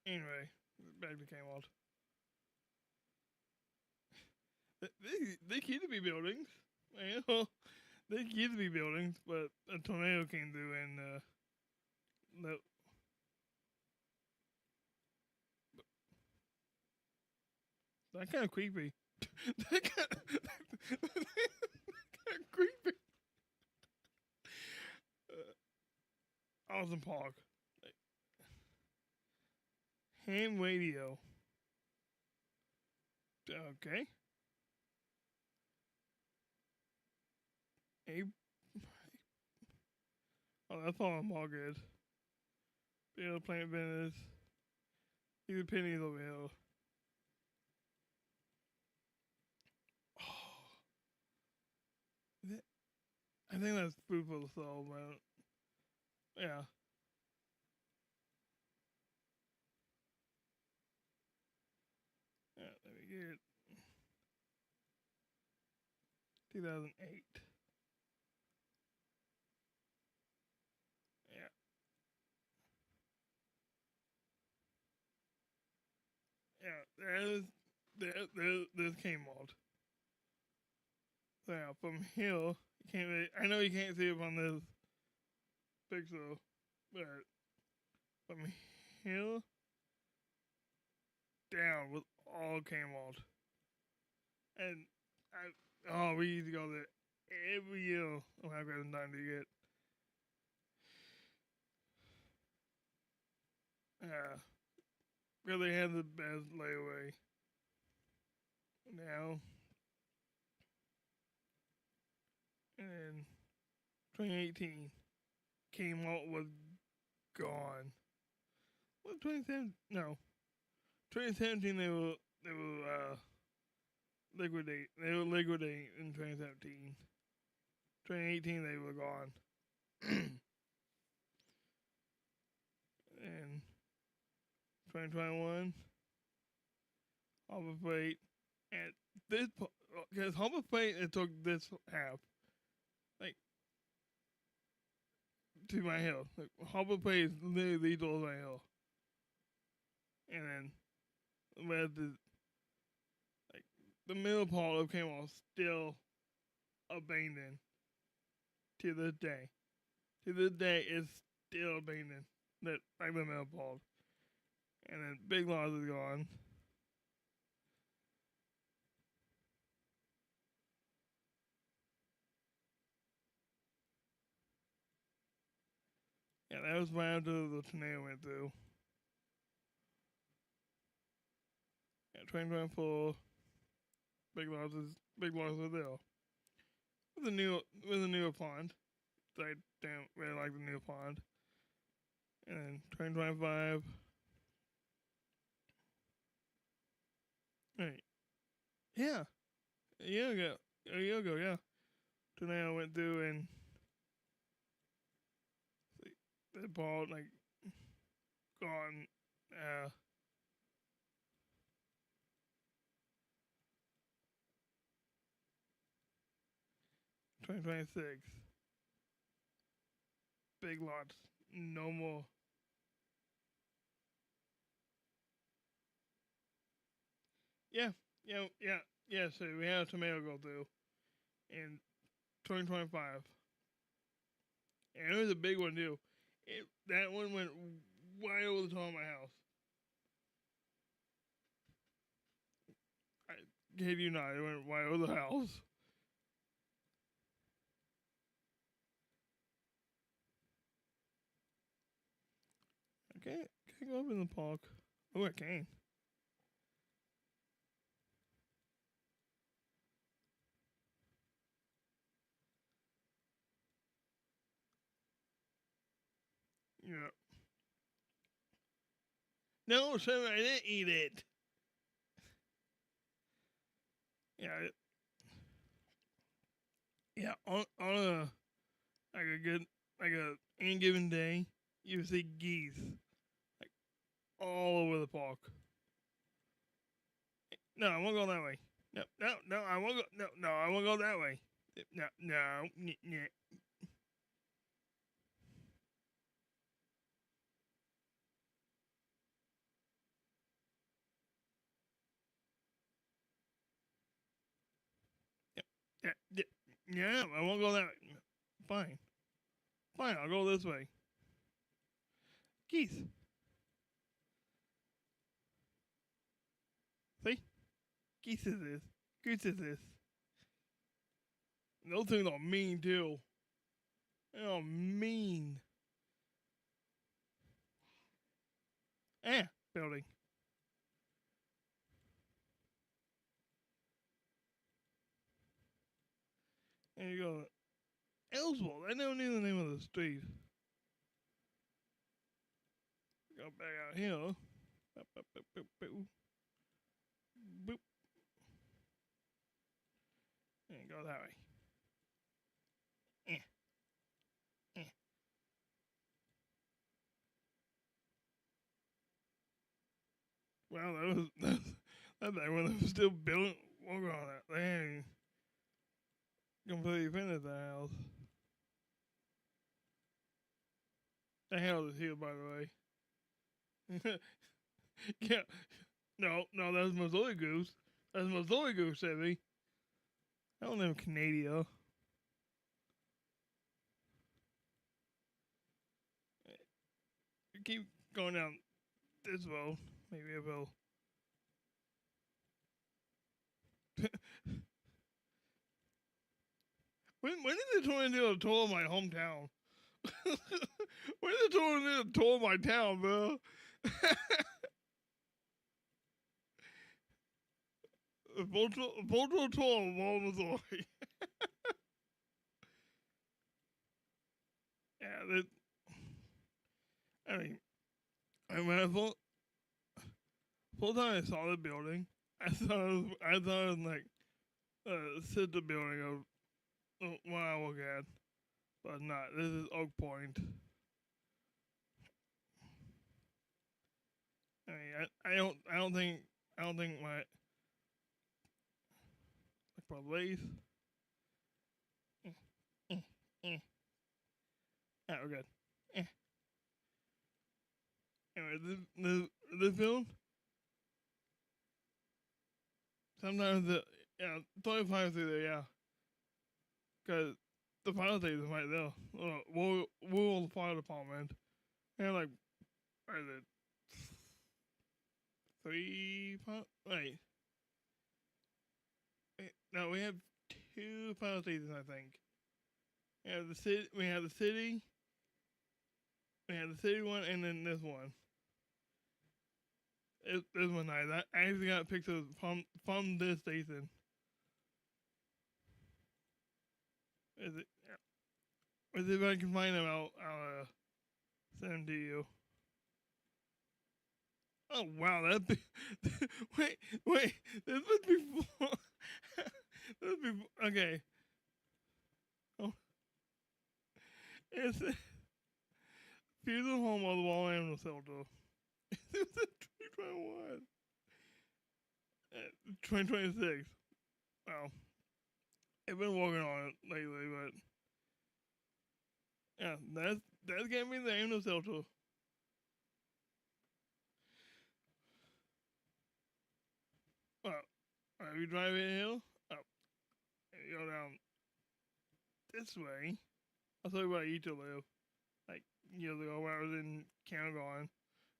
Anyway, back to Kmart. They used to be buildings. You know, they used to be buildings, but a tornado came through and that's kind of creepy. That's kind of creepy. Awesome Park. Ham radio. Okay. Oh, that's all good. Bill Plant Business. These are pennies over here. Oh. I think that's food for the soul, man. Yeah. Yeah, let me get 2008. Yeah. Yeah, there's Kmart. So yeah, from here, you can't really, I know you can't see it on this picture, but from here down was all Kmart. And we used to go there every year. Oh, I got time to get. Really had the best layaway. Now, and 2018 came out, was gone. What 2017? No, 2017 they were liquidate. They were liquidate in 2017. 2018 they were gone. And 2021, Harbor Freight at this point, because Harbor Freight it took this half, like, to my hill. Like, Harbor Freight is literally these doors my hill. And then, where the middle part of came off still abandoned to this day. To this day, it's still abandoned. That, like the middle part. And then Big Lots is gone. Yeah, that was right after the tornado went through. Yeah, 2024. Big Lots is there. With a newer pond. I don't really like the new pond. And then 2025. Right. Yeah. A year ago, yeah. Tornado went through and the ball like gone 2026. Big Lots. No more. Yeah. So we had a tomato go through in 2025. And it was a big one too. That one went right over the top of my house. I kid you not, it went right over the house. Can't go up in the park. Oh, I can. Yeah. No, sir, I didn't eat it. Yeah, on a any given day, you see geese like all over the park. No, I won't go that way. No, I won't go. No, I won't go that way. No. Yeah, I won't go that way. Fine, I'll go this way. Geese. See? Geese is this. Goose is this. Those things are mean too. They are mean. Building. There you go. Ellsworth. I never knew the name of the street. Go back out here. Boop. And go that way. Well, that back when they were still building, working on that. They ain't completely finished the house. The house is here, by the way. Yeah. No, that's Missouri Goose. That's Missouri Goose, Chevy. I don't live in Canada. You keep going down this road. Maybe I will. when did the tornado tour my hometown? When did the tornado tour my town, bro? A virtual tour of all Missouri. Yeah, that. I mean, when I full time I saw the building, I thought it was like a sister building of what I look at, but not. This is Oak Point. I mean, I don't think my police. Yeah, we're good. Anyway, this film. Sometimes yeah, 25 through there, yeah. Cause the fire station right there. Rural Fire Department. And like, what is it? 3 fire? Wait. No, we have 2 fire stations, I think. We have the city. We have the city one, and then this one. This one nice. I actually got pictures from this station. Is it? Yeah. If I can find them, I'll send them to you. Oh wow, wait, this was before. This was before. Okay. Oh, it's funeral home of the Wall Animal Shelter. This was 2021. 2026. Well, I've been working on it lately, but yeah, that's gonna be the animal shelter. Well, if you drive in hill, you go down this way. I'll tell you where I used to live. Like years ago when I was in kindergarten.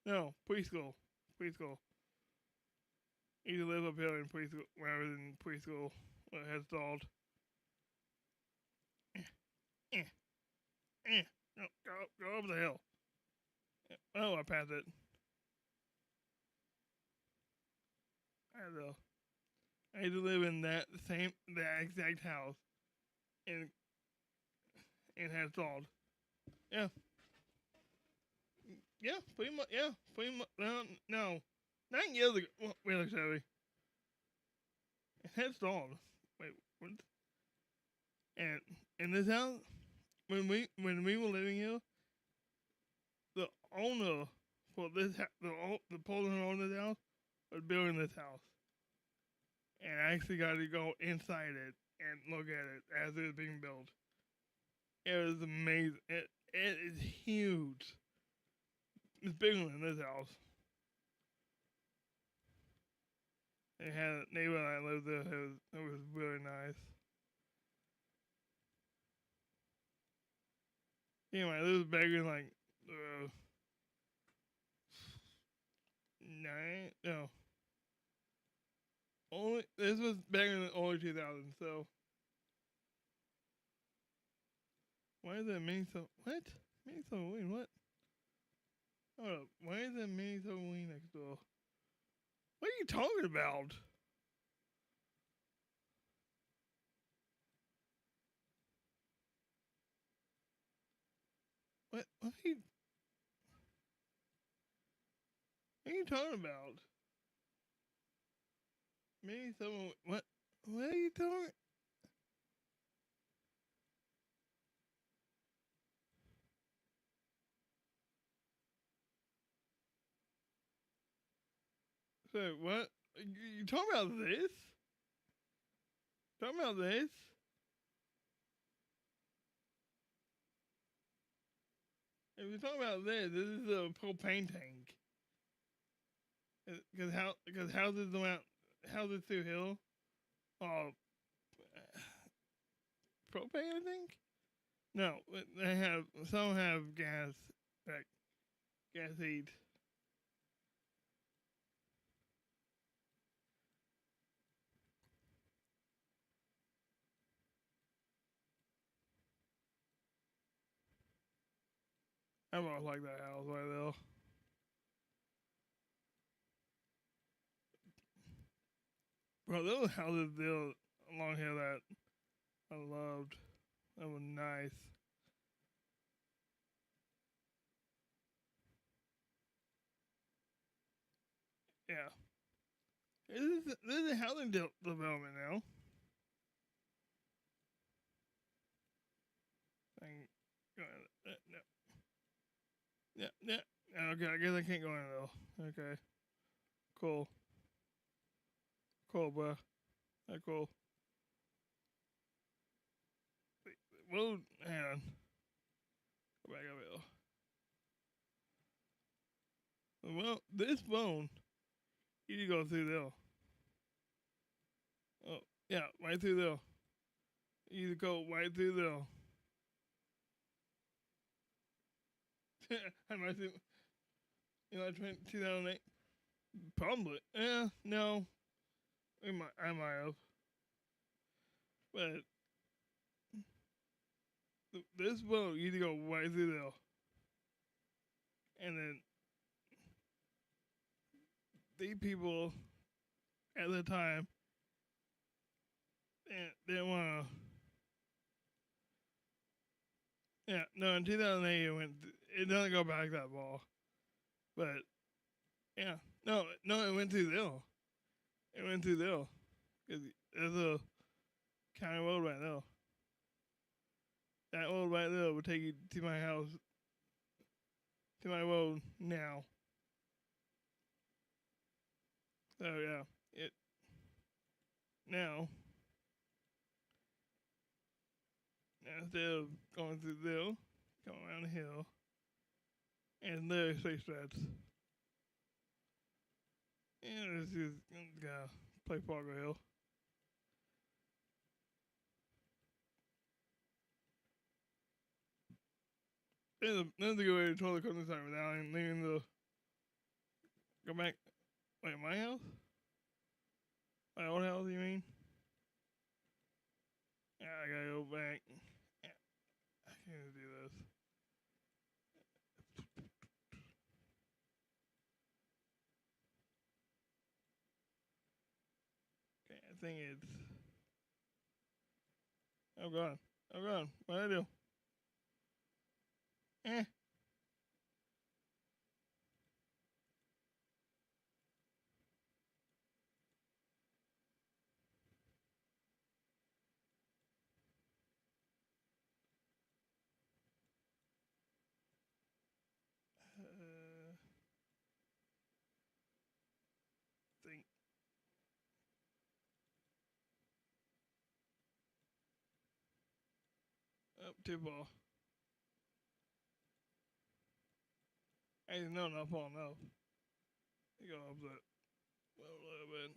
No, preschool. Preschool. I used to live up here in preschool when I was in preschool. Head start. No, go over the hill. Oh, I passed it. I used to live in that exact house in Head start. Yeah. Yeah, pretty much. Yeah, pretty much. No, 9 years ago. Well, really, Chevy. Head start. Wait, what? And in this house, when we were living here, the owner for this the Poland owner of this house was building this house, and I actually got to go inside it and look at it as it was being built. It was amazing. It is huge. It's bigger than this house. They had a neighbor that lived there. It was really nice. Anyway, this was back in like 9. No, this was back in the early 2000s. So why is that mini so? What mini submarine? What? Hold up. Why is that mini submarine next door? What are you talking about? What are you talking about? Mini submarine? What are you talking? So what? You talking about this? Talking about this? If you're talking about this is a propane tank. Because houses around houses through hill, propane I think. No, they have some have gas, like gas heat. I've always liked that house right there. Bro, those houses there along here that I loved. That was nice. Yeah. This is a housing development now. No. Yeah. Okay, I guess I can't go in though. Okay. Cool. Cool, bro. That's cool. Well, hang on. Go back up here. Well, this phone, you need to go through there. Oh, yeah, right through there. You need to go right through there. I might think, 2008? Probably. Yeah, no. I might have. But this boat, you need to go right through there. And then these people at the time didn't want to. Yeah, no, in 2008 it doesn't go back that far. But, yeah. No, it went through there. It went through there. Cause there's a county road right there. That road right there will take you to my house, to my road now. So yeah, now instead of going through there, come around the hill, and there's straight strats. And let's just play Fargo Hill. There's a good way to totally come this side without even leaving the. Go back. Wait, my house? My old house, you mean? Yeah, I gotta go back. Yeah, I can't do this. Okay, I think it's. Oh god. Oh god. What'd I do? Eh. Think. Up too far. I didn't know not far enough. You go up that. Well, a little bit.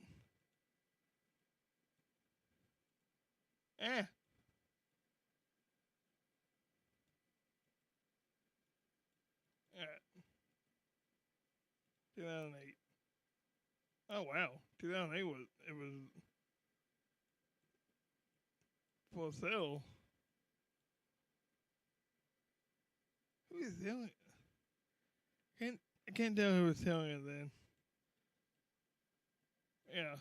Eh. Alright. 2008. Oh wow. 2008 was for sale. Who is selling it? I can't tell who was selling it then. Yeah.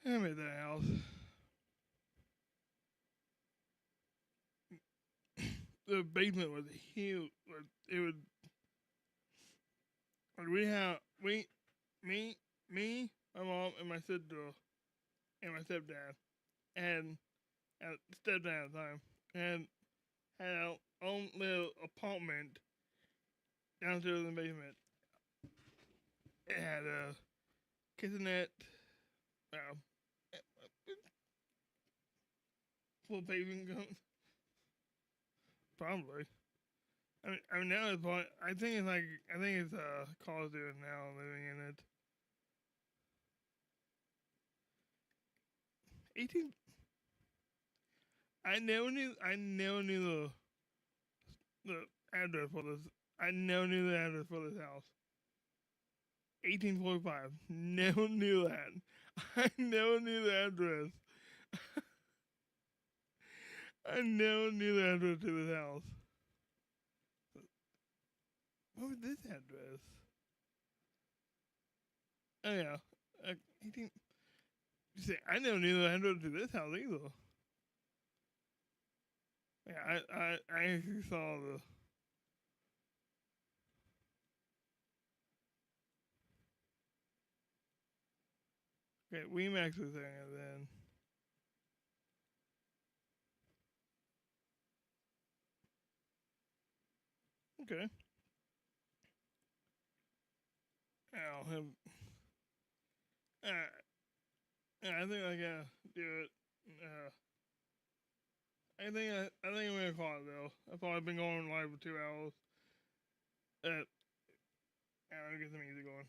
I made that house. The basement was huge. It was. Me, my mom, and my sister, and my stepdad, and stepdad at the time, and had our own little apartment downstairs in the basement. It had a kitchenette, full paving guns. Probably. I mean now it's probably, I think it's college students now living in it. 18. I never knew the address for this. I never knew the address for this house. 1845. Never knew that. I never knew the address. I never knew the address to this house. What was this address? Oh yeah, he didn't. You see, I never knew the address to this house either. Yeah, I actually saw the. Okay, Wemax is there then. Okay. I'll have. Yeah, I think I gotta do it. I think I'm gonna call it though. I've probably been going live for 2 hours. Yeah, I'll get some music going.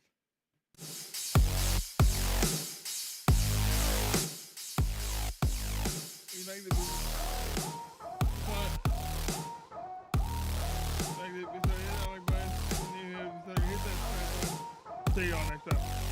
You like the movie? What? Like the, so yeah, like, but you hit that. See y'all next time.